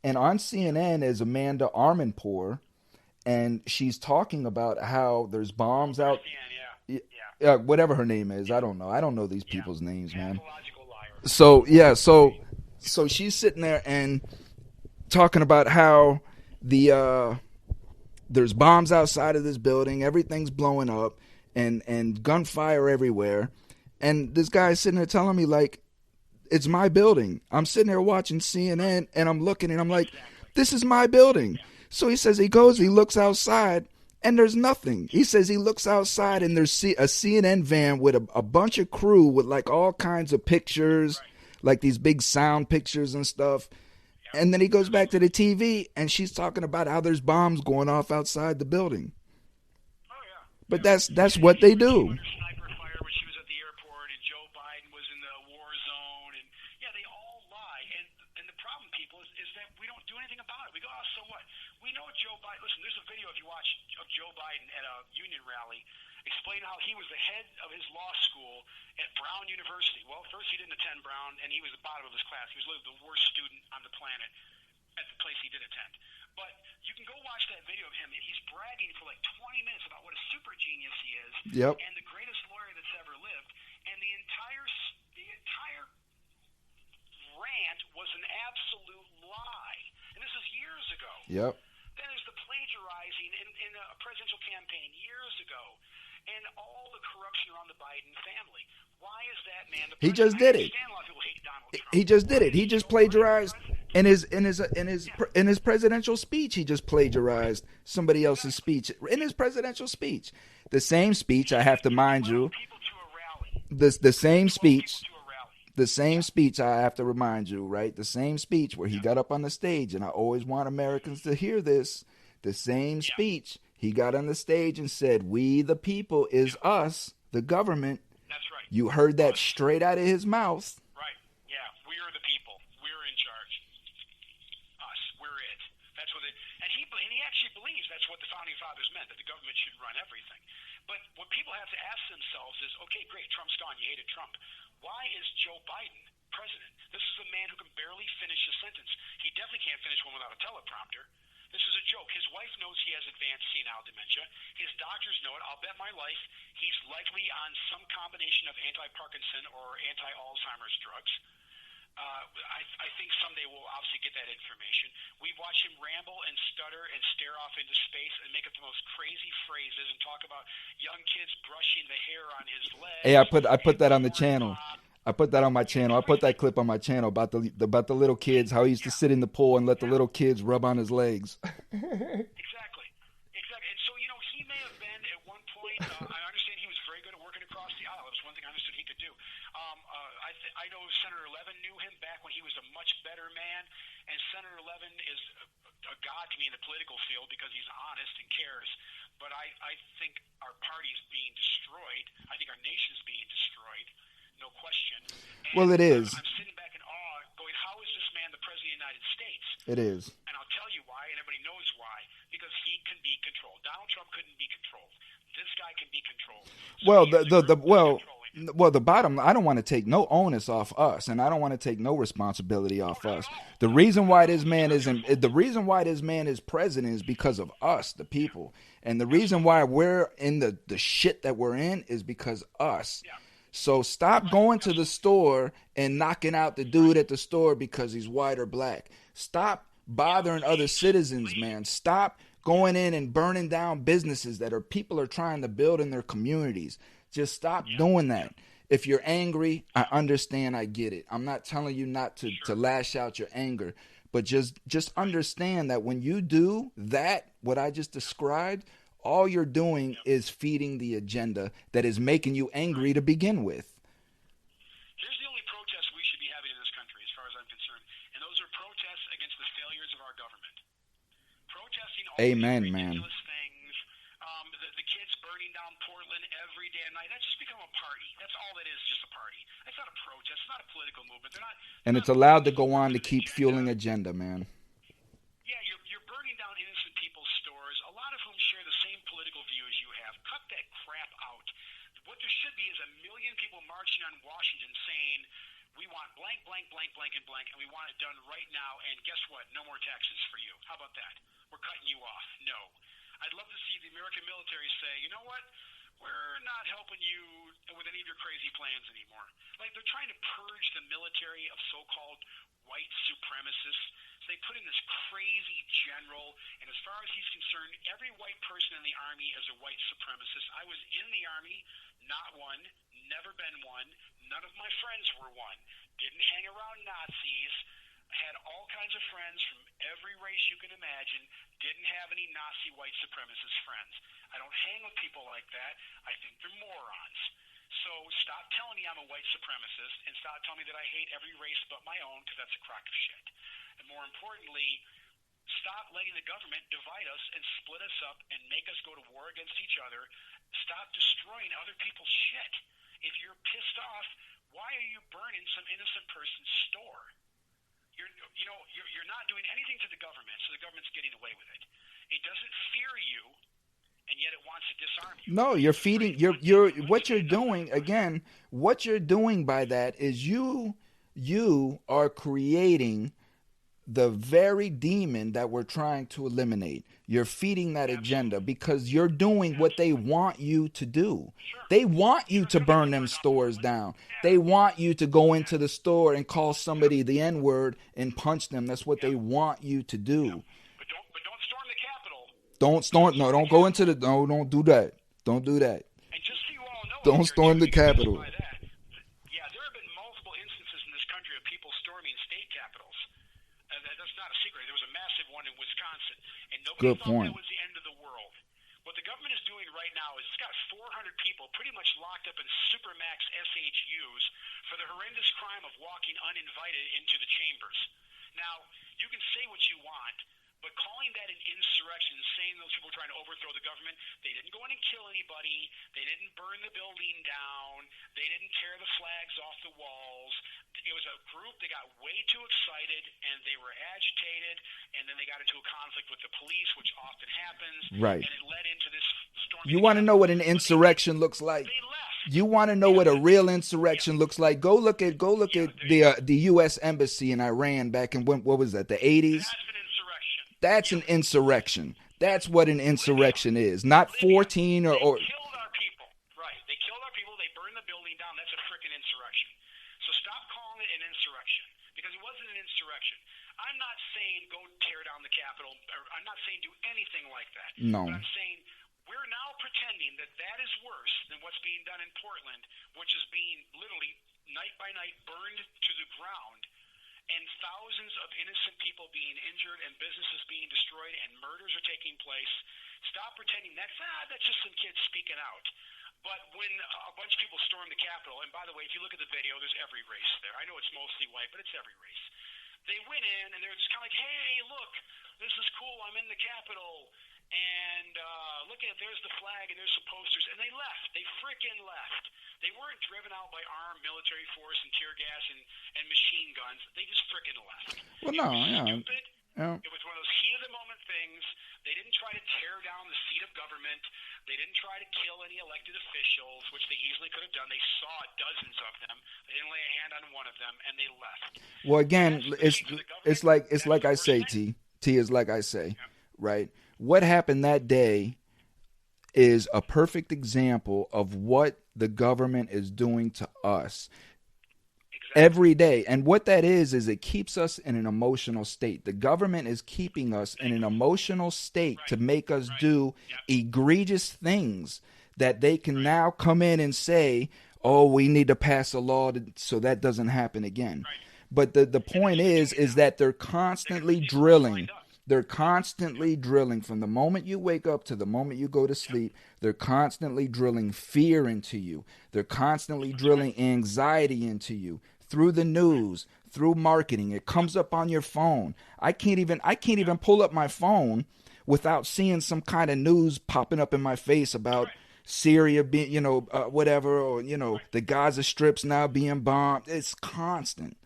And on CNN is Amanda Armenpour, and she's talking about how there's bombs out. Whatever her name is, I don't know. I don't know these people's names, man. So so she's sitting there and talking about how there's bombs outside of this building, everything's blowing up, and gunfire everywhere. And this guy's sitting there telling me, like, it's my building. I'm sitting there watching CNN, and I'm looking, and I'm like, this is my building. So he says he looks outside, and there's nothing. He says he looks outside, and there's a CNN van with a bunch of crew with, like, all kinds of pictures, like these big sound pictures and stuff. And then he goes back to the TV, and she's talking about how there's bombs going off outside the building. But that's what they do. Explain how he was the head of his law school at Brown University. Well, first he didn't attend Brown, and he was the bottom of his class. He was literally the worst student on the planet at the place he did attend. But you can go watch that video of him, and he's bragging for like 20 minutes about what a super genius he is, and the greatest lawyer that's ever lived. And the entire rant was an absolute lie. And this is years ago. Yep. Then there's the plagiarizing in a presidential campaign years ago. And all the corruption around the Biden family. Why is that, man? He just did it. He just did it. He just plagiarized in his presidential speech. He just plagiarized somebody else's speech in his presidential speech. The same speech, I have to mind you. The same speech. The same speech, I have to remind you, right? The same speech where he got up on the stage, and I always want Americans to hear this. The same speech. He got on the stage and said, "We the people is us, the government." That's right. You heard that straight out of his mouth. Right. Yeah. We are the people. We're in charge. Us. We're it. That's what it. And he actually believes that's what the founding fathers meant, that the government should run everything. But what people have to ask themselves is, okay, great, Trump's gone. You hated Trump. Why is Joe Biden president. This is a man who can barely finish a sentence. He definitely can't finish one without a teleprompter. This is a joke. His wife knows he has advanced senile dementia. His doctors know it. I'll bet my life he's likely on some combination of anti-Parkinson or anti-Alzheimer's drugs. I think someday we'll obviously get that information. We've watched him ramble and stutter and stare off into space and make up the most crazy phrases and talk about young kids brushing the hair on his legs. Hey, I put that on the channel. I put that on my channel. I put that clip on my channel about the little kids, how he used to sit in the pool and let the little kids rub on his legs. Exactly. And so, he may have been at one point, I understand he was very good at working across the aisle. It was one thing I understood he could do. I know Senator Levin knew him back when he was a much better man, and Senator Levin is a god to me in the political field because he's honest and cares. But I think our party is being destroyed. I think our nation is being destroyed. No question. And well, it is. I'm sitting back in awe going, how is this man the President of the United States? It is. And I'll tell you why, and everybody knows why. Because he can be controlled. Donald Trump couldn't be controlled. This guy can be controlled. So the bottom, I don't want to take no onus off us, and I don't want to take no responsibility off us. The reason why this man is president is because of us, the people. And the reason why we're in the shit that we're in is because us. Yeah. So stop going to the store and knocking out the dude at the store because he's white or black. Stop bothering other citizens, man. Stop going in and burning down businesses that people are trying to build in their communities. Just stop doing that. If you're angry, I understand, I get it. I'm not telling you not to lash out your anger, but just understand that when you do that, what I just described, all you're doing is feeding the agenda that is making you angry to begin with. Here's the only protest we should be having in this country, as far as I'm concerned, and those are protests against the failures of our government. Protesting all these ridiculous things, the kids burning down Portland every day and night. That's just become a party. That's all that is, just a party. It's not a protest. It's not a political movement. And it's allowed to go on to keep fueling agenda, man. Yeah, you're burning down innocent people's stores, a lot of whom share the same political view as you have. Cut that crap out. What there should be is 1 million people marching on Washington saying, we want blank, blank, blank, blank, and blank, and we want it done right now, and guess what? No more taxes for you. How about that? We're cutting you off. No. I'd love to see the American military say, you know what? We're not helping you with any of your crazy plans anymore. Like, they're trying to purge the military of so-called white supremacists. So they put in this crazy general, and as far as he's concerned, every white person in the Army is a white supremacist. I was in the Army, not one, never been one. None of my friends were one. Didn't hang around Nazis. Had all kinds of friends from every race you can imagine. Didn't have any Nazi white supremacist friends. I don't hang with people like that. I think they're morons. So stop telling me I'm a white supremacist, and stop telling me that I hate every race but my own, because that's a crock of shit. And more importantly, stop letting the government divide us and split us up and make us go to war against each other. Stop destroying other people's shit. If you're pissed off, why are you burning some innocent person's store? You're not doing anything to the government, so the government's getting away with it. It doesn't fear you, and yet it wants to disarm you. No, you're feeding. You're what you're doing again. What you're doing by that is you are creating the very demon that we're trying to eliminate. You're feeding that agenda because you're doing what they want you to do. They want you to burn them stores down. They want you to go into the store and call somebody the N-word and punch them. That's what they want you to do. But don't storm the Capitol. Don't storm. No, don't go into the. No, don't do that. Don't do that. And just so you all know, don't storm the Capitol. Yeah, there have been multiple instances in this country of people storming state capitals. That's not a secret. There was a massive one in Wisconsin, and nobody thought that was the end of the world. What the government is doing right now is it's got 400 people pretty much locked up in supermax SHUs for the horrendous crime of walking uninvited into the chambers. Now, you can say what you want, but calling that an insurrection, saying those people were trying to overthrow the government, they didn't go in and kill anybody, they didn't burn the building down, they didn't tear the flags off the walls. It was a group that got way too excited, and they were agitated, and then they got into a conflict with the police, which often happens. Right. And it led into this storm. You want to know what an insurrection looks like? They left. You want to know what a real insurrection looks like? Go look at the U.S. embassy in Iran back in what was that, the 80s? That's an insurrection. That's an insurrection. That's what an insurrection is. Not 14 or They killed our people. Right. They killed our people. They burned the building down. That's a freaking insurrection. So stop calling it an insurrection, because it wasn't an insurrection. I'm not saying go tear down the Capitol. I'm not saying do anything like that. No. But I'm saying we're now pretending that that is worse than what's being done in Portland, which is being literally night by night burned to the ground, and thousands of innocent people being injured and businesses being destroyed and murders are taking place. Stop pretending that's just some kids speaking out. But when a bunch of people stormed the Capitol, and by the way, if you look at the video, there's every race there. I know it's mostly white, but it's every race. They went in, and they were just kind of like, hey, look, this is cool. I'm in the Capitol. And look at it, there's the flag, and there's some posters. And they left. They freaking left. They weren't driven out by armed military force and tear gas and machine guns. They just freaking left. Well, no, yeah. Stupid. Yeah. It was one of those heat-of-the-moment things. They didn't try to tear down the seat of government. They didn't try to kill any elected officials, which they easily could have done. They saw dozens of them. They didn't lay a hand on one of them, and they left. Well, again, it's like I say, T is like I say, right? What happened that day is a perfect example of what the government is doing to us. Every day. And what that is it keeps us in an emotional state. The government is keeping us in an emotional state to make us do egregious things that they can now come in and say, oh, we need to pass a law so that doesn't happen again. But the point is that they're constantly drilling. They're constantly drilling from the moment you wake up to the moment you go to sleep. They're constantly drilling fear into you. They're constantly drilling anxiety into you through the news, through marketing. It comes up on your phone. I can't even pull up my phone without seeing some kind of news popping up in my face about Syria being, whatever, or, the Gaza Strip's now being bombed. It's constant.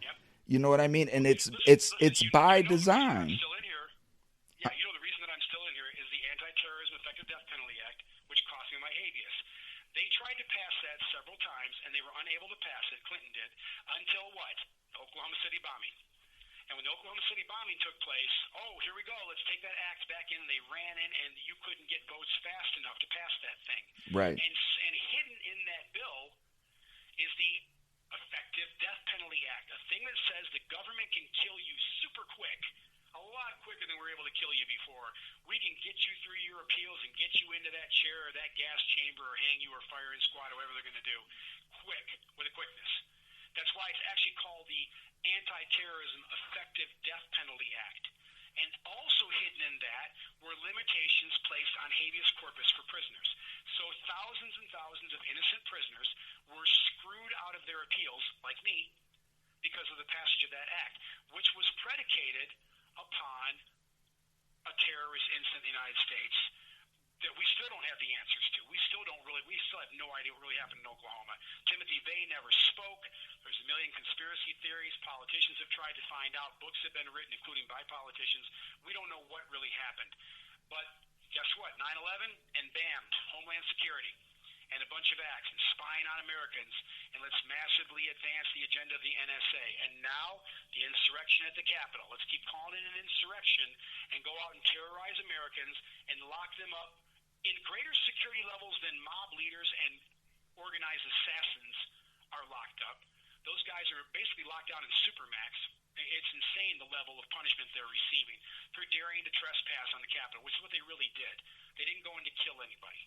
You know what I mean? And it's by design. Yeah, the reason that I'm still in here is the Anti-Terrorism Effective Death Penalty Act, which cost me my habeas. They tried to pass that several times, and they were unable to pass it. Clinton did, until what? The Oklahoma City bombing. And when the Oklahoma City bombing took place, oh, here we go, let's take that act back in. They ran in, and you couldn't get votes fast enough to pass that thing. Right. And hidden in that bill is the Effective Death Penalty Act, a thing that says the government can kill you super quick. A lot quicker than we were able to kill you before. We can get you through your appeals and get you into that chair or that gas chamber or hang you or firing squad or whatever they're going to do quick, with a quickness. That's why it's actually called the Anti-Terrorism Effective Death Penalty Act. And also hidden in that were limitations placed on habeas corpus for prisoners. So thousands and thousands of innocent prisoners were screwed out of their appeals, like me, because of the passage of that act, which was predicated upon a terrorist incident in the United States that we still don't have the answers to. We still have no idea what really happened in Oklahoma. Timothy Vey never spoke. There's a million conspiracy theories. Politicians have tried to find out. Books have been written, including by politicians. We don't know what really happened. But guess what? 9/11 and bam, Homeland Security and a bunch of acts and spying on Americans, and let's massively advance the agenda of the NSA. And now, the insurrection at the Capitol. Let's keep calling it an insurrection and go out and terrorize Americans and lock them up in greater security levels than mob leaders and organized assassins are locked up. Those guys are basically locked down in supermax. It's insane the level of punishment they're receiving for daring to trespass on the Capitol, which is what they really did. They didn't go in to kill anybody.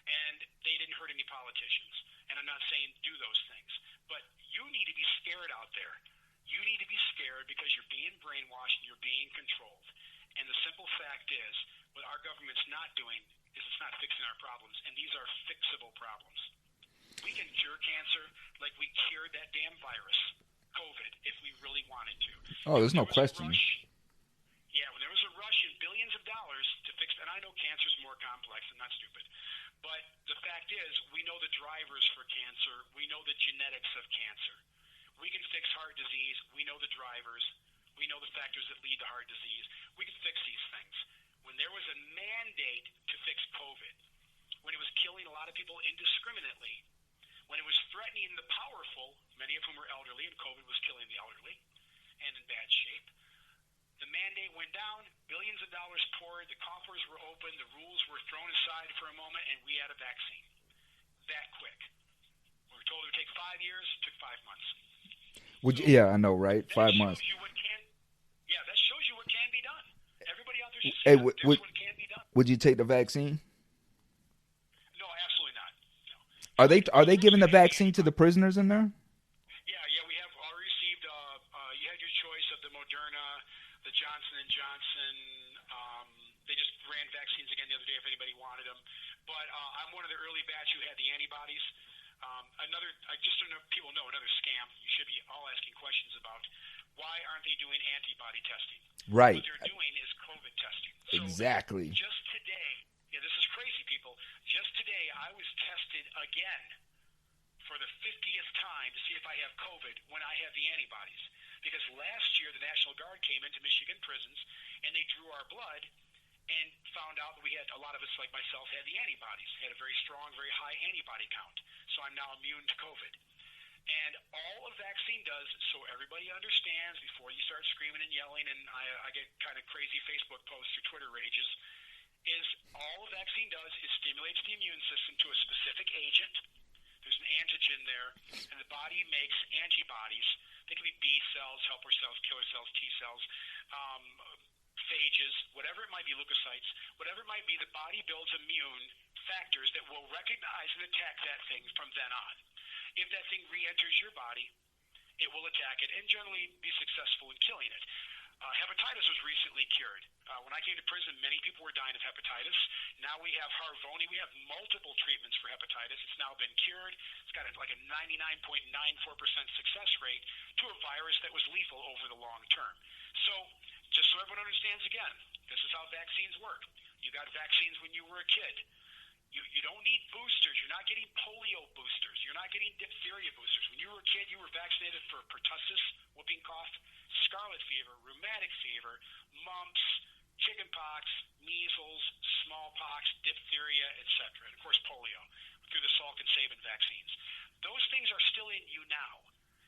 And they didn't hurt any politicians. And I'm not saying do those things. But you need to be scared out there. You need to be scared because you're being brainwashed and you're being controlled. And the simple fact is, what our government's not doing is it's not fixing our problems. And these are fixable problems. We can cure cancer like we cured that damn virus, COVID, if we really wanted to. Oh, there's no question. When there was a rush in billions of dollars to fix, and I know cancer's more complex, I'm not stupid. But the fact is, we know the drivers for cancer. We know the genetics of cancer. We can fix heart disease. We know the drivers. We know the factors that lead to heart disease. We can fix these things. When there was a mandate to fix COVID, when it was killing a lot of people indiscriminately, when it threatening the powerful, many of whom were elderly, and COVID was killing the elderly and in bad shape. The mandate went down, billions of dollars poured, the coffers were open, the rules were thrown aside for a moment, and we had a vaccine. That quick. We were told it would take 5 years, it took 5 months. Yeah, I know, right? 5 months. That shows you what can be done. Everybody out there should see Hey, there's what can be done. Would you take the vaccine? No, absolutely not. No. Are they giving the vaccine to the prisoners in there? Yeah, we have all received. You had your choice of the Moderna, the Johnson & Johnson. They just ran vaccines again the other day if anybody wanted them. But I'm one of the early batch who had the antibodies. Just so people know, another scam you should be all asking questions about. Why aren't they doing antibody testing? Right. What they're doing is COVID testing. Exactly. So just today, this is crazy, people. Just today, I was tested again for the 50th time to see if I have COVID when I have the antibodies. Because last year, the National Guard came into Michigan prisons, and they drew our blood and found out that we had, a lot of us, like myself, had the antibodies, had a very strong, very high antibody count. So I'm now immune to COVID. And all a vaccine does, so everybody understands before you start screaming and yelling, and I get kind of crazy Facebook posts or Twitter rages, is all a vaccine does is stimulates the immune system to a specific agent. There's an antigen there, and the body makes antibodies. They can be B cells, helper cells, killer cells, T cells, phages, whatever it might be, leukocytes, whatever it might be, the body builds immune factors that will recognize and attack that thing from then on. If that thing re-enters your body, it will attack it and generally be successful in killing it. Hepatitis was recently cured. When I came to prison, many people were dying of hepatitis. Now we have Harvoni. We have multiple treatments for hepatitis. It's now been cured. It's got like a 99.94% success rate to a virus that was lethal over the long term. So just so everyone understands again, this is how vaccines work. You got vaccines when you were a kid. You don't need boosters. You're not getting polio boosters. You're not getting diphtheria boosters. When you were a kid, you were vaccinated for pertussis, whooping cough, scarlet fever, rheumatic fever, mumps, chickenpox, measles, smallpox, diphtheria, etc. And, of course, polio through the Salk and Sabin vaccines. Those things are still in you now.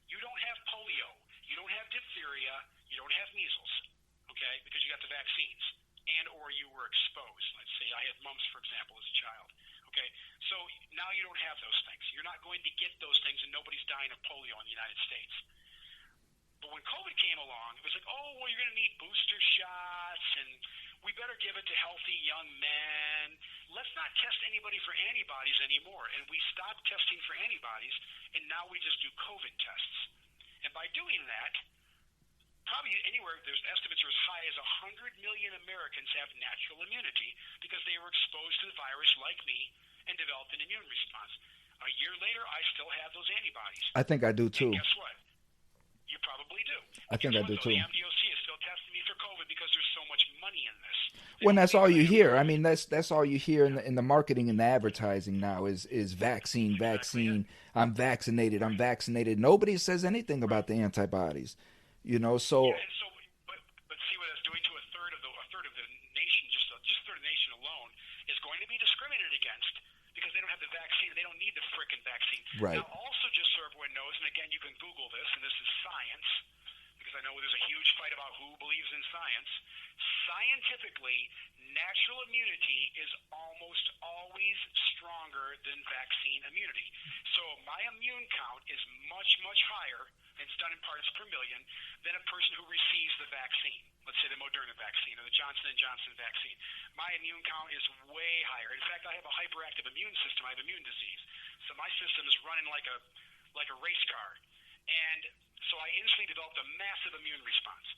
You don't have polio. You don't have diphtheria. You don't have measles, okay, because you got the vaccines. And or you were exposed. Let's say I had mumps, for example, as a child. Okay, so now you don't have those things. You're not going to get those things, and nobody's dying of polio in the United States. But when COVID came along, it was like, oh, well, you're going to need booster shots, and we better give it to healthy young men. Let's not test anybody for antibodies anymore. And we stopped testing for antibodies, and now we just do COVID tests. And by doing that, probably anywhere, there's estimates are as high as 100 million Americans have natural immunity because they were exposed to the virus like me and developed an immune response. A year later, I still have those antibodies. I think I do too. And guess what? You probably do. I think I do too. The MDOC is still testing me for COVID because there's so much money in this. When that's all you hear. I mean, that's all you hear in the marketing and the advertising now is vaccine. I'm vaccinated. Nobody says anything about the antibodies. You know, so. Yeah, and so, but see what it's doing to a third of the nation, just a third of the nation alone, is going to be discriminated against because they don't have the vaccine. They don't need the frickin' vaccine. Right. Now, also, just so everyone knows, and again, you can Google this, and this is science, because I know there's a huge fight about who believes in science. Scientifically, natural immunity is almost always stronger than vaccine immunity. So my immune count is much, much higher, and it's done in parts per million, than a person who receives the vaccine. Let's say the Moderna vaccine or the Johnson & Johnson vaccine. My immune count is way higher. In fact, I have a hyperactive immune system. I have immune disease. So my system is running like a race car. And so I instantly developed a massive immune response.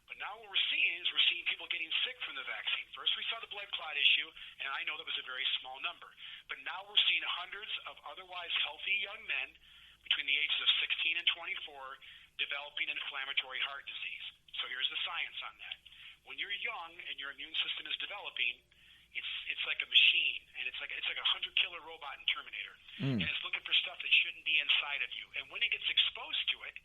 But now what we're seeing is people getting sick from the vaccine. First we saw the blood clot issue, and I know that was a very small number. But now we're seeing hundreds of otherwise healthy young men between the ages of 16 and 24 developing inflammatory heart disease. So here's the science on that. When you're young and your immune system is developing, it's like a machine, and it's like a 100-killer robot in Terminator, and it's looking for stuff that shouldn't be inside of you. And when it gets exposed to it,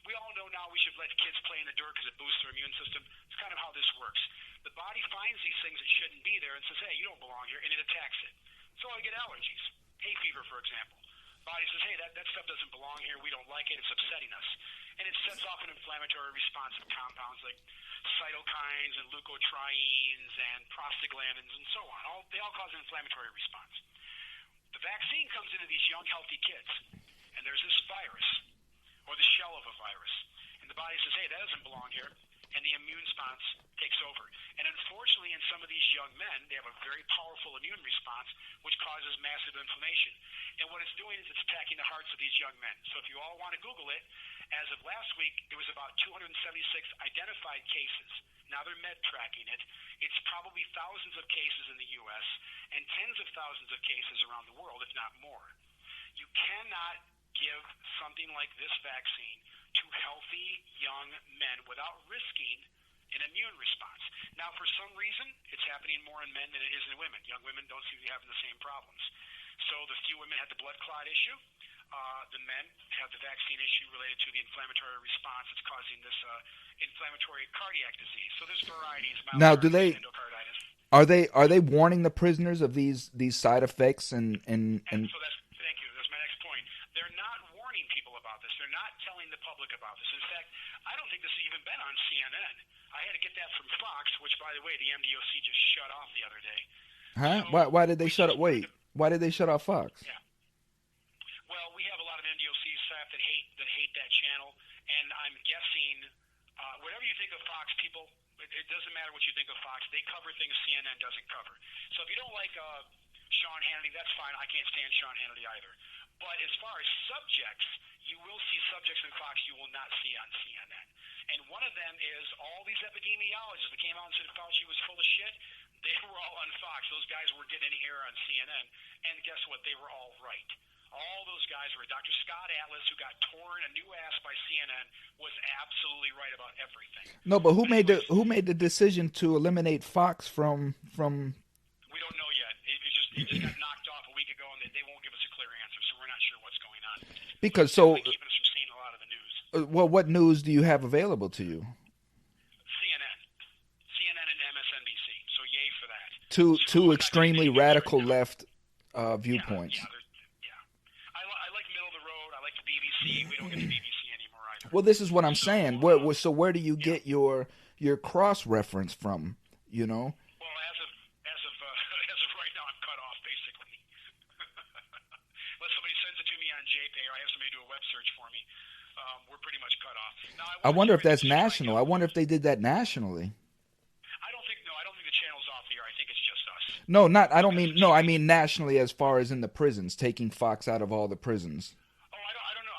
we all know now we should let kids play in the dirt because it boosts their immune system. It's kind of how this works. The body finds these things that shouldn't be there and says, hey, you don't belong here, and it attacks it. So I get allergies. Hay fever, for example. Those things are body says, hey, that stuff doesn't belong here. We don't like it. It's upsetting us. And it sets off an inflammatory response of compounds like cytokines and leukotrienes and prostaglandins and so on. They all cause an inflammatory response. The vaccine comes into these young, healthy kids, and there's this virus, or the shell of a virus. And the body says, hey, that doesn't belong here. And the immune response takes over. And unfortunately, in some of these young men, they have a very powerful immune response, which causes massive inflammation. And what it's doing is it's attacking the hearts of these young men. So if you all want to Google it, as of last week, there was about 276 identified cases. Now they're med tracking it. It's probably thousands of cases in the U.S. and tens of thousands of cases around the world, if not more. You cannot give something like this vaccine to healthy young men without risking an immune response. Now, for some reason, it's happening more in men than it is in women. Young women don't seem to be having the same problems. So the few women had the blood clot issue. The men have the vaccine issue related to the inflammatory response that's causing this inflammatory cardiac disease. So there's varieties. Now, do they endocarditis. are they warning the prisoners of these side effects and So that's thank you. That's my next point. They're not warning people about this. They're not telling the public about this. In fact, I don't think this has even been on CNN. I had to get that from Fox, which, by the way, the MDOC just shut off the other day. huh? So Why did they shut it? Wait, why did they shut off Fox? Yeah. Well, we have a lot of MDOC staff that hate that channel, and I'm guessing whatever you think of Fox, people, it doesn't matter what you think of Fox. They cover things CNN doesn't cover. So if you don't like Sean Hannity, that's fine. I can't stand Sean Hannity either. But as far as subjects, you will see subjects in Fox you will not see on CNN. And one of them is all these epidemiologists that came out and said Fauci was full of shit. They were all on Fox. Those guys weren't getting any air on CNN. And guess what? They were all right. All those guys were. Dr. Scott Atlas, who got torn a new ass by CNN, was absolutely right about everything. No, but who made the decision to eliminate Fox from? We don't know yet. It just got knocked off a week ago, and they won't give us a clear answer, so we're not sure what's going on. Because They're keeping us from seeing a lot of the news. well, what news do you have available to you? CNN and MSNBC. So yay for that. Two extremely radical left viewpoints. Yeah. I like middle of the road. I like the BBC. We don't get the BBC anymore either. Well, this is what I'm saying. So where do you get your cross reference from? You know. Well, as of right now, I'm cut off basically. Unless somebody sends it to me on JPay or I have somebody do a web search for me, we're pretty much cut off. Now, I wonder if that's national. I wonder if they did that nationally. I don't think the channel's off the air. I think it's just us. No, not. I don't mean. No, I mean nationally, as far as in the prisons, taking Fox out of all the prisons. Oh, I don't know.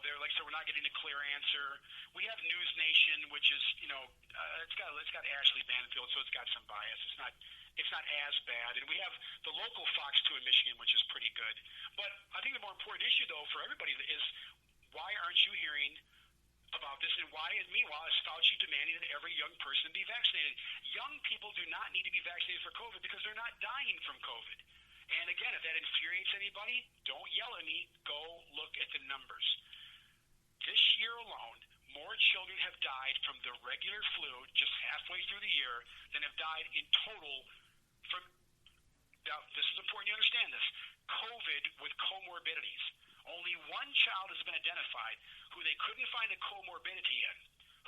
They're like, so we're not getting a clear answer. We have News Nation, which is, it's got Ashley Banfield, so it's got some bias. It's not as bad. And we have the local Fox 2 in Michigan, which is pretty good. But I think the more important issue, though, for everybody is why aren't you hearing about this, and why, meanwhile, is Fauci demanding that every young person be vaccinated? Young people do not need to be vaccinated for COVID because they're not dying from COVID. And again, if that infuriates anybody, don't yell at me. Go look at the numbers. This year alone, more children have died from the regular flu just halfway through the year than have died in total from, now this is important you understand this, COVID with comorbidities. Only one child has been identified who they couldn't find a comorbidity in,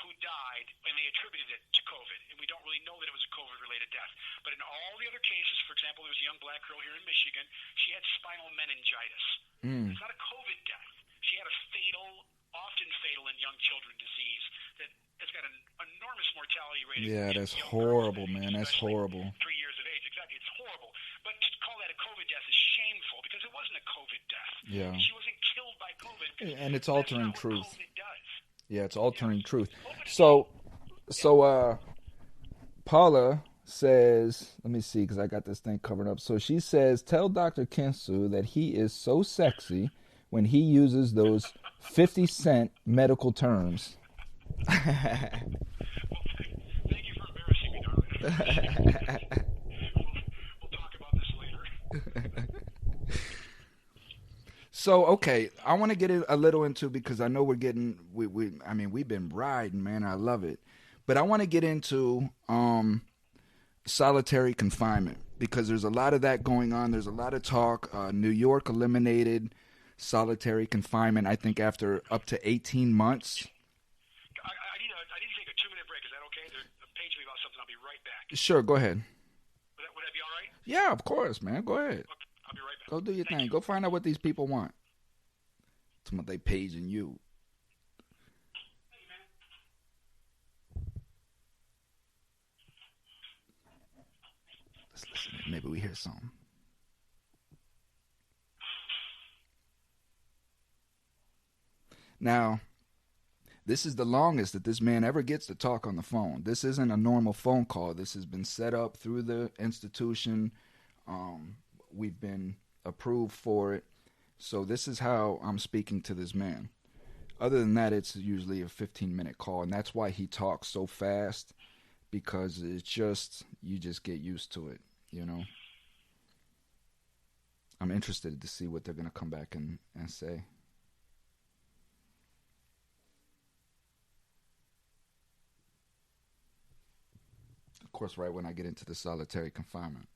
who died, and they attributed it to COVID. And we don't really know that it was a COVID-related death. But in all the other cases, for example, there was a young black girl here in Michigan. She had spinal meningitis. It's not a COVID death. She had a often fatal in young children disease that's got an enormous mortality rate. Yeah, that's horrible, man. That's horrible. 3 years of age, exactly. It's horrible. But to call that a COVID death is shameful because it wasn't a COVID death. Yeah. She wasn't killed by COVID. And it's altering That's not truth. what COVID does. Yeah, it's altering truth. So Paula says, let me see, because I got this thing covered up. So she says, tell Dr. Kensu that he is so sexy when he uses those 50-cent medical terms. Well, thank you for embarrassing me, darling. We'll talk about this later. So, okay, I want to get a little into, because I know we've been riding, man. I love it. But I want to get into solitary confinement, because there's a lot of that going on. There's a lot of talk. New York eliminated solitary confinement, I think after up to 18 months. I need to take a 2-minute break. Is that okay? They're paging me about something. I'll be right back. Sure, go ahead. Would that be all right? Yeah, of course, man. Go ahead. Okay, I'll be right back. Go do your Thank thing. you. Go find out what these people want. It's what they paging you. Let's listen. Maybe we hear something. Now, this is the longest that this man ever gets to talk on the phone. This isn't a normal phone call. This has been set up through the institution. We've been approved for it. So this is how I'm speaking to this man. Other than that, it's usually a 15-minute call, and that's why he talks so fast, because it's just, you just get used to it, you know. I'm interested to see what they're going to come back and say. Of course, right when I get into the solitary confinement.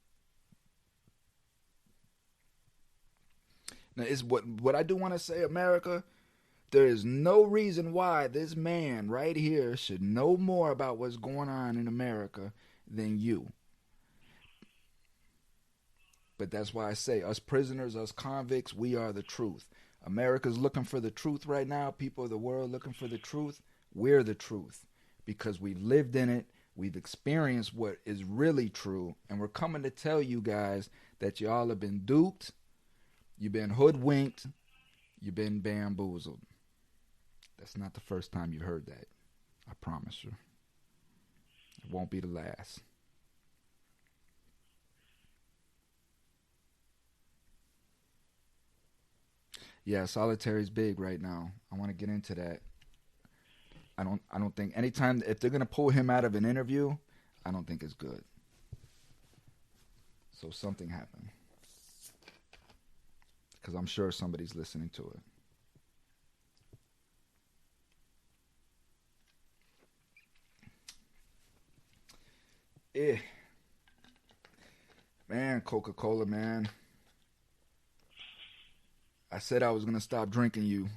Now, is what I do want to say, America, there is no reason why this man right here should know more about what's going on in America than you. But that's why I say, us prisoners, us convicts, we are the truth. America's looking for the truth right now. People of the world looking for the truth. We're the truth because we've lived in it. We've experienced what is really true. And we're coming to tell you guys that y'all have been duped. You've been hoodwinked. You've been bamboozled. That's not the first time you've heard that. I promise you. It won't be the last. Yeah, solitary's big right now. I want to get into that. I don't think anytime if they're gonna pull him out of an interview, I don't think it's good. So something happened. Because I'm sure somebody's listening to it. Man, Coca-Cola, man. I said I was going to stop drinking you.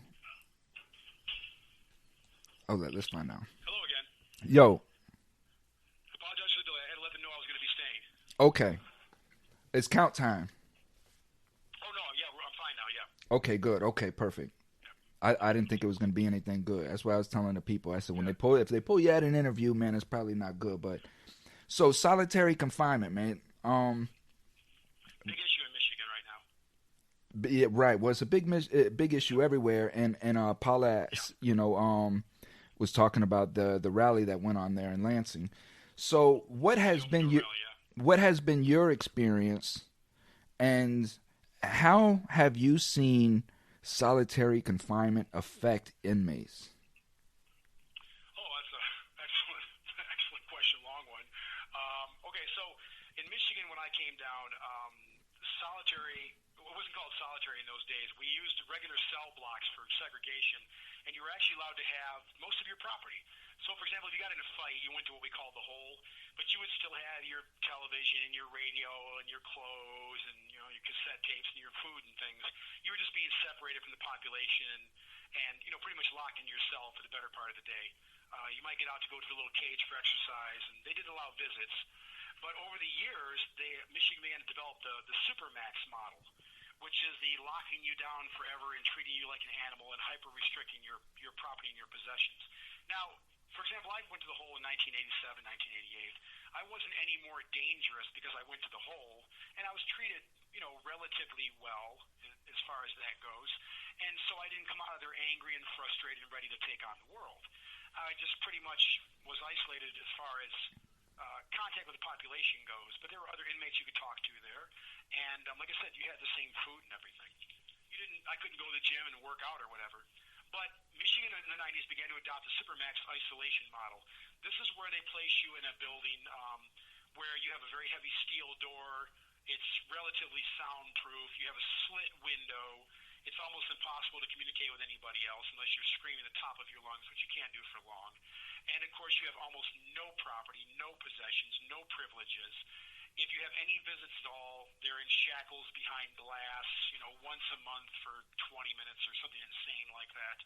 Oh, let's find out. Hello again. Yo. Apologize for the delay. I had to let them know I was going to be staying. Okay. It's count time. Oh, no. Yeah, I'm fine now. Yeah. Okay, good. Okay, perfect. I didn't think it was going to be anything good. That's why I was telling the people. I said, if they pull you at an interview, man, it's probably not good. But so solitary confinement, man. Big issue in Michigan right now. Yeah, right. Well, it's a big issue everywhere. And Paula, was talking about the rally that went on there in Lansing. So what has been your experience, and how have you seen solitary confinement affect inmates? Oh, that's an excellent question, long one. Okay, so in Michigan, when I came down, solitary, it wasn't called solitary in those days. We used regular cell blocks for segregation, and you were actually allowed to have most of your property. So, for example, if you got in a fight, you went to what we call the hole, but you would still have your television and your radio and your clothes and your cassette tapes and your food and things. You were just being separated from the population and pretty much locked in your cell for the better part of the day. You might get out to go to the little cage for exercise, and they didn't allow visits. But over the years, Michigan began to develop the Supermax model, which is the locking you down forever and treating you like an animal and hyper-restricting your property and your possessions. Now, for example, I went to the hole in 1987, 1988. I wasn't any more dangerous because I went to the hole, and I was treated, relatively well as far as that goes. And so I didn't come out of there angry and frustrated and ready to take on the world. I just pretty much was isolated as far as contact with the population goes, but there were other inmates you could talk to there, and like I said, you had the same food and everything. I couldn't go to the gym and work out or whatever. But Michigan in the 90s began to adopt the Supermax isolation model. This is where they place you in a building where you have a very heavy steel door. It's relatively soundproof. You have a slit window. It's almost impossible to communicate with anybody else unless you're screaming at the top of your lungs, which you can't do for long. And, of course, you have almost no property, no possessions, no privileges. if you have any visits at all, they're in shackles behind glass, once a month for 20 minutes or something insane like that.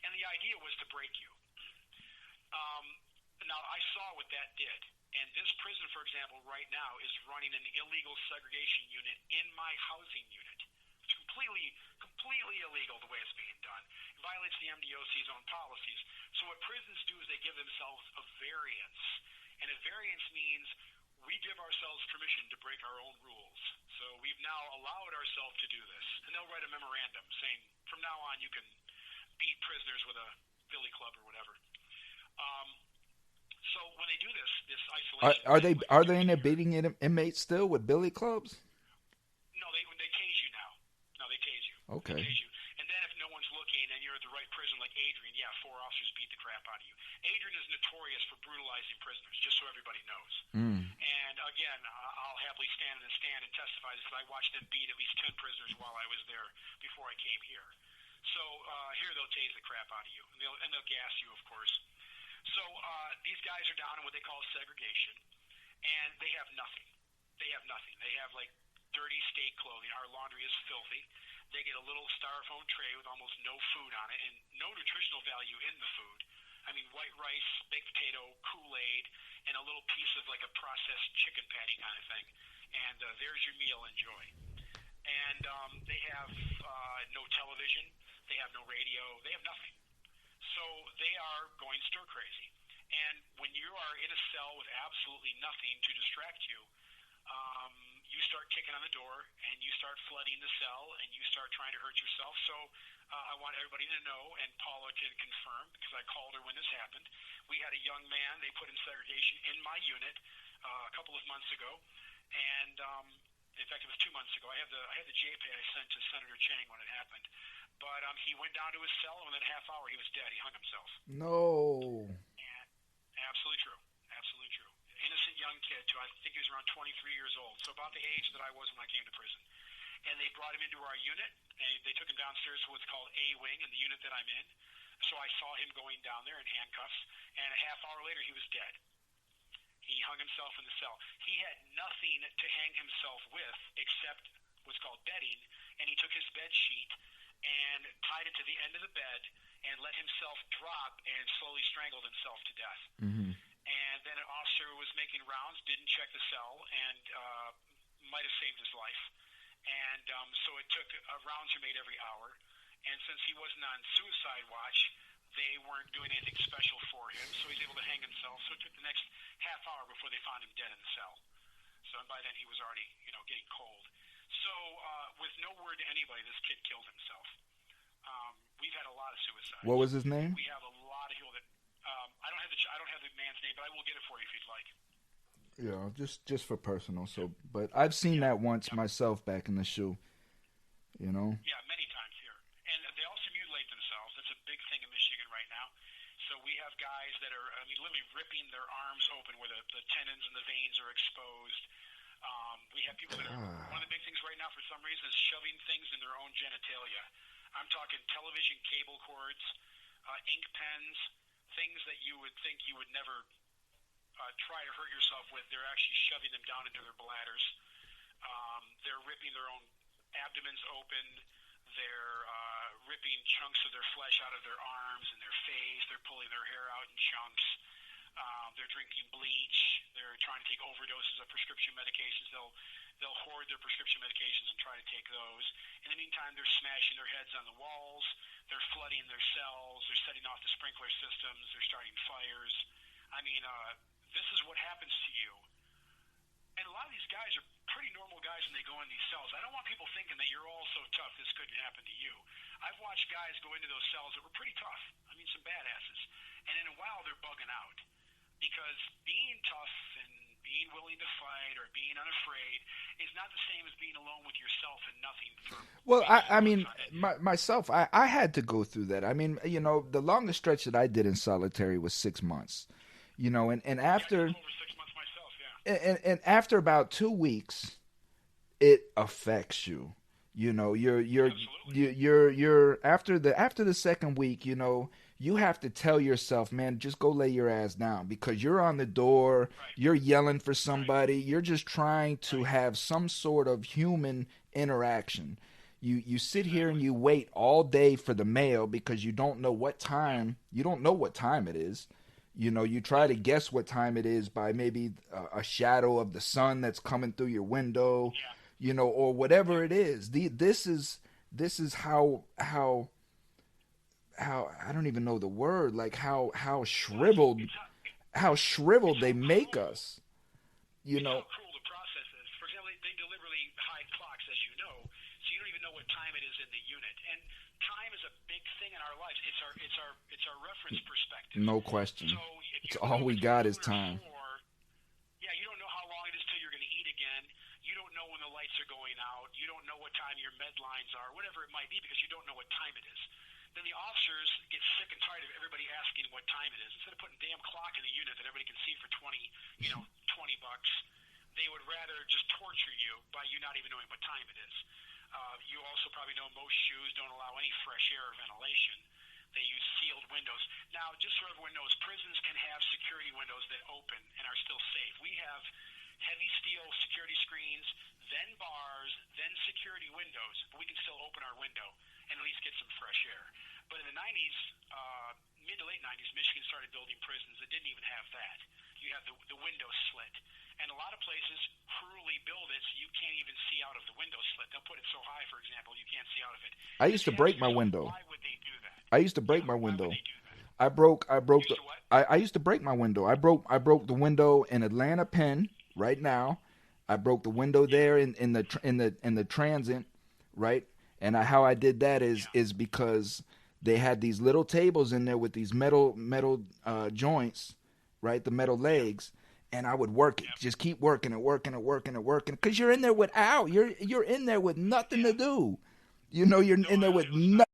And the idea was to break you. Now, I saw what that did. And this prison, for example, right now is running an illegal segregation unit in my housing unit. It's completely illegal the way it's being done. It violates the MDOC's own policies. So what prisons do is they give themselves a variance. And a variance means we give ourselves permission to break our own rules. So we've now allowed ourselves to do this. And they'll write a memorandum saying, from now on, you can beat prisoners with a billy club or whatever. So when they do this isolation... Are they in there beating inmates still with billy clubs? No, they tase you now. No, they tase you. Okay. They tase you. And then if no one's looking and you're at the right prison like Adrian, 4 officers beat the crap out of you. Adrian is notorious for brutalizing prisoners, just so everybody knows. And again, I'll happily stand in the stand and testify this because I watched them beat at least 10 prisoners while I was there before I came here. So here they'll tase the crap out of you, and they'll gas you, of course. So these guys are down in what they call segregation, and they have nothing. They have nothing. They have like dirty state clothing. Our laundry is filthy. They get a little styrofoam tray with almost no food on it and no nutritional value in the food. I mean, white rice, baked potato, Kool-Aid, and a little piece of like a processed chicken patty kind of thing. And there's your meal. Enjoy. And they have no television. They have no radio. They have nothing. So they are going stir crazy. And when you are in a cell with absolutely nothing to distract you, you start kicking on the door and you start flooding the cell and you start trying to hurt yourself. So I want everybody to know, and Paula can confirm because I called her when this happened. We had a young man they put in segregation in my unit a couple of months ago, and in fact it was 2 months ago. I had the JPay I sent to Senator Chang when it happened, but he went down to his cell and within a half hour he was dead. He hung himself. No. And absolutely true. Absolutely true. Innocent young kid, too. I think he was around 23 years old, so about the age that I was when I came to prison. And they brought him into our unit, and they took him downstairs to what's called A Wing in the unit that I'm in. So I saw him going down there in handcuffs, and a half hour later he was dead. He hung himself in the cell. He had nothing to hang himself with except what's called bedding, and he took his bed sheet and tied it to the end of the bed and let himself drop and slowly strangled himself to death. Mm-hmm. And then an officer was making rounds, didn't check the cell, and might have saved his life. And so it took rounds were made every hour. And since he wasn't on suicide watch, they weren't doing anything special for him, so he's able to hang himself. So it took the next half hour before they found him dead in the cell. So by then he was already, getting cold. So with no word to anybody, this kid killed himself. We've had a lot of suicides. What was his name? We have a lot of people that I don't have the man's name, but I will get it for you if you'd like. Yeah, just for personal. So, but I've seen that once myself back in the shoe. Yeah, many times here, and they also mutilate themselves. That's a big thing in Michigan right now. So we have guys that are, literally ripping their arms open where the tendons and the veins are exposed. We have people that are, one of the big things right now for some reason is shoving things in their own genitalia. I'm talking television cable cords, ink pens, things that you would think you would never try to hurt yourself with. They're actually shoving them down into their bladders. They're ripping their own abdomens open. They're ripping chunks of their flesh out of their arms and their face. They're pulling their hair out in chunks. They're drinking bleach. They're trying to take overdoses of prescription medications. They'll hoard their prescription medications and try to take those. In the meantime, they're smashing their heads on the walls. They're flooding their cells. They're setting off the sprinkler systems. They're starting fires. This is what happens to you. And a lot of these guys are pretty normal guys when they go in these cells. I don't want people thinking that you're all so tough this couldn't happen to you. I've watched guys go into those cells that were pretty tough. Some badasses. And in a while, they're bugging out. Because being tough and being willing to fight or being unafraid is not the same as being alone with yourself and nothing. Myself, I had to go through that. The longest stretch that I did in solitary was 6 months. And after... over 6 months myself, yeah. And after about 2 weeks, it affects you. You're after the second week, you have to tell yourself, man, just go lay your ass down because you're on the door, you're yelling for somebody, you're just trying to have some sort of human interaction. You sit here and you wait all day for the mail because you don't know what time it is. You know, you try to guess what time it is by maybe a shadow of the sun that's coming through your window, you know, or whatever it is. This is how I don't even know the word, like how shriveled they make us. You know, how cruel the process is. For example, they deliberately hide clocks, as you know, so you don't even know what time it is in the unit. And time is a big thing in our lives. It's our reference perspective. no question. So if It's you all know we it's got noon is or time. 4, yeah, you don't know how long it is till you're going to eat again. You don't know when the lights are going out. You don't know what time your med lines are, whatever it might be, because you don't know what time it is. Then the officers get sick and tired of everybody asking what time it is. Instead of putting a damn clock in the unit that everybody can see for $20, $20, they would rather just torture you by you not even knowing what time it is. You also probably know most shoes don't allow any fresh air or ventilation. They use sealed windows. Now, just so everyone knows, prisons can have security windows that open and are still safe. We have heavy steel security screens, then bars, then security windows, but we can still open our window and at least get some fresh air. But in the 90s, mid to late 90s, Michigan started building prisons that didn't even have that. You have the window slit. And a lot of places cruelly build it so you can't even see out of the window slit. They'll put it so high, for example, you can't see out of it. I used to break my window. Why would they do that? I used to break my window. Why would they do that? I broke Used the to what? I used to break my window. I broke the window in Atlanta Penn right now. I broke the window there in the transit, right? And how I did that is because they had these little tables in there with these metal joints, right? The metal legs, and I would work it, just keep working because you're in there without you're in there with nothing to do, you know, you're in there with nothing.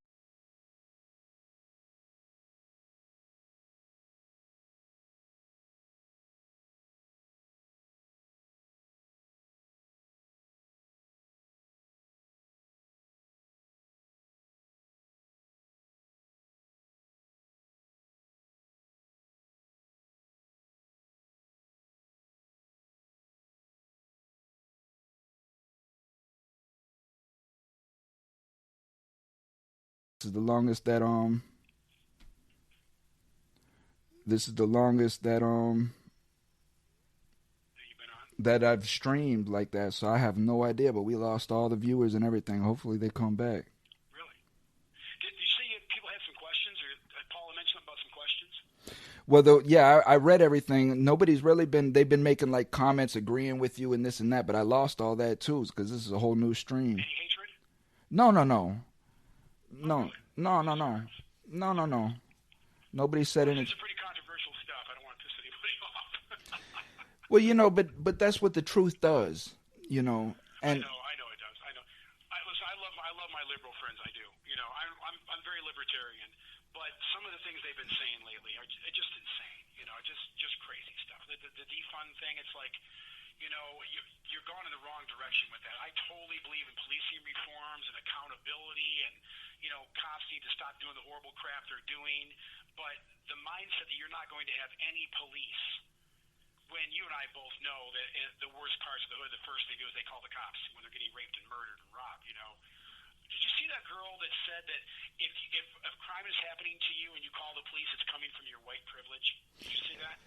This is the longest that this is the longest that that I've streamed like that, so I have no idea, but we lost all the viewers and everything. Hopefully they come back. Really? Did you see people had some questions, or Paula mentioned about some questions? Well, I read everything. Nobody's really they've been making like comments agreeing with you and this and that, but I lost all that too because this is a whole new stream. Any hatred? No. Nobody said anything. It's pretty controversial stuff. I don't want to piss anybody off. Well, you know, but that's what the truth does, you know. And I know it does. I know. Listen, I love my liberal friends. I do. You know, I'm very libertarian, but some of the things they've been saying lately are just insane. You know, just crazy stuff. The defund thing. It's like, you know, you're going in the wrong direction with that. I totally believe in policing reforms and accountability, and you know, cops need to stop doing the horrible crap they're doing. But the mindset that you're not going to have any police, when you and I both know that the worst parts of the hood, the first thing they do is they call the cops when they're getting raped and murdered and robbed. You know, did you see that girl that said that if crime is happening to you and you call the police, it's coming from your white privilege? Did you see that?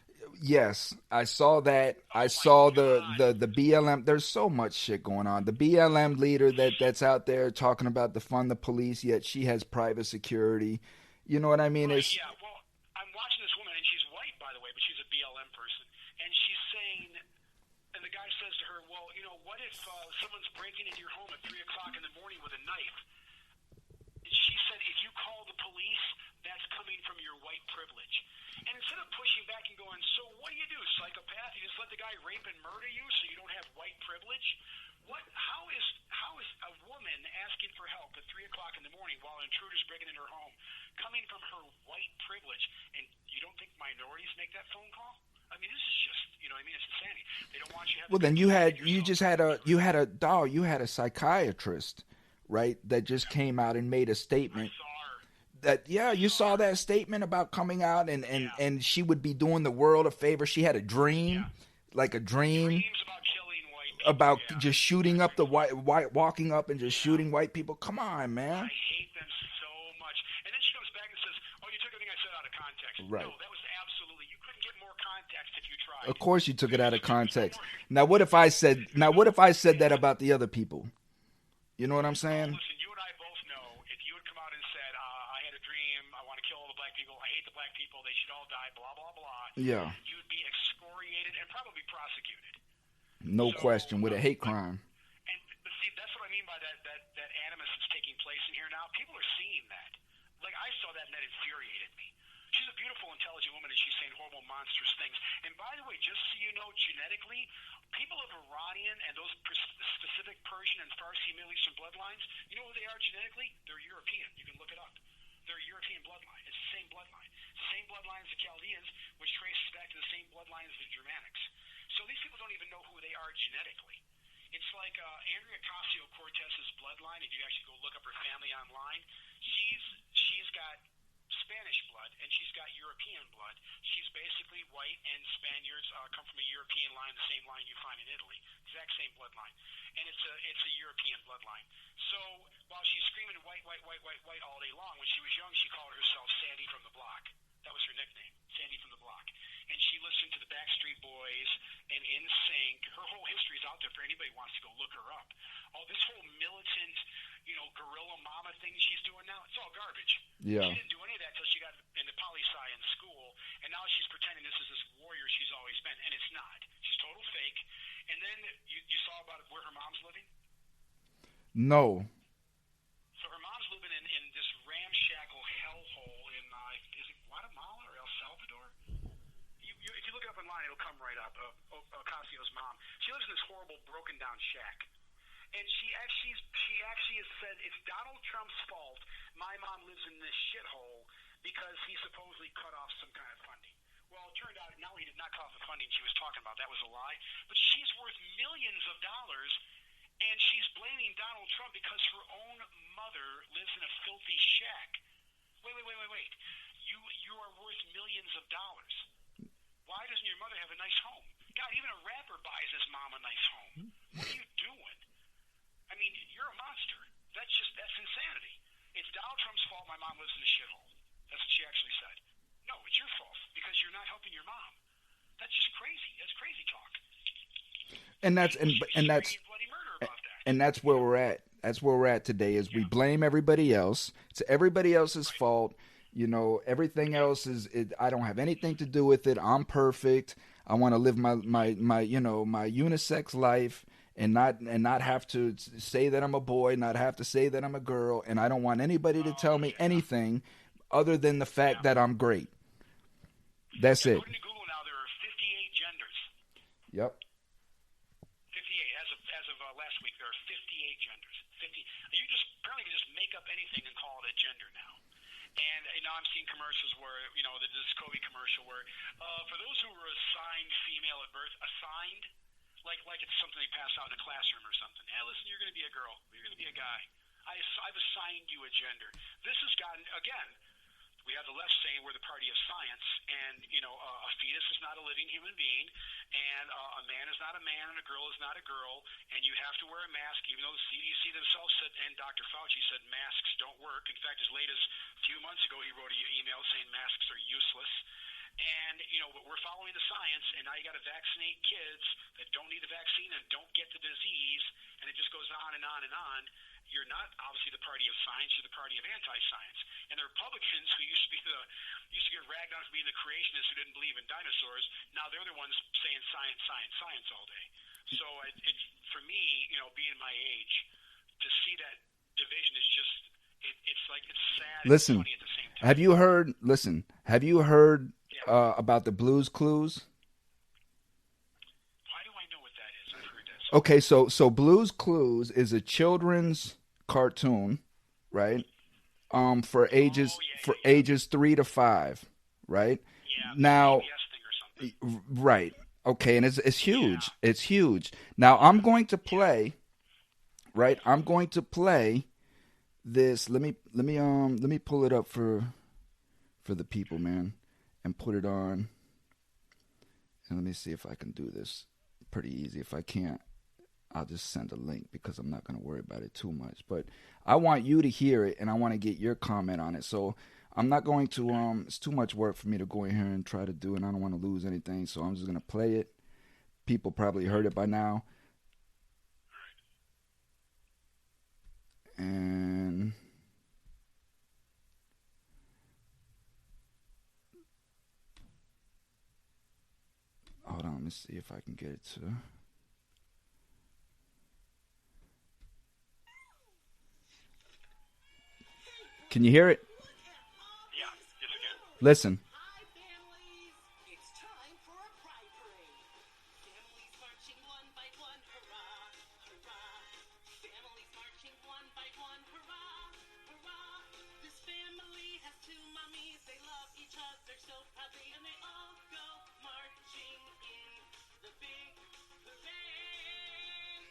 yes, I saw that. I saw the BLM. There's so much shit going on. The BLM leader that's out there talking about defund the police, yet she has private security. You know what I mean? Right, yeah, well, I'm watching this woman, and she's white, by the way, but she's a BLM person. And she's saying, and the guy says to her, well, you know, what if someone's breaking into your home at 3 o'clock in the morning with a knife? And she said, if you call the police, that's coming from your white privilege. And instead of pushing back and going, so what do? Psychopath? You just let the guy rape and murder you so you don't have white privilege? How is a woman asking for help at 3 o'clock in the morning while an intruder's breaking into her home coming from her white privilege? And you don't think minorities make that phone call? I mean, this is just, you know what I mean? It's insanity. They don't want you to have. Well, then you had a psychiatrist, right? That just came out and made a statement. You saw that statement about coming out and she would be doing the world a favor. She had a dream, like a dream Dreams about killing white people. about just shooting up the white walking up and just shooting white people. Come on, man. I hate them so much. And then she comes back and says, "Oh, you took everything I said out of context." Right. No, that was absolutely. You couldn't get more context if you tried. Of course, you took it out of context. Now, what if I said that about the other people? You know what I'm saying? Listen, you and I both know if you had come out and said, "I had a dream. I want to kill all the black people. I hate the black people. They should all die." Blah blah blah. Yeah. You'd be excoriated and probably prosecuted. No question, with a hate crime. But see, that's what I mean by that animus that's taking place in here now. People are seeing that. Like, I saw that and that infuriated me. She's a beautiful, intelligent woman, and she's saying horrible, monstrous things. And by the way, just so you know, genetically, people of Iranian and those specific Persian and Farsi Middle Eastern bloodlines, you know who they are genetically? They're European. You can look it up. They're a European bloodline. It's the same bloodline. Same bloodline as the Chaldeans, which traces back to the same bloodline as the Germanics. So these people don't even know who they are genetically. It's like Andrea Ocasio-Cortez's bloodline. If you actually go look up her family online, she's got Spanish blood and she's got European blood. She's basically white, and Spaniards come from a European line, the same line you find in Italy, exact same bloodline, and it's a European bloodline. So while she's screaming white, white, white, white, white all day long, when she was young, she called herself Sandy from the Block. That was her nickname, Sandy from the Block. And she listened to the Backstreet Boys and NSYNC. Her whole history is out there for anybody who wants to go look her up. Oh, this whole militant, guerrilla mama thing she's doing now, it's all garbage. Yeah. She didn't do any of that until she got into poli-sci in school, and now she's pretending this is this warrior she's always been, and it's not. She's total fake. And then you saw about where her mom's living? No. So her mom's living in this ramshackle hellhole in, is it Guatemala or El Salvador? If you look it up online, it'll come right up. Ocasio's mom. She lives in this horrible, broken-down shack. And she actually has said, it's Donald Trump's fault my mom lives in this shithole because he supposedly cut off some kind of funding. Well, it turned out, no, he did not cut off the funding she was talking about. That was a lie. But she's worth millions of dollars, and she's blaming Donald Trump because her own mother lives in a filthy shack. Wait. You are worth millions of dollars. Why doesn't your mother have a nice home? God, even a rapper buys his mom a nice home. What are you doing? I mean, you're a monster. That's insanity. It's Donald Trump's fault my mom lives in a shithole. That's what she actually said. No, it's your fault because you're not helping your mom. That's just crazy. That's crazy talk. And that's where we're at. That's where we're at today. Is we blame everybody else. It's everybody else's fault. Everything else is. I don't have anything to do with it. I'm perfect. I want to live my unisex life. And not have to say that I'm a boy, not have to say that I'm a girl, and I don't want anybody to tell me anything other than the fact that I'm great. That's it. According to Google now, there are 58 genders. Yep. 58 as of last week. There are 58 genders. 50. You apparently can just make up anything and call it a gender now. And now I'm seeing commercials where this Kobe commercial where for those who were assigned female at birth, assigned. Like it's something they pass out in a classroom or something. Hey, listen, you're going to be a girl. You're going to be a guy. I've assigned you a gender. This has gotten, again, we have the left saying we're the party of science, and, a fetus is not a living human being, and a man is not a man, and a girl is not a girl, and you have to wear a mask, even though the CDC themselves said, and Dr. Fauci said masks don't work. In fact, as late as a few months ago, he wrote an email saying masks are useless. And, but we're following the science, and now you got to vaccinate kids that don't need the vaccine and don't get the disease, and it just goes on and on and on. You're not obviously the party of science, you're the party of anti-science. And the Republicans, who used to get ragged on for being the creationists who didn't believe in dinosaurs, now they're the ones saying science, science, science all day. So it's for me, being my age, to see that division is just, it's like, it's sad and funny at the same time. Have you heard about the Blues Clues? Why do I know what that is? I've heard that. Okay, so Blues Clues is a children's cartoon, right? For ages ages 3 to 5, right? Yeah. Now, thing or something. right? Okay, and it's huge. Yeah. It's huge. Now I'm going to play, right? I'm going to play this. Let me pull it up for the people, man, and put it on. And let me see if I can do this pretty easy. If I can't, I'll just send a link because I'm not going to worry about it too much. But I want you to hear it, and I want to get your comment on it. So I'm not going to, it's too much work for me to go in here and try to do it. And I don't want to lose anything. So I'm just going to play it. People probably heard it by now. And hold on, let me see if I can get it to. Can you hear it? Yeah, yes I can. Listen. Hi, families! It's time for a pride parade. Families marching one by one, hurrah, hurrah. Families marching one by one, hurrah, hurrah. This family has two mommies. They love each other so proudly, and they all go marching in the big parade.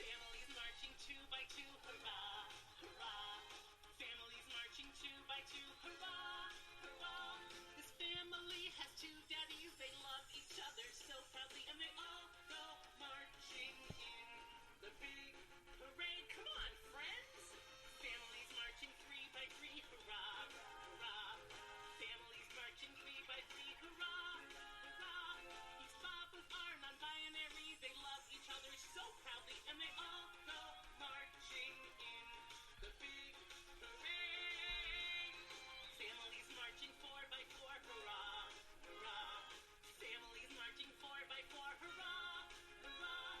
Families marching two by two, hurrah, hurrah. Families marching two by two, hurrah, hurrah. This family has two daddies. They love each other so proudly, and they all go marching in the big parade. Come on, friends. Families marching three by three, hurrah, hurrah. Families marching three by three, hurrah, hurrah. Each Baba's are non-binary. They love each other so proudly, and they all go marching in the big parade. Families marching four by four, hurrah, hurrah. Families marching four by four, hurrah, hurrah.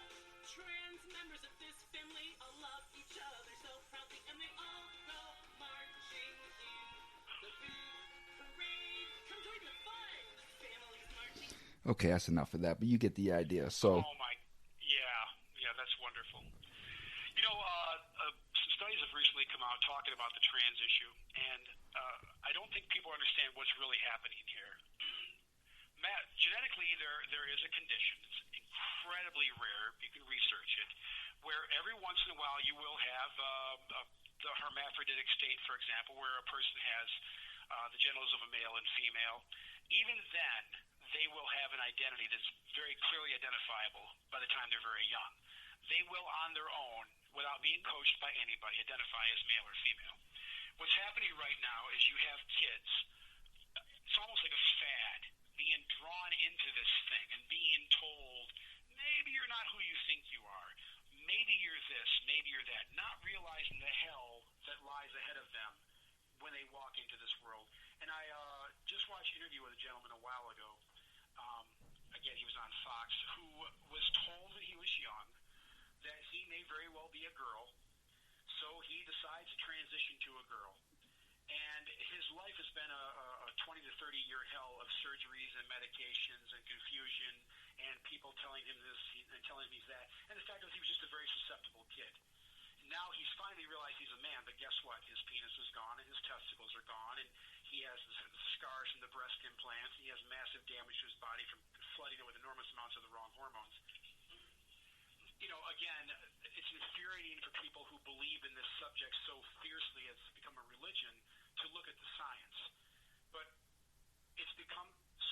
Trans members of this family all love each other so proudly, and they all go marching in the big parade. Come join the fun. Families marching. Okay, that's enough of that, but you get the idea. So, Oh my, yeah, that's wonderful. You know, some studies have recently come out talking about the trans issue, and I don't think people understand what's really happening here. Matt, genetically, there is a condition. It's incredibly rare. You can research it, where every once in a while you will have the hermaphroditic state, for example, where a person has the genitals of a male and female. Even then, they will have an identity that's very clearly identifiable by the time they're very young. They will, on their own, without being coached by anybody, identify as male or female. What's happening right now is you have kids, it's almost like a fad, being drawn into this thing and being told, maybe you're not who you think you are, maybe you're this, maybe you're that, not realizing the hell that lies ahead of them when they walk into this world. And I just watched an interview with a gentleman a while ago. Again, he was on Fox, who was told when he was young that he may very well be a girl, so he decides to transition to a girl. And his life has been a 20 to 30 year hell of surgeries and medications and confusion and people telling him this and telling him he's that. And the fact is he was just a very susceptible kid. Now he's finally realized he's a man, but guess what? His penis is gone and his testicles are gone, and he has the scars from the breast implants, and he has massive damage to his body from flooding it with enormous amounts of the wrong hormones. You know, again, it's infuriating for people who believe in this subject so fiercely it's become a religion to look at the science. But it's become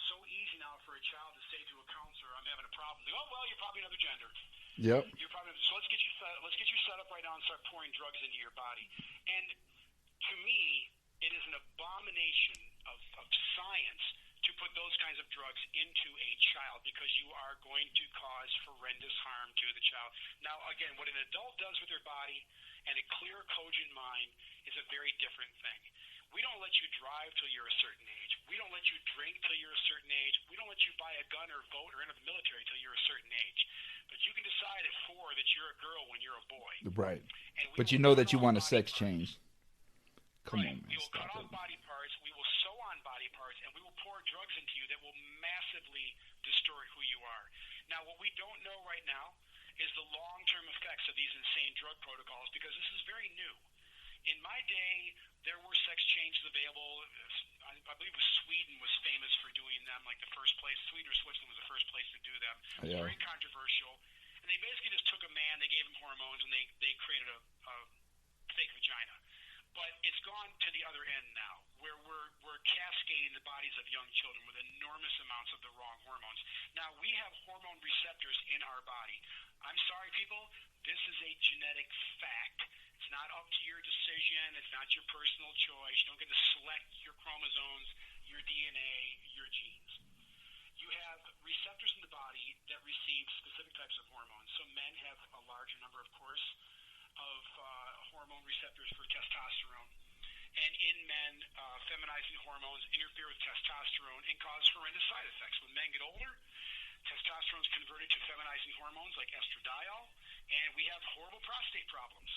so easy now for a child to say to a counselor, I'm having a problem. They go, oh, well, you're probably another gender. yep. You're probably, so let's get you set up right now and start pouring drugs into your body. And to me, it is an abomination of science to put those kinds of drugs into a child because you are going to cause horrendous harm to the child. Now, again, what an adult does with their body and a clear, cogent mind is a very different thing. We don't let you drive till you're a certain age. We don't let you drink till you're a certain age. We don't let you buy a gun or vote or enter the military till you're a certain age. But you can decide at 4 that you're a girl when you're a boy. Right. And But you know that you want a sex change. Come right. on, man. We will cut Stop off it. body parts, we will sew on body parts, and we will pour drugs into you that will massively distort who you are. Now, what we don't know right now is the long-term effects of these insane drug protocols because this is very new. In my day, there were sex changes available. I believe Sweden was famous for doing them, like the first place. Sweden or Switzerland was the first place to do them. It was very controversial. And they basically just took a man, they gave him hormones, and they created a fake vagina. sorry, people, this is a genetic fact. It's not up to your decision. It's not your personal choice. You don't get to select your chromosomes, your DNA, your genes. You have receptors in the body that receive specific types of hormones. So men have a larger number, of course, of hormone receptors for testosterone. And in men, feminizing hormones interfere with testosterone and cause horrendous side effects. When men get older, testosterone is converted to feminizing hormones like estradiol, and we have horrible prostate problems.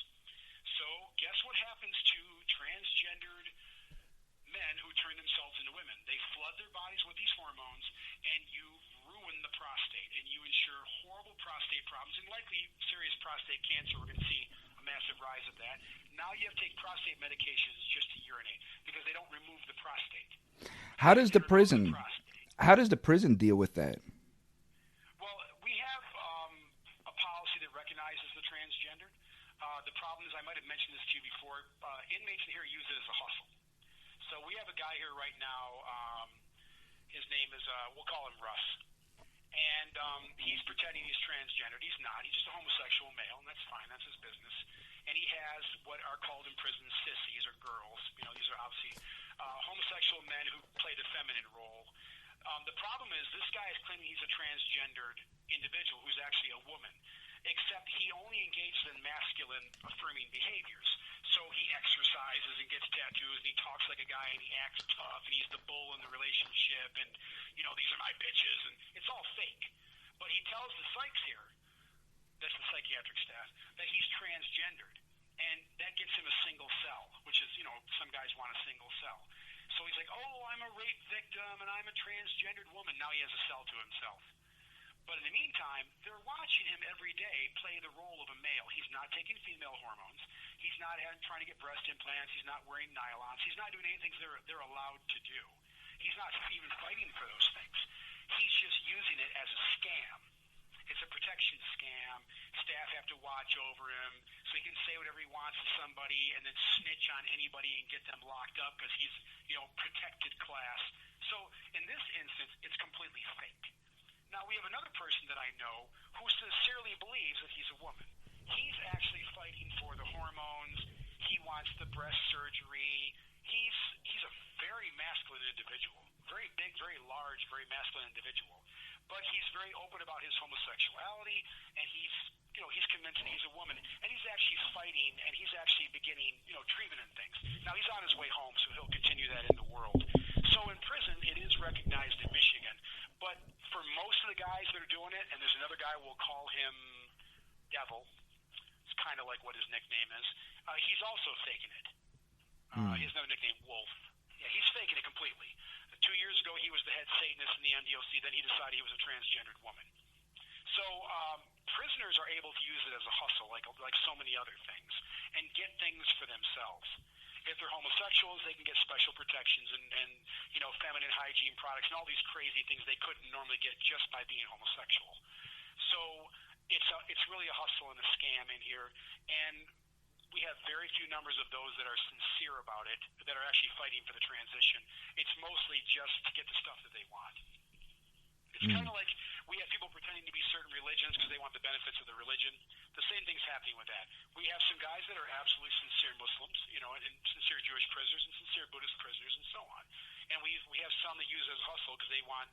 So guess what happens to transgendered men who turn themselves into women? They flood their bodies with these hormones, and you ruin the prostate, and you ensure horrible prostate problems and likely serious prostate cancer. We're going to see a massive rise of that. Now you have to take prostate medications just to urinate because they don't remove the prostate. How does the prison deal with that? Well, we have a policy that recognizes the transgendered. The problem is, I might have mentioned this to you before, inmates in here use it as a hustle. So we have a guy here right now, his name is, we'll call him Russ. And he's pretending he's transgendered. He's not. He's just a homosexual male, and that's fine. That's his business. And he has what are called in prison sissies or girls. You know, these are obviously homosexual men who play the feminine role. The problem is this guy is claiming he's a transgendered individual who's actually a woman, except he only engages in masculine affirming behaviors. So he exercises and gets tattoos, and he talks like a guy, and he acts tough, and he's the bull in the relationship, and, you know, these are my bitches, and it's all fake. But he tells the psychs here, that's the psychiatric staff, that he's transgendered, and that gets him a single cell, which is, you know, some guys want a single cell. So he's like, oh, I'm a rape victim, and I'm a transgendered woman. Now he has a cell to himself. But in the meantime, they're watching him every day play the role of a male. He's not taking female hormones. He's not trying to get breast implants. He's not wearing nylons. He's not doing anything they're allowed to do. He's not even fighting for those things. He's just using it as a scam. It's a protection scam. Staff have to watch over him so he can say whatever he wants to somebody and then snitch on anybody and get them locked up because he's, you know, protected class. So in this instance, it's completely fake. Now, we have another person that I know who sincerely believes that he's a woman. He's actually fighting for the hormones. He wants the breast surgery. He's a very masculine individual, very big, very large, very masculine individual. But he's very open about his homosexuality, and he's convinced that he's a woman, and he's actually fighting, and he's actually beginning, you know, treatment and things. Now, he's on his way home, so he'll continue that in the world. So in prison, it is recognized in Michigan. But for most of the guys that are doing it, and there's another guy, we'll call him Devil. It's kind of like what his nickname is. He's also faking it. He has another nickname, Wolf. Yeah, he's faking it completely. 2 years ago, he was the head Satanist in the MDOC. Then he decided he was a transgendered woman. So prisoners are able to use it as a hustle, like so many other things, and get things for themselves. If they're homosexuals, they can get special protections and you know, feminine hygiene products and all these crazy things they couldn't normally get just by being homosexual. So it's really a hustle and a scam in here, and we have very few numbers of those that are sincere about it, that are actually fighting for the transition. It's mostly just to get the stuff that they want. It's kind of like we have people pretending to be certain religions because they want the benefits of the religion. The same thing's happening with that. We have some guys that are absolutely sincere Muslims, you know, and sincere Jewish prisoners and sincere Buddhist prisoners and so on. And we have some that use it as hustle because they want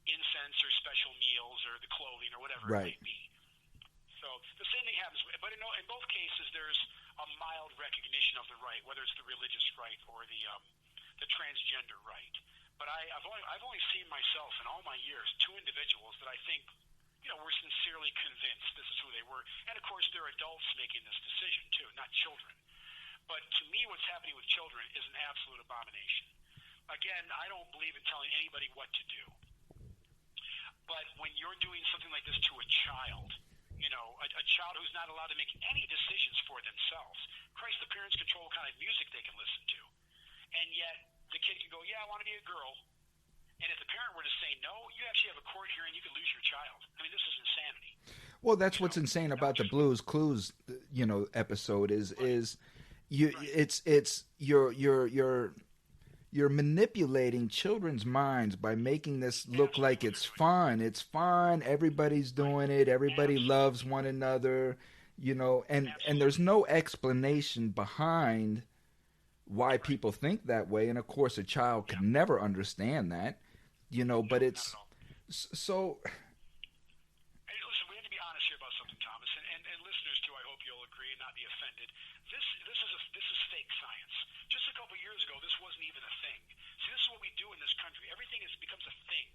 incense or special meals or the clothing or whatever it may be. So the same thing happens. But in both cases, there's a mild recognition of the right, whether it's the religious right or the transgender right. But I've only seen myself in all my years 2 individuals that I think, you know, were sincerely convinced this is who they were. And of course, they're adults making this decision too, not children. But to me, what's happening with children is an absolute abomination. Again, I don't believe in telling anybody what to do. But when you're doing something like this to a child, you know, a child who's not allowed to make any decisions for themselves. Christ, the parents control what kind of music they can listen to. And yet, the kid can go, yeah, I want to be a girl. And if the parent were to say no, you actually have a court hearing, you could lose your child. I mean, this is insanity. Well, that's what's insane about the Blues Clues, you know, episode is you're you're manipulating children's minds by making this look like it's fun. It's fun. Everybody's doing it. Everybody loves one another, and there's no explanation behind why people think that way. And of course, a child could never understand that, but it's so. And listen, we have to be honest here about something, Thomas, and listeners too. I hope you'll agree and not be offended. This is fake science. Just a couple years ago, this wasn't even a thing. See, this is what we do in this country. Everything becomes a thing.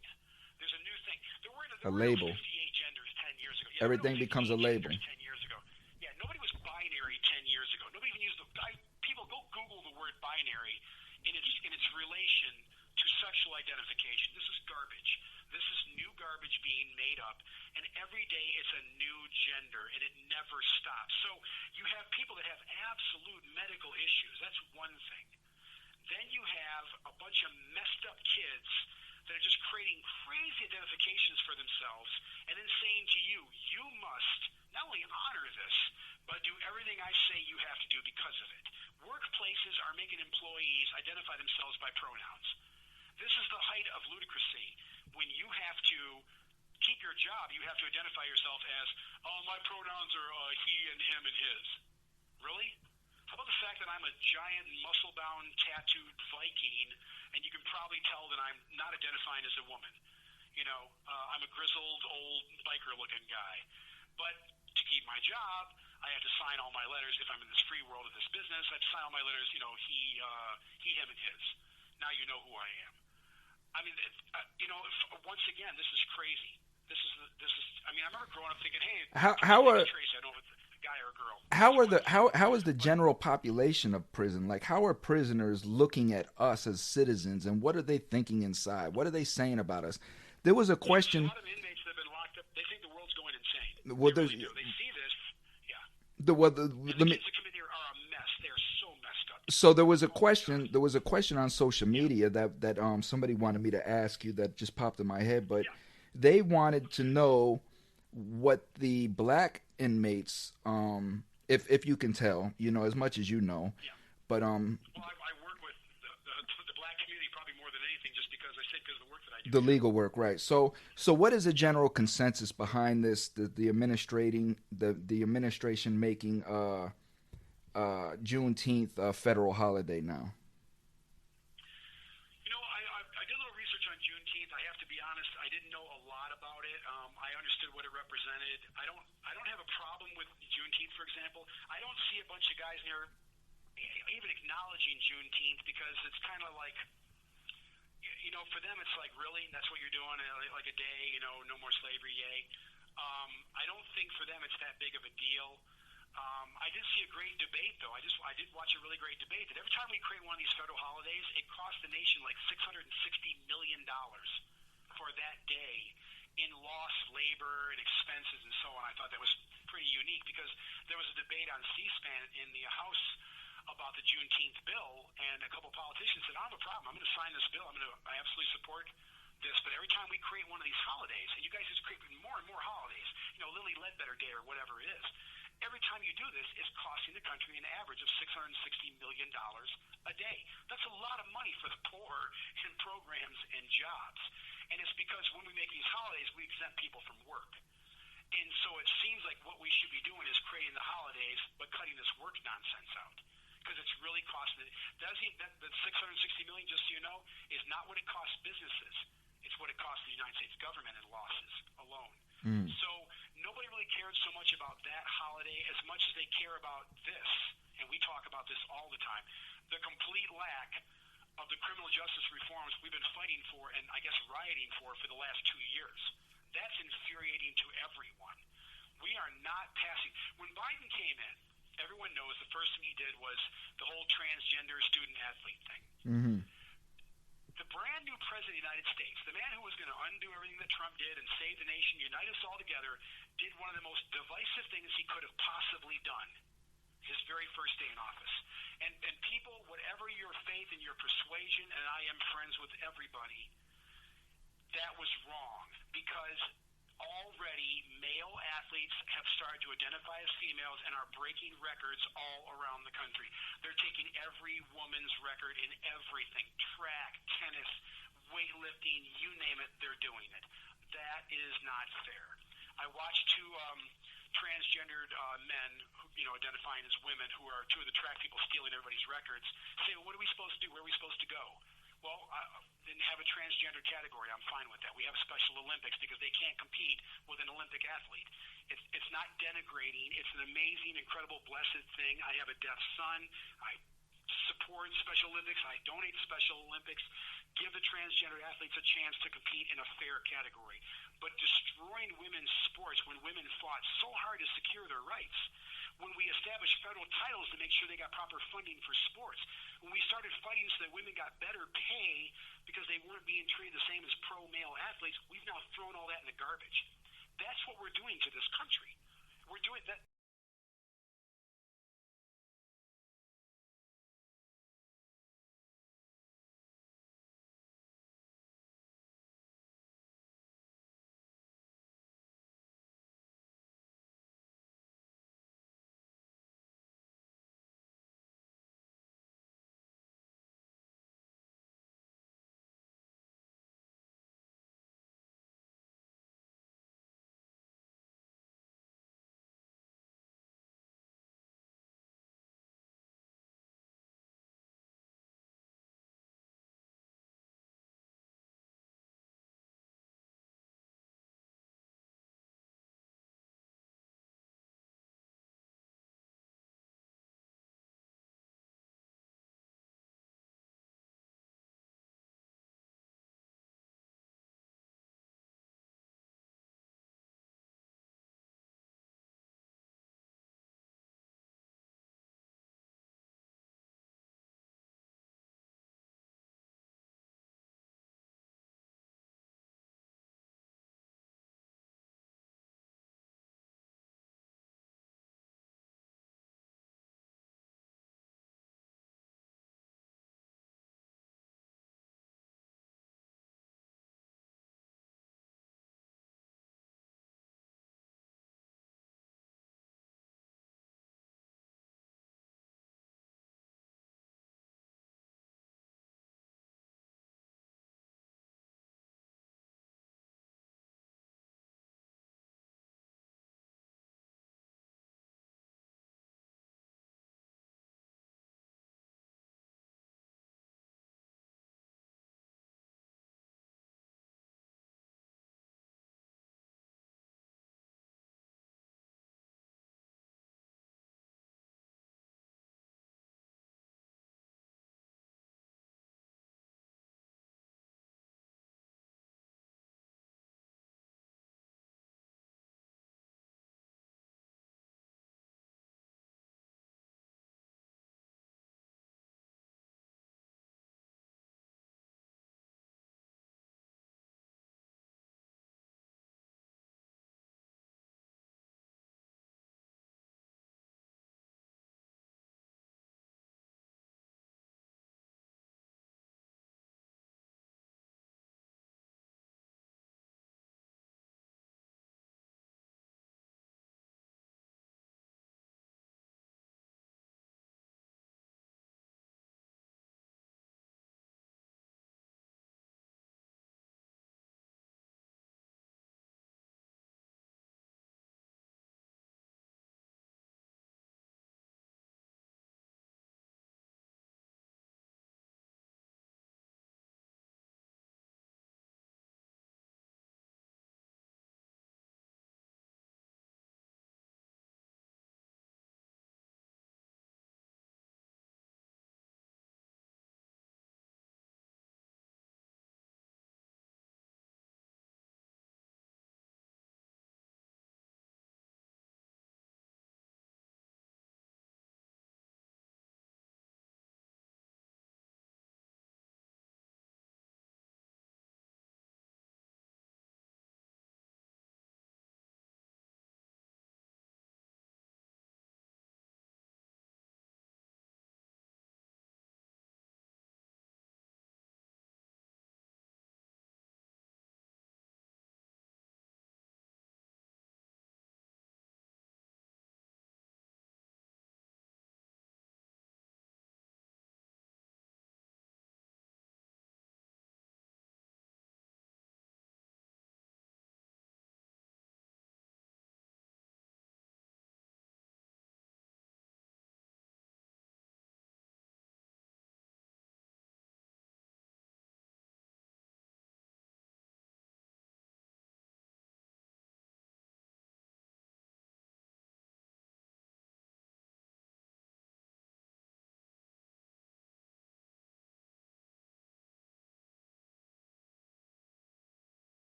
There's a new thing. There were A label. 58 genders 10 years ago. Yeah, Everything becomes a label. 10 years ago. Yeah, nobody was binary 10 years ago. Nobody even used people go Google the word binary in its relation to sexual identification. This is garbage. This is new garbage being made up, and every day it's a new gender, and it never stops. So you have people that have absolute medical issues. That's one thing. Then you have a bunch of messed up kids that are just creating crazy identifications for themselves and then saying to you, you must not only honor this, but do everything I say you have to do because of it. Workplaces are making employees identify themselves by pronouns. This is the height of ludicrousy. When you have to keep your job, you have to identify yourself as, oh, my pronouns are he and him and his. Really? How about the fact that I'm a giant, muscle-bound, tattooed Viking, and you can probably tell that I'm not identifying as a woman. I'm a grizzled, old, biker-looking guy. But to keep my job, I have to sign all my letters. If I'm in this free world of this business, I have to sign all my letters, he, him, and his. Now you know who I am. I mean, once again, this is crazy. This is. I mean, I remember growing up thinking, hey, how are Tracy, I don't know if it's a guy or a girl. How is the general population of prison? Like, how are prisoners looking at us as citizens, and what are they thinking inside? What are they saying about us? There was a question. A lot of inmates that have been locked up. They think the world's going insane. Well, they really do. They see this. Yeah. The kids that come in here are a mess. They're so messed up. So there was a question. There was a question on social media that somebody wanted me to ask you that just popped in my head, but they wanted to know what the black inmates, if you can tell, as much as you know, but Well, I work with the black community probably more than anything, just because I say because of the work that I do. The legal work, right? So what is the general consensus behind this? The administration making Juneteenth a federal holiday now. I did a little research on Juneteenth. I have to be honest, I didn't know a lot about it. I understood what it represented. I don't have a problem with Juneteenth, for example. I don't see a bunch of guys here even acknowledging Juneteenth, because it's kind of like, for them it's like, really, that's what you're doing, like a day, no more slavery, yay. I don't think for them it's that big of a deal. I did see a great debate, though. I did watch a really great debate that every time we create one of these federal holidays, it costs the nation like $660 million for that day in lost labor and expenses and so on. I thought that was pretty unique, because there was a debate on C-SPAN in the House about the Juneteenth bill, and a couple of politicians said, I don't have a problem. I'm going to sign this bill. I absolutely support this. But every time we create one of these holidays, and you guys just create more and more holidays, Lily Ledbetter Day or whatever it is, every time you do this, it's costing the country an average of $660 million a day. That's a lot of money for the poor in programs and jobs. And it's because when we make these holidays, we exempt people from work. And so it seems like what we should be doing is creating the holidays, but cutting this work nonsense out, because it's really costing. That $660 million, just so you know, is not what it costs businesses. It's what it costs the United States government in losses alone. So nobody really cared so much about that holiday as much as they care about this, and we talk about this all the time, the complete lack of the criminal justice reforms we've been fighting for and, I guess, rioting for the last 2 years. That's infuriating to everyone. We are not passing. When Biden came in, everyone knows the first thing he did was the whole transgender student-athlete thing. Mm-hmm. The brand new president of the United States, the man who was going to undo everything that Trump did and save the nation, unite us all together, did one of the most divisive things he could have possibly done his very first day in office. And people, whatever your faith and your persuasion, and I am friends with everybody, that was wrong, because already male athletes have started to identify as females and are breaking records all around the country. They're taking every woman's record in everything, track, tennis, weightlifting, you name it, they're doing it. That is not fair. I watched two transgendered men, who, identifying as women, who are two of the track people stealing everybody's records, say, well, what are we supposed to do? Where are we supposed to go? Well, then have a transgender category. I'm fine with that. We have a Special Olympics because they can't compete with an Olympic athlete. It's not denigrating. It's an amazing, incredible, blessed thing. I have a deaf son. I support Special Olympics. I donate to Special Olympics. Give the transgender athletes a chance to compete in a fair category. But destroying women's sports when women fought so hard to secure their rights, when we established federal titles to make sure they got proper funding for sports, when we started fighting so that women got better pay because they weren't being treated the same as pro-male athletes, we've now thrown all that in the garbage. That's what we're doing to this country. We're doing that.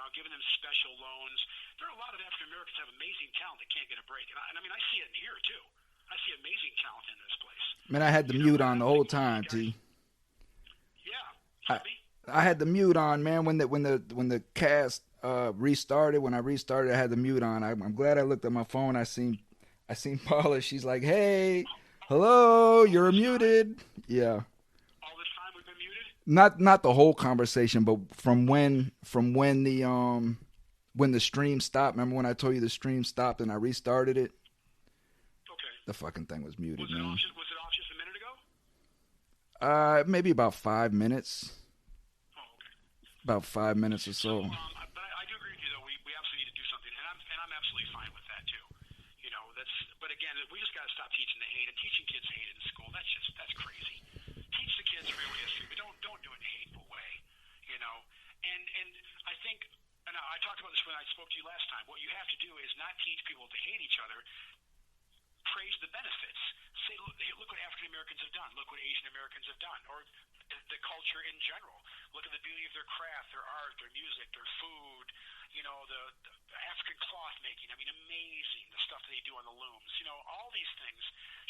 ground, giving them special loans. There are a lot of African Americans who have amazing talent that can't get a break, and I mean I see it in here too. I see amazing talent in this place. Man, I had the mute on the whole time, T. Yeah. I had the mute on, man. When the cast restarted, when I restarted, I had the mute on. I'm glad I looked at my phone. I seen Paula. She's like, "Hey, hello, you're muted." Yeah. All this time we've been muted? Not the whole conversation, but from when the stream stopped. Remember when I told you the stream stopped and I restarted it? Okay. The fucking thing was muted, Was it man. off just a minute ago? Maybe about 5 minutes. Oh, okay. About 5 minutes or so. But I do agree with you, though. We absolutely need to do something, and I'm absolutely fine with that too. You know, but again, we just got to stop teaching the hate and teaching kids hate in school. That's crazy. Teach the kids real history, but don't do it in a hateful way. You know, and I think, and I talked about this when I spoke to you last time. What you have to do is not teach people to hate each other. Praise the benefits. Say, look what African Americans have done. Look what Asian Americans have done, or the culture in general. Look at the beauty of their craft, their art, their music, their food. You know, the African cloth making. I mean, amazing the stuff that they do on the looms. You know, all these things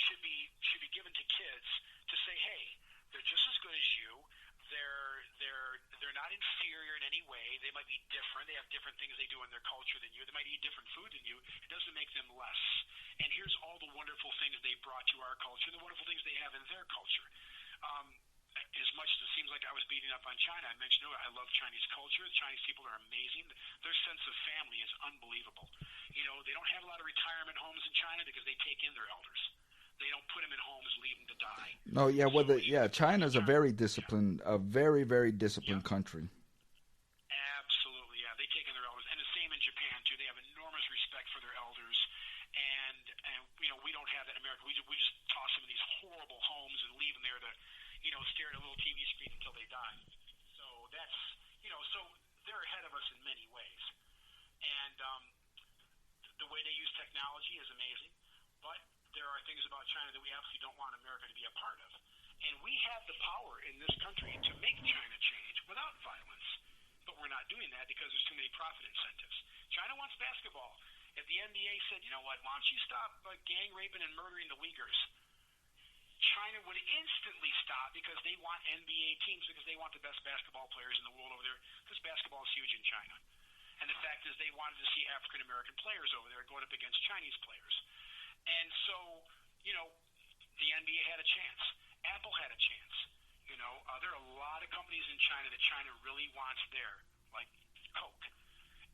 should be given to kids to say, hey, they're just as good as you. They're not inferior in any way. They might be different. They have different things they do in their culture than you. They might eat different food than you. It doesn't make them less. And here's all the wonderful things they brought to our culture, the wonderful things they have in their culture. As much as it seems like I was beating up on China, I mentioned I love Chinese culture. The Chinese people are amazing. Their sense of family is unbelievable. You know, they don't have a lot of retirement homes in China because they take in their elders. They don't put them in homes, leave them to die. No, yeah, China's a very disciplined, very, very disciplined country. Absolutely, yeah. They take in their elders. And the same in Japan, too. They have enormous respect for their elders. And you know, we don't have that in America. We just toss them in these horrible homes and leave them there to, you know, stare at a little TV screen until they die. So that's, you know, so they're ahead of us in many ways. And the way they use technology is amazing. But there are things about China that we absolutely don't want America to be a part of. And we have the power in this country to make China change without violence. But we're not doing that because there's too many profit incentives. China wants basketball. If the NBA said, you know what, why don't you stop gang raping and murdering the Uyghurs? China would instantly stop because they want NBA teams, because they want the best basketball players in the world over there, because basketball is huge in China. And the fact is they wanted to see African American players over there going up against Chinese players. And so, you know, the NBA had a chance. Apple had a chance. You know, there are a lot of companies in China that China really wants there, like Coke.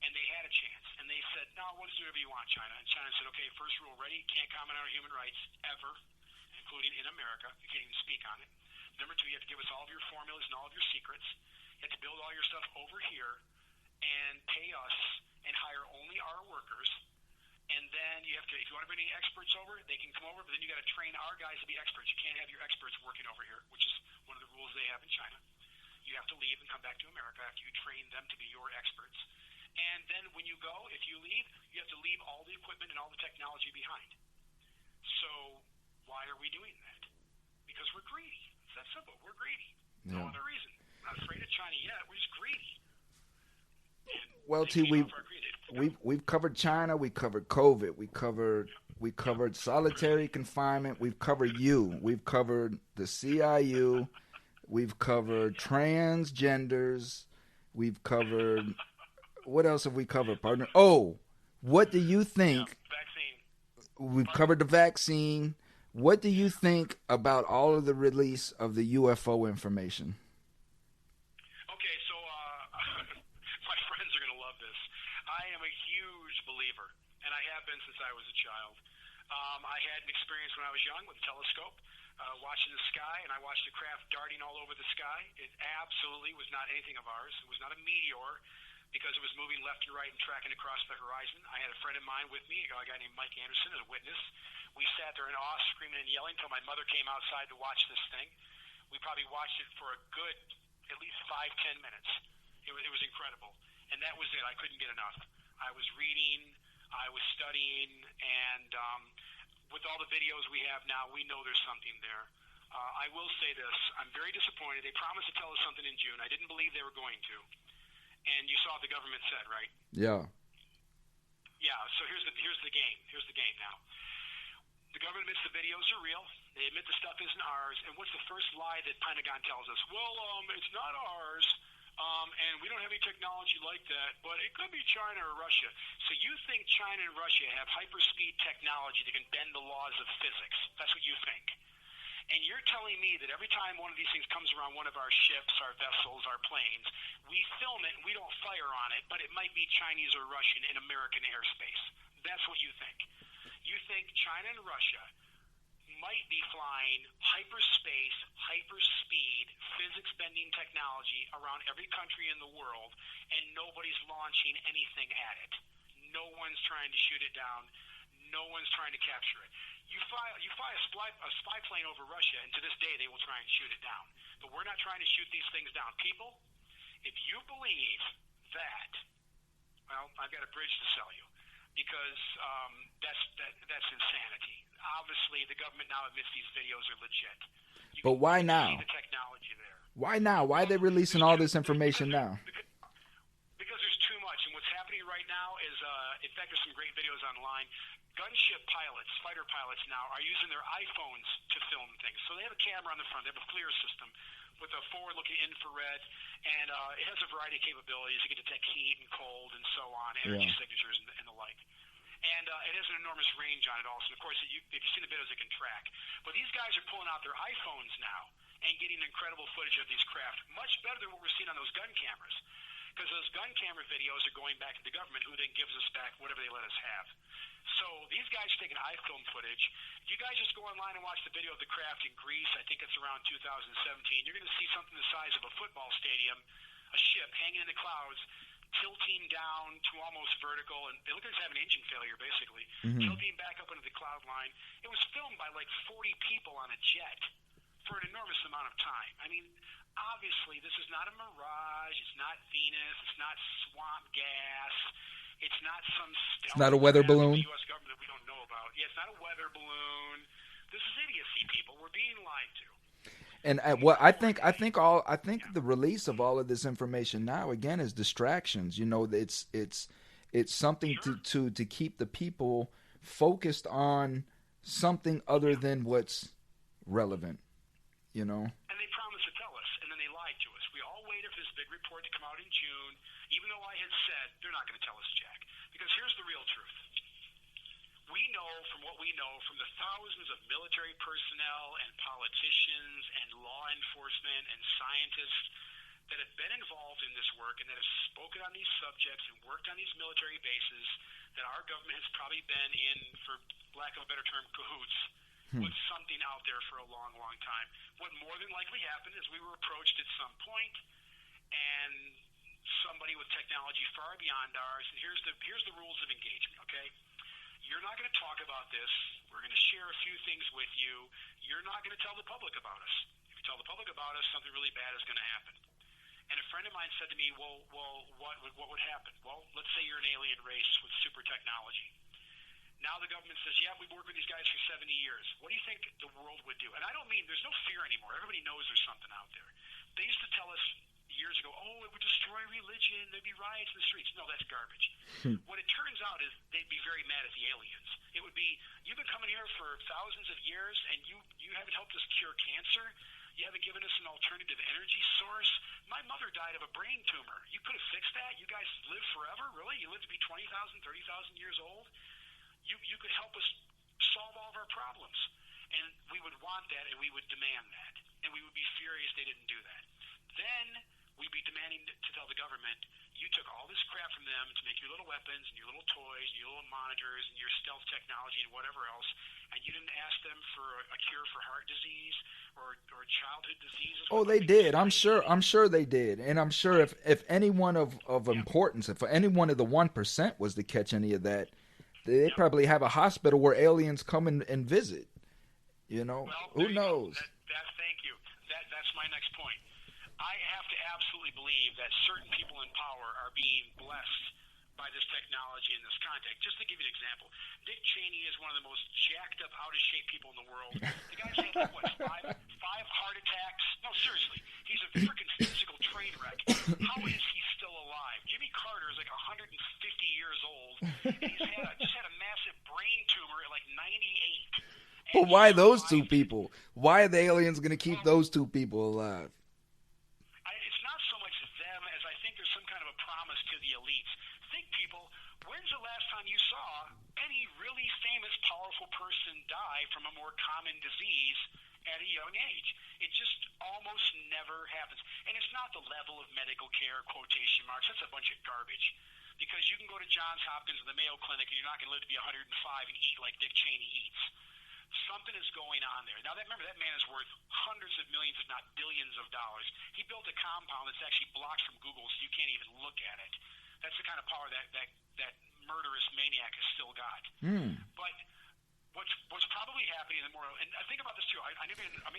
And they had a chance. And they said, no, we'll just do whatever you want, China. And China said, okay, first rule, ready? Can't comment on our human rights ever, including in America. You can't even speak on it. Number two, you have to give us all of your formulas and all of your secrets. You have to build all your stuff over here and pay us and hire only our workers. And then you have to, if you want to bring any experts over, they can come over, but then you got to train our guys to be experts. You can't have your experts working over here, which is one of the rules they have in China. You have to leave and come back to America after you train them to be your experts. And then when you go, if you leave, you have to leave all the equipment and all the technology behind. So why are we doing that? Because we're greedy. It's that simple. We're greedy. No other reason. We're not afraid of China yet. We're just greedy. And well, T, we've covered China. We covered COVID. We covered solitary confinement. We've covered you. We've covered the CIU. We've covered transgenders. We've covered. What else have we covered, partner? Oh, what do you think? Vaccine. We've covered the vaccine. What do you think about all of the release of the UFO information? Okay, so my friends are going to love this. I am a huge believer, and I have been since I was a child. I had an experience when I was young with a telescope, watching the sky, and I watched a craft darting all over the sky. It absolutely was not anything of ours. It was not a meteor, because it was moving left and right and tracking across the horizon. I had a friend of mine with me, a guy named Mike Anderson, as a witness. We sat there in awe, screaming and yelling until my mother came outside to watch this thing. We probably watched it for a good at least 5-10 minutes. It was incredible. And that was it. I couldn't get enough. I was reading, I was studying, and with all the videos we have now, we know there's something there. I will say this. I'm very disappointed. They promised to tell us something in June. I didn't believe they were going to. And you saw what the government said, right? Yeah. Yeah. So here's the game. Here's the game now. The government admits the videos are real. They admit the stuff isn't ours. And what's the first lie that Pentagon tells us? Well, it's not ours, and we don't have any technology like that, but it could be China or Russia. So you think China and Russia have hyperspeed technology that can bend the laws of physics. That's what you think. And you're telling me that every time one of these things comes around one of our ships, our vessels, our planes, we film it and we don't fire on it, but it might be Chinese or Russian in American airspace. That's what you think. You think China and Russia might be flying hyperspace, hyperspeed, physics-bending technology around every country in the world, and nobody's launching anything at it. No one's trying to shoot it down. No one's trying to capture it. You fly a spy plane over Russia, and to this day they will try and shoot it down. But we're not trying to shoot these things down. People, if you believe that, well, I've got a bridge to sell you, because that's insanity. Obviously, the government now admits these videos are legit. But why now? See the technology there. Why now? Why are they releasing all this information now? Because there's too much, and what's happening right now is, in fact, there's some great videos online. Gunship pilots, fighter pilots now, are using their iPhones to film things. So they have a camera on the front. They have a FLIR system with a forward-looking infrared, and it has a variety of capabilities. You can detect heat and cold and so on, energy signatures and the like. And it has an enormous range on it also. And of course, if you've seen the videos, it can track. But these guys are pulling out their iPhones now and getting incredible footage of these craft, much better than what we're seeing on those gun cameras. Because those gun camera videos are going back to the government, who then gives us back whatever they let us have. So these guys are taking iPhone footage. If you guys just go online and watch the video of the craft in Greece, I think it's around 2017, you're going to see something the size of a football stadium, a ship hanging in the clouds, tilting down to almost vertical, and they look like it's having engine failure, basically, tilting back up into the cloud line. It was filmed by like 40 people on a jet for an enormous amount of time. I mean, obviously, this is not a mirage. It's not Venus. It's not swamp gas. It's not some stealth. It's not a weather balloon. The U.S. government that we don't know about. Yeah, it's not a weather balloon. This is idiocy, people. We're being lied to. And what I think the release of all of this information now again is distractions. You know, it's something to keep the people focused on something other than what's relevant. You know. And they promised to tell us, and then they lied to us. We all waited for this big report to come out in June, even though I had said they're not going to tell us, Jack. Because here's the real truth. We know from what we know from the thousands of military personnel and politicians and law enforcement and scientists that have been involved in this work and that have spoken on these subjects and worked on these military bases, that our government has probably been in, for lack of a better term, cahoots with something out there for a long, long time. What more than likely happened is we were approached at some point, and somebody with technology far beyond ours. And here's the rules of engagement. Okay, you're not going to talk about this. We're going to share a few things with you. You're not going to tell the public about us. If you tell the public about us, something really bad is going to happen. And a friend of mine said to me, "Well, what would happen?" Well, let's say you're an alien race with super technology. Now the government says, yeah, we've worked with these guys for 70 years. What do you think the world would do? And I don't mean there's no fear anymore. Everybody knows there's something out there. They used to tell us years ago, oh, it would destroy religion. There'd be riots in the streets. No, that's garbage. What it turns out is they'd be very mad at the aliens. It would be, you've been coming here for thousands of years, and you haven't helped us cure cancer. You haven't given us an alternative energy source. My mother died of a brain tumor. You could have fixed that. You guys live forever? Really? You live to be 20,000, 30,000 years old? You could help us solve all of our problems. And we would want that, and we would demand that. And we would be furious they didn't do that. Then we'd be demanding to tell the government, you took all this crap from them to make your little weapons and your little toys and your little monitors and your stealth technology and whatever else, and you didn't ask them for a cure for heart disease or childhood diseases. Oh, they did. I'm sure they did. And I'm sure if anyone of importance, if any one of the 1% was to catch any of that, they probably have a hospital where aliens come and visit. You know, well, who knows? Thank you. That's my next point. I have to absolutely believe that certain people in power are being blessed by this technology in this context. Just to give you an example, Dick Cheney is one of the most jacked up, out of shape people in the world. The guy's had like, what, five heart attacks? No, seriously, he's a freaking physical train wreck. How is he still alive? Carter is like 150 years old, and he's just had a massive brain tumor at like 98. But why those two people? Why are the aliens going to keep those two people alive? It's not so much them as I think there's some kind of a promise to the elites. Think, people, when's the last time you saw any really famous, powerful person die from a more common disease at a young age? It just almost never happens. And it's not the level of medical care, quotation marks. That's a bunch of garbage. Because you can go to Johns Hopkins or the Mayo Clinic and you're not going to live to be 105 and eat like Dick Cheney eats. Something is going on there. Now, remember, that man is worth hundreds of millions, if not billions of dollars. He built a compound that's actually blocked from Google, so you can't even look at it. That's the kind of power that murderous maniac has still got. But what's probably happening in the more, and I think about this too.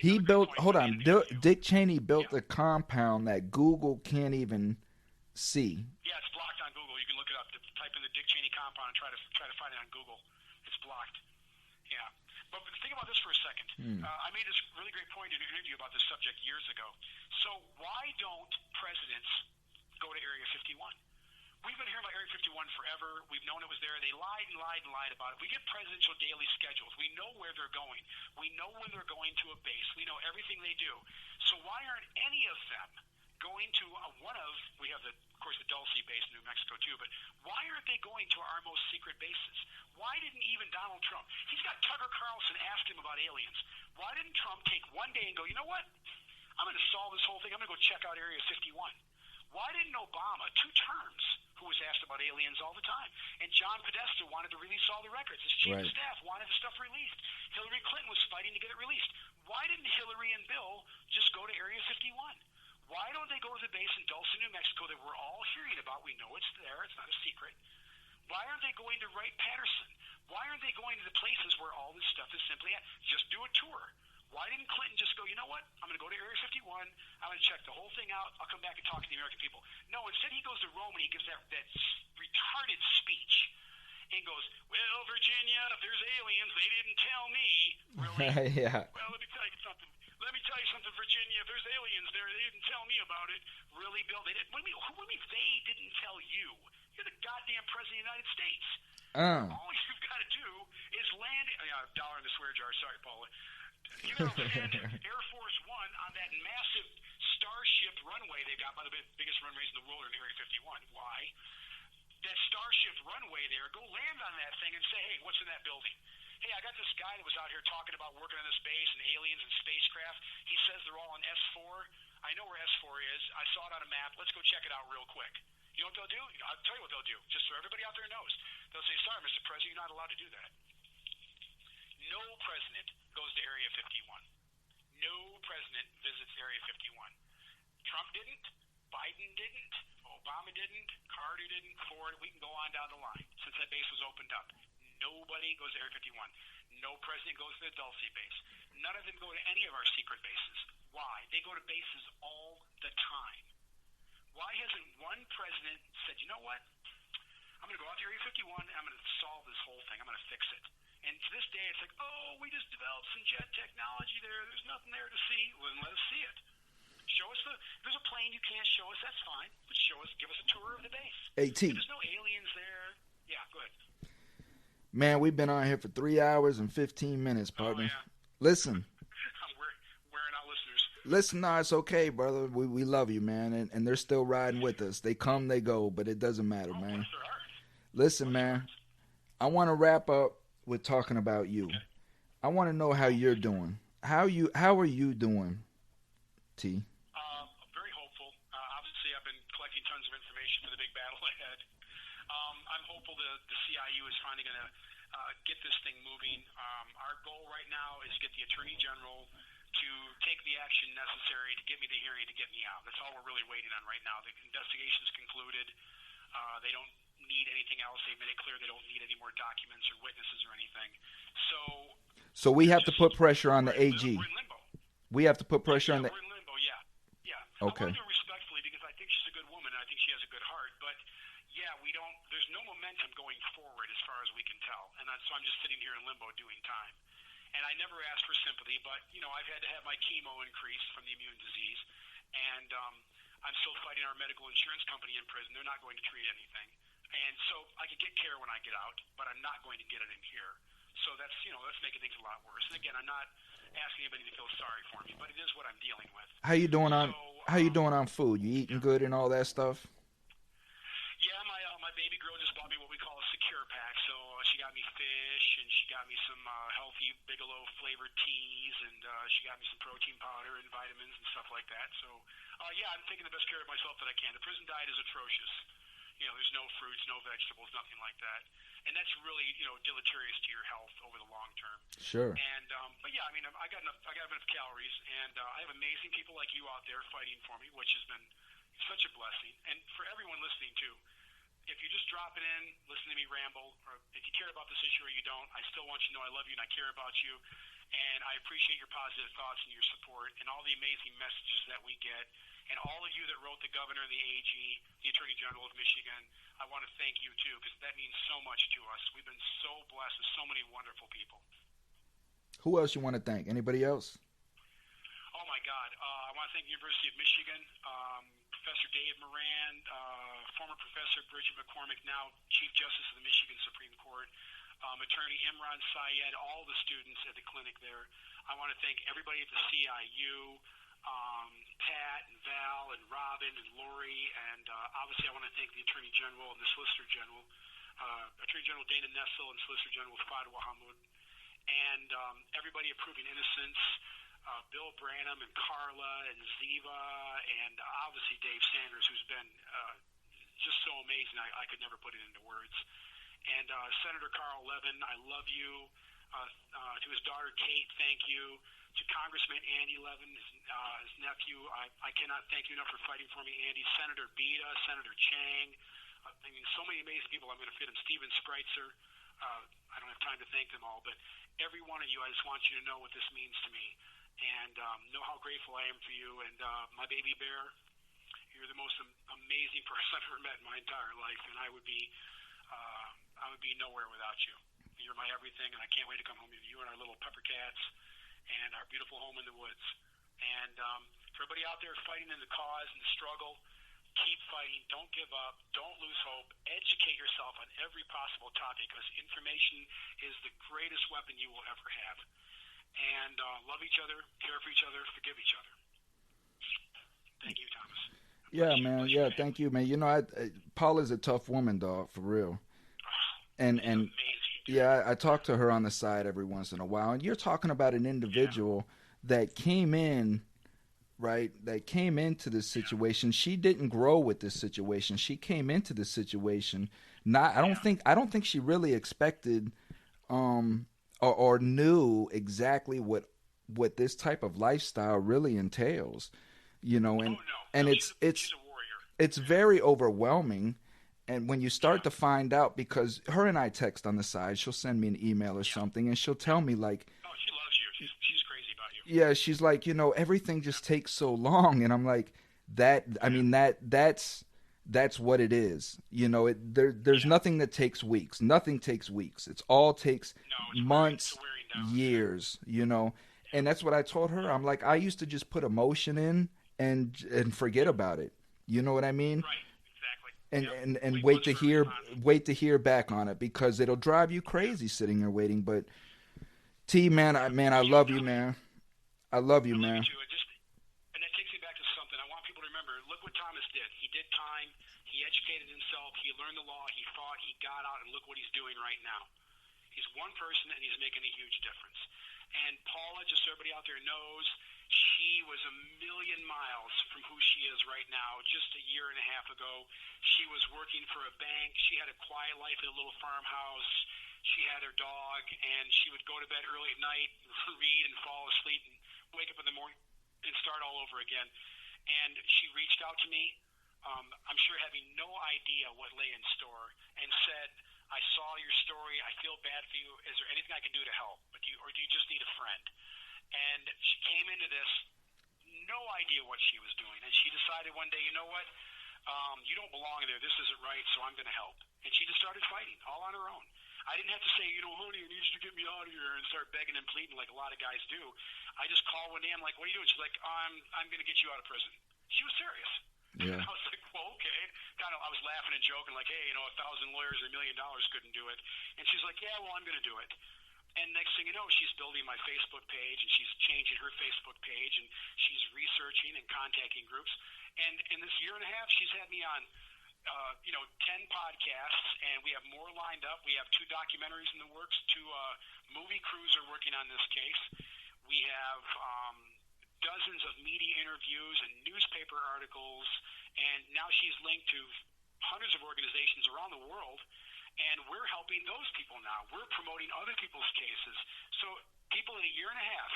He built. Hold on, Dick Cheney built a compound that Google can't even see. Yeah, it's blocked on Google. You can look it up. Type in the Dick Cheney compound and try to find it on Google. It's blocked. Yeah. But think about this for a second. I made this really great point in an interview about this subject years ago. So why don't presidents go to Area 51? We've been hearing about Area 51 forever. We've known it was there. They lied and lied and lied about it. We get presidential daily schedules. We know where they're going. We know when they're going to a base. We know everything they do. So why aren't any of them going to we have, of course, the Dulce base in New Mexico, too, but why aren't they going to our most secret bases? Why didn't even Donald Trump? He's got Tucker Carlson ask him about aliens. Why didn't Trump take one day and go, you know what? I'm going to solve this whole thing. I'm going to go check out Area 51. Why didn't Obama, 2 terms, who was asked about aliens all the time, and John Podesta wanted to release all the records. His chief of staff wanted the stuff released. Hillary Clinton was fighting to get it released. Why didn't Hillary and Bill just go to Area 51? Why don't they go to the base in Dulce, New Mexico that we're all hearing about? We know it's there. It's not a secret. Why aren't they going to Wright-Patterson? Why aren't they going to the places where all this stuff is simply at? Just do a tour. Why didn't Clinton just go, you know what? I'm going to go to Area 51. I'm going to check the whole thing out. I'll come back and talk to the American people. No, instead he goes to Rome and he gives that retarded speech and goes, well, Virginia, if there's aliens, they didn't tell me. Really? Yeah. Well, let me tell you something. Virginia, if there's aliens there, they didn't tell me about it. Really, Bill? They didn't. What do you mean they didn't tell you? You're the goddamn president of the United States. All you've got to do is land. Dollar in the swear jar. Sorry, Paula. You know, land Air Force One on that massive Starship runway they've got, by the biggest runways in the world, in Area 51. Why? That Starship runway there. Go land on that thing and say, hey, what's in that building? Hey, I got this guy that was out here talking about working on this base and aliens and spacecraft. He says they're all on S4. I know where S4 is. I saw it on a map. Let's go check it out real quick. You know what they'll do? I'll tell you what they'll do, just so everybody out there knows. They'll say, sorry, Mr. President, you're not allowed to do that. No president goes to Area 51. No president visits Area 51. Trump didn't. Biden didn't. Obama didn't. Carter didn't. Ford. We can go on down the line since that base was opened up. Nobody goes to Area 51. No president goes to the Dulce base. None of them go to any of our secret bases. Why? They go to bases all the time. Why hasn't one president said, you know what? I'm going to go out to Area 51 and I'm going to solve this whole thing. I'm going to fix it. And to this day, it's like, oh, we just developed some jet technology there. There's nothing there to see. Well, then let us see it. Show us if there's a plane you can't show us, that's fine. But give us a tour of the base. AT. If there's no aliens there. Yeah, go ahead. Man, we've been on here for 3 hours and 15 minutes, partner. Oh, yeah. Listen. I'm wearing out listeners. Listen, no, it's okay, brother. We love you, man, and they're still riding with us. They come, they go, but it doesn't matter, man. Bless their hearts. Listen, man, I want to wrap up with talking about you. Okay. I want to know how you're doing. How are you doing, T? Very hopeful. Obviously, I've been collecting tons of information for the big battle ahead. I'm hopeful the CIU is finally going to get this thing moving. Our goal right now is to get the Attorney General to take the action necessary to get me the hearing to get me out. That's all we're really waiting on right now. The investigation's concluded. They don't need anything else. They've made it clear they don't need any more documents or witnesses or anything. So we have to put pressure on the AG. We're in limbo. We have to put pressure on the. We're in limbo. Yeah. Okay. I want to do it respectfully because I think she's a good woman and I think she has a good heart. But yeah, there's no momentum going forward as far as we can tell, and so I'm just sitting here in limbo doing time. And I never asked for sympathy, but I've had to have my chemo increased from the immune disease, and I'm still fighting our medical insurance company in prison. They're not going to treat anything. And so I could get care when I get out, but I'm not going to get it in here. So that's making things a lot worse. And again, I'm not asking anybody to feel sorry for me, but it is what I'm dealing with. How you doing on food? You eating good and all that stuff? Yeah, my baby girl just bought me what we call a secure pack. So she got me fish, and she got me some healthy Bigelow flavored teas, and she got me some protein powder and vitamins and stuff like that. So yeah, I'm taking the best care of myself that I can. The prison diet is atrocious. There's no fruits, no vegetables, nothing like that. And that's really, deleterious to your health over the long term. Sure. And, but yeah, I mean, I got enough calories, and I have amazing people like you out there fighting for me, which has been such a blessing. And for everyone listening too, if you're just dropping in, listen to me ramble, or if you care about this issue or you don't, I still want you to know I love you and I care about you. And I appreciate your positive thoughts and your support and all the amazing messages that we get. And all of you that wrote the governor, the AG, the Attorney General of Michigan, I want to thank you too, because that means so much to us. We've been so blessed with so many wonderful people. Who else you want to thank? Anybody else? Oh my God. I want to thank the University of Michigan, Professor Dave Moran, former Professor Bridget McCormick, now Chief Justice of the Michigan Supreme Court, Attorney Imran Syed, all the students at the clinic there. I want to thank everybody at the CIU, Pat and Val and Robin and Lori, and obviously I want to thank the Attorney General and the Solicitor General, Attorney General Dana Nessel and Solicitor General Fadwa Hammoud, and everybody approving innocence, Bill Branham and Carla and Ziva, and obviously Dave Sanders, who's been just so amazing, I could never put it into words. And Senator Carl Levin, I love you. To his daughter Kate, thank you. To Congressman Andy Levin, his nephew, I cannot thank you enough for fighting for me, Andy. Senator Bida, Senator Chang, I mean, so many amazing people. I'm going to fit them. Steven Spreitzer. I don't have time to thank them all, but every one of you, I just want you to know what this means to me, and know how grateful I am for you. And my baby bear, you're the most amazing person I've ever met in my entire life, and I would be nowhere without you. You're my everything, and I can't wait to come home with you and our little pepper cats and our beautiful home in the woods. And for everybody out there fighting in the cause and the struggle, keep fighting. Don't give up. Don't lose hope. Educate yourself on every possible topic, because information is the greatest weapon you will ever have. And love each other, care for each other, forgive each other. Thank you, Thomas. Yeah, man. Yeah, thank you, man. Paula's a tough woman, dog, for real. And yeah, I talk to her on the side every once in a while. And you're talking about an individual that came in, right? That came into this situation. She didn't grow with this situation. She came into this situation. I don't think she really expected, or knew exactly what this type of lifestyle really entails, and it's she's a warrior. It's very overwhelming. And when you start to find out, because her and I text on the side, she'll send me an email or something, and she'll tell me like, oh, she loves you. She's crazy about you. Yeah, she's like, everything just takes so long, and I'm like, that's what it is. There's nothing that takes weeks. Nothing takes weeks. It all takes months, years. And that's what I told her. I'm like, I used to just put emotion in and forget about it. You know what I mean? Right. And wait to hear back on it, because it'll drive you crazy sitting there waiting. But T, man, I love you, man. I love you, man. And that takes me back to something. I want people to remember. Look what Thomas did. He did time. He educated himself. He learned the law. He fought. He got out, and look what he's doing right now. He's one person, and he's making a huge difference. And Paula, just so everybody out there knows, she was a million miles from who she is right now. Just a year and a half ago, she was working for a bank. She had a quiet life in a little farmhouse. She had her dog, and she would go to bed early at night, read, and fall asleep, and wake up in the morning and start all over again. And she reached out to me, I'm sure having no idea what lay in store, and said, I saw your story. I feel bad for you. Is there anything I can do to help? Or do you just need a friend? And she came into this, no idea what she was doing. And she decided one day, you know what? You don't belong there. This isn't right, so I'm going to help. And she just started fighting all on her own. I didn't have to say, honey, I need you to get me out of here, and start begging and pleading like a lot of guys do. I just called one day. I'm like, what are you doing? She's like, I'm going to get you out of prison. She was serious. Yeah. And I was like, well, okay. I was laughing and joking, like, hey, 1,000 lawyers or $1 million couldn't do it. And she's like, yeah, well, I'm going to do it. And next thing you know, she's building my Facebook page, and she's changing her Facebook page, and she's researching and contacting groups. And in this year and a half, she's had me on 10 podcasts, and we have more lined up. We have 2 documentaries in the works. 2 movie crews are working on this case. We have dozens of media interviews and newspaper articles, and now she's linked to hundreds of organizations around the world, and we're helping those people now. We're promoting other people's cases. So people in a year and a half,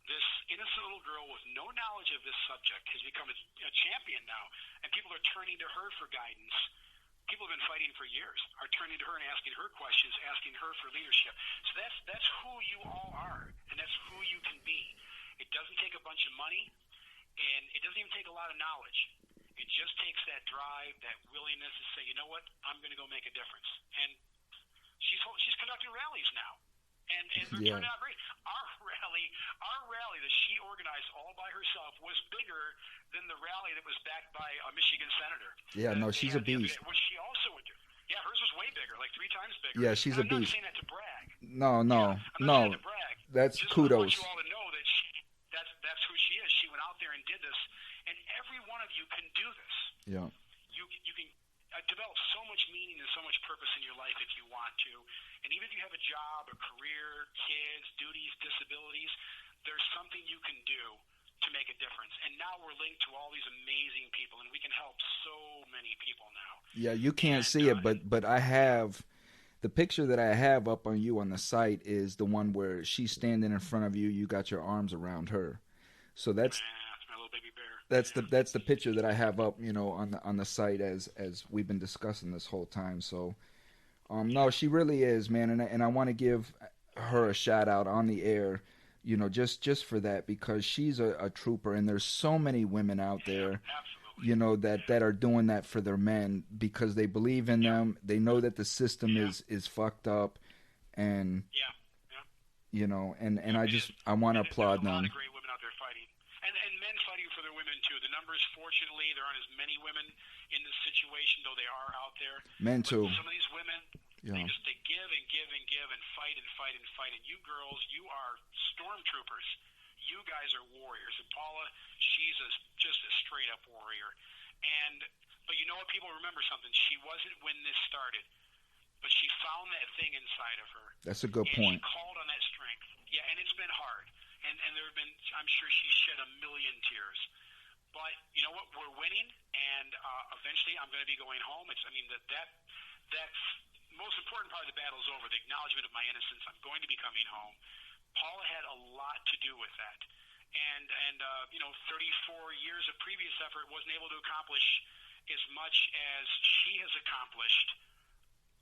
this innocent little girl with no knowledge of this subject has become a champion now, and people are turning to her for guidance. People have been fighting for years, are turning to her and asking her questions, asking her for leadership. So that's who you all are, and that's who you can be. It doesn't take a bunch of money, and it doesn't even take a lot of knowledge. It just takes that drive, that willingness to say, you know what, I'm going to go make a difference. And she's conducting rallies now, and they're turning out great. Our rally that she organized all by herself was bigger than the rally that was backed by a Michigan senator. Yeah, no, she's a beast. Which she also would do. Yeah, hers was way bigger, like 3 times bigger. Yeah, she's a beast. I'm not saying that to brag. No. I'm not saying that to brag. That's just kudos. I want you all to know that that's who she is. She went out there and did this, and every one of you can do this. Yeah. You can develop so much meaning and so much purpose in your life if you want to. And even if you have a job, a career, kids, duties, disabilities, there's something you can do to make a difference. And now we're linked to all these amazing people, and we can help so many people now. Yeah, you can't see it, but I have the picture that I have up on you on the site is the one where she's standing in front of you. You got your arms around her. So that's my little baby bear. That's the picture that I have up, on the site as we've been discussing this whole time. So, no, she really is, man, and I want to give her a shout out on the air, just for that, because she's a trooper, and there's so many women out there, that are doing that for their men because they believe in them. They know that the system is fucked up, and and I want to applaud them. There's a lot of great women out there fighting. And men fighting for their women, too. The numbers, fortunately, there aren't as many women in this situation, though they are out there. Men, too. Some of these women, they give and give and give and fight and fight and fight. And you girls, you are stormtroopers. You guys are warriors. And Paula, she's just a straight-up warrior. But you know what? People remember something. She wasn't when this started, but she found that thing inside of her. That's a good point. She called on that strength. Yeah, and it's been hard. And there have been, I'm sure she shed a million tears. But you know what? We're winning, and eventually I'm going to be going home. That's most important part of the battle is over, the acknowledgement of my innocence. I'm going to be coming home. Paula had a lot to do with that. And 34 years of previous effort wasn't able to accomplish as much as she has accomplished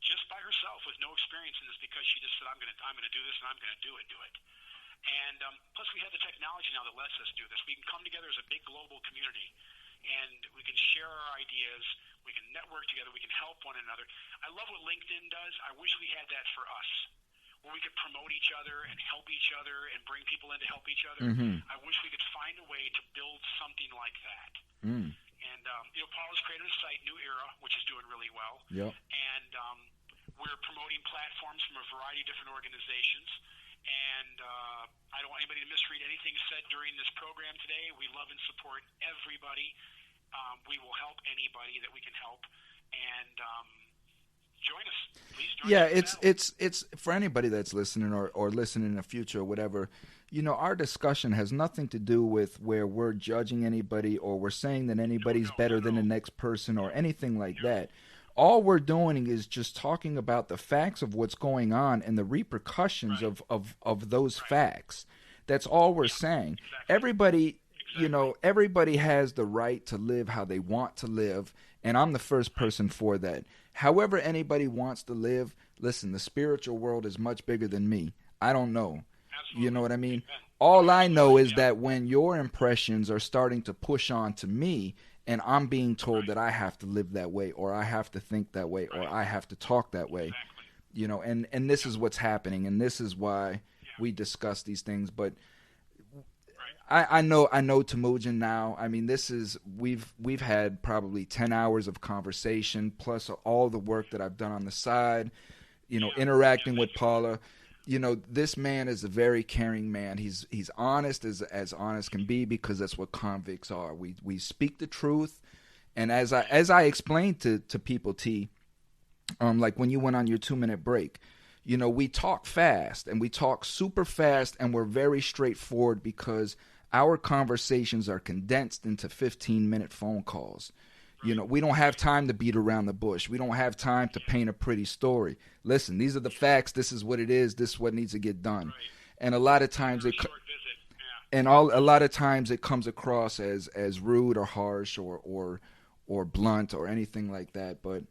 just by herself with no experience in this, because she just said, I'm going to do this, and I'm going to do it. And plus we have the technology now that lets us do this. We can come together as a big global community, and we can share our ideas. We can network together. We can help one another. I love what LinkedIn does. I wish we had that for us, where we could promote each other and help each other and bring people in to help each other. Mm-hmm. I wish we could find a way to build something like that. Mm. And Paula's created a site, New Era, which is doing really well. Yep. And we're promoting platforms from a variety of different organizations. And I don't want anybody to misread anything said during this program today. We love and support everybody. We will help anybody that we can help. And join us. Please join us. It's for anybody that's listening or listening in the future or whatever. Our discussion has nothing to do with where we're judging anybody or we're saying that anybody's better than the next person or anything like that. All we're doing is just talking about the facts of what's going on and the repercussions of those facts. That's all we're saying. Everybody, everybody has the right to live how they want to live, and I'm the first person for that. However anybody wants to live, listen, the spiritual world is much bigger than me. I don't know. Absolutely. You know what I mean? All I know is that when your impressions are starting to push on to me, and I'm being told that I have to live that way, or I have to think that way, or I have to talk that way, and this is what's happening, and this is why we discuss these things. But I know Temujin now. I mean, we've had probably 10 hours of conversation plus all the work that I've done on the side, interacting with Paula. This man is a very caring man. He's honest as honest can be, because that's what convicts are. We speak the truth, and as I explained to people, like when you went on your 2-minute break, we talk fast, and we talk super fast, and we're very straightforward because our conversations are condensed into 15-minute phone calls. We don't have time to beat around the bush. We don't have time to paint a pretty story. Listen, these are the facts. This is what it is. This is what needs to get done. Right. And a lot of times a lot of times it comes across as rude or harsh or blunt or anything like that. But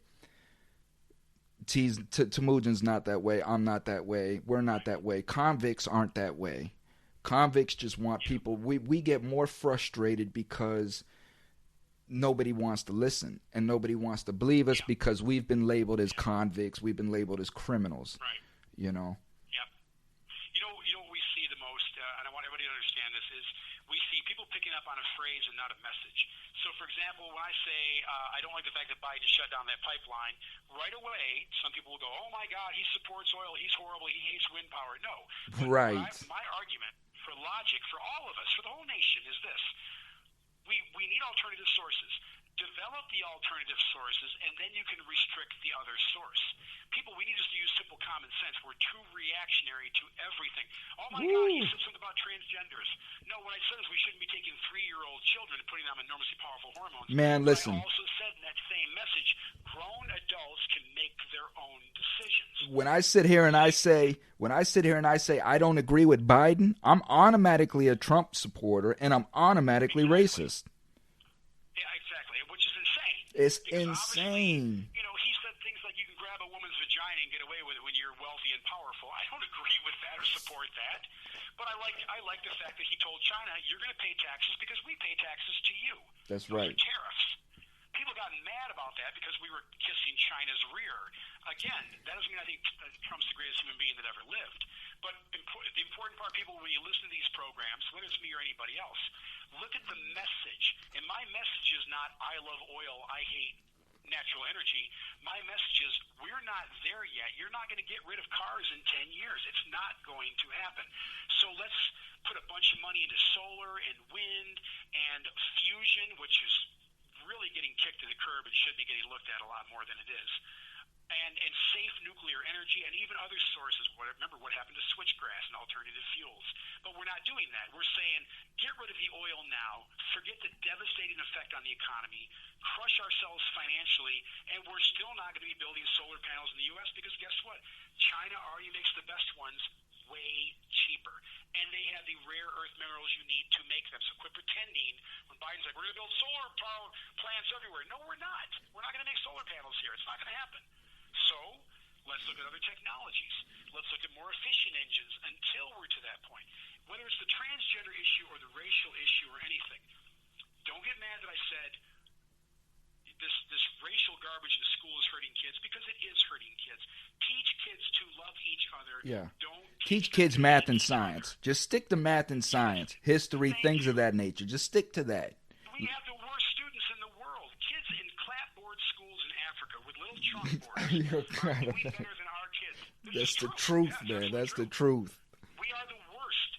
Temujin's not that way. I'm not that way. We're not that way. Convicts aren't that way. Convicts just want people. We get more frustrated because nobody wants to listen and nobody wants to believe us because we've been labeled as convicts. We've been labeled as criminals. Right. Yep. You know what we see the most, and I want everybody to understand this, is we see people picking up on a phrase and not a message. So, for example, when I say I don't like the fact that Biden shut down that pipeline, right away some people will go, "Oh my God, he supports oil. He's horrible. He hates wind power." No. Right. My argument for logic for all of us, for the whole nation, is this. We need alternative sources. Develop the alternative sources, and then you can restrict the other source. People, we need just to use simple common sense. We're too reactionary to everything. Oh, my God, he said something about transgenders. No, what I said is we shouldn't be taking 3-year-old children and putting them on enormously powerful hormones. Man, listen. I also said in that same message, grown adults can make their own decisions. When I sit here and I say I don't agree with Biden, I'm automatically a Trump supporter and I'm automatically racist. Yeah, exactly, which is insane. It's because insane. He said things like you can grab a woman's vagina and get away with it when you're wealthy and powerful. I don't agree with that or support that. But I like the fact that he told China, you're going to pay taxes because we pay taxes to you. That's Those right. are tariffs. People got mad about that because we were kissing China's rear. Again, that doesn't mean I think Trump's the greatest human being that ever lived. But the important part, people, when you listen to these programs, whether it's me or anybody else, look at the message. And my message is not, I love oil, I hate natural energy. My message is, we're not there yet. You're not going to get rid of cars in 10 years. It's not going to happen. So let's put a bunch of money into solar and wind and fusion, which is really getting kicked to the curb and should be getting looked at a lot more than it is. And safe nuclear energy and even other sources. Remember what happened to switchgrass and alternative fuels. But we're not doing that. We're saying get rid of the oil now, forget the devastating effect on the economy, crush ourselves financially, and we're still not going to be building solar panels in the U.S. because guess what? China already makes the best ones way cheaper. And they have the rare earth minerals you need to make them. So quit pretending when Biden's like, we're going to build solar power plants everywhere. No, we're not. We're not going to make solar panels here. It's not going to happen. So let's look at other technologies. Let's look at more efficient engines until we're to that point. Whether it's the transgender issue or the racial issue or anything, don't get mad that I said this racial garbage in school is hurting kids, because it is hurting kids. Teach kids to love each other. Yeah. Don't teach kids math and science. Just stick to math and science, history, things of that nature. Just stick to that. We have the worst students in the world. Kids in clapboard schools in Africa with little chalkboards are way better than our kids. That's the truth, man. That's the truth. We are the worst.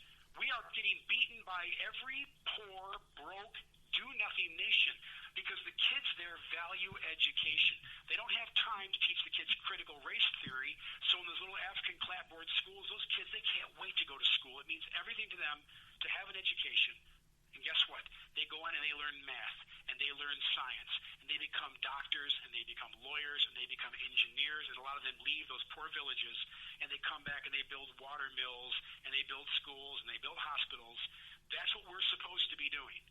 We are getting beaten by every poor, broke, do-nothing nation because the kids there value education. They don't have time to teach the kids critical race theory, so in those little African clapboard schools, those kids, they can't wait to go to school. It means everything to them to have an education. And guess what? They go on and they learn math, and they learn science, and they become doctors, and they become lawyers, and they become engineers, and a lot of them leave those poor villages, and they come back and they build water mills, and they build schools, and they build hospitals. That's what we're supposed to be doing.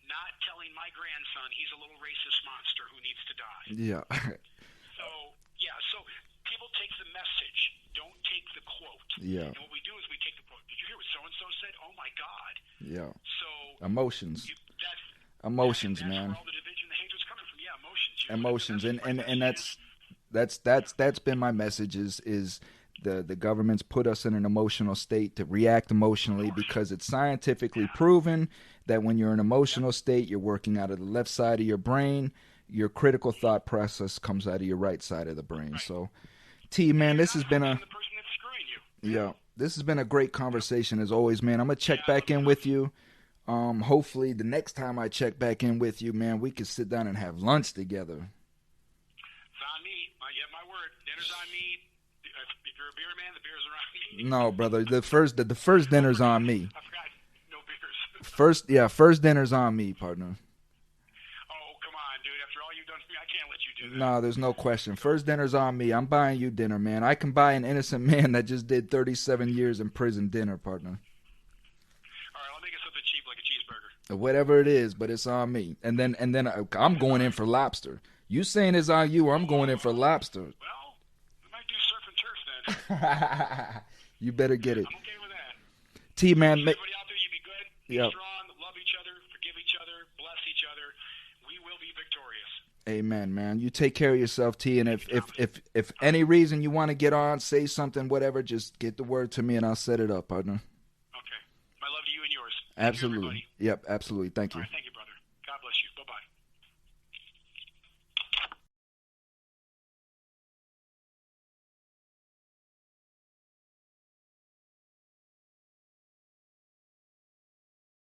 Not telling my grandson he's a little racist monster who needs to die. Yeah. So people take the message. Don't take the quote. Yeah. And what we do is we take the quote. Did you hear what so-and-so said? Oh, my God. Yeah. So emotions. Emotions, man. Where all the division, the hater's coming from. Yeah, emotions. Emotions. And that's been my message is The government's put us in an emotional state to react emotionally because it's scientifically proven that when you're in an emotional state, you're working out of the left side of your brain. Your critical thought process comes out of your right side of the brain. Right. So, T, man, this has been The person that's screwing you. yeah, this has been a great conversation as always, man. I'm gonna check back in with you. Hopefully, the next time I check back in with you, man, we can sit down and have lunch together. It's on me. You have my word. Dinner's on me. If you're a beer man, the beer's around me. No, brother, the first dinner's on me. I forgot. No beers. First dinner's on me, partner. Oh, come on, dude. After all you've done for me, I can't let you do that. No, there's no question. First dinner's on me. I'm buying you dinner, man. I can buy an innocent man that just did 37 years in prison dinner, partner. All right, I'll make it something cheap like a cheeseburger. Whatever it is, but it's on me. And then I'm going in for lobster. You saying it's on you, or I'm going in for lobster. Well, we might do surf and turf then. You better get it. I'm okay with that. T, man. Everybody out there, you be good, be Yep. strong, love each other, forgive each other, bless each other. We will be victorious. Amen, man. You take care of yourself, T. And if any reason you want to get on, say something, whatever, just get the word to me and I'll set it up, partner. Okay. My love to you and yours. Absolutely. Yep, absolutely. Thank you. All right, thank you.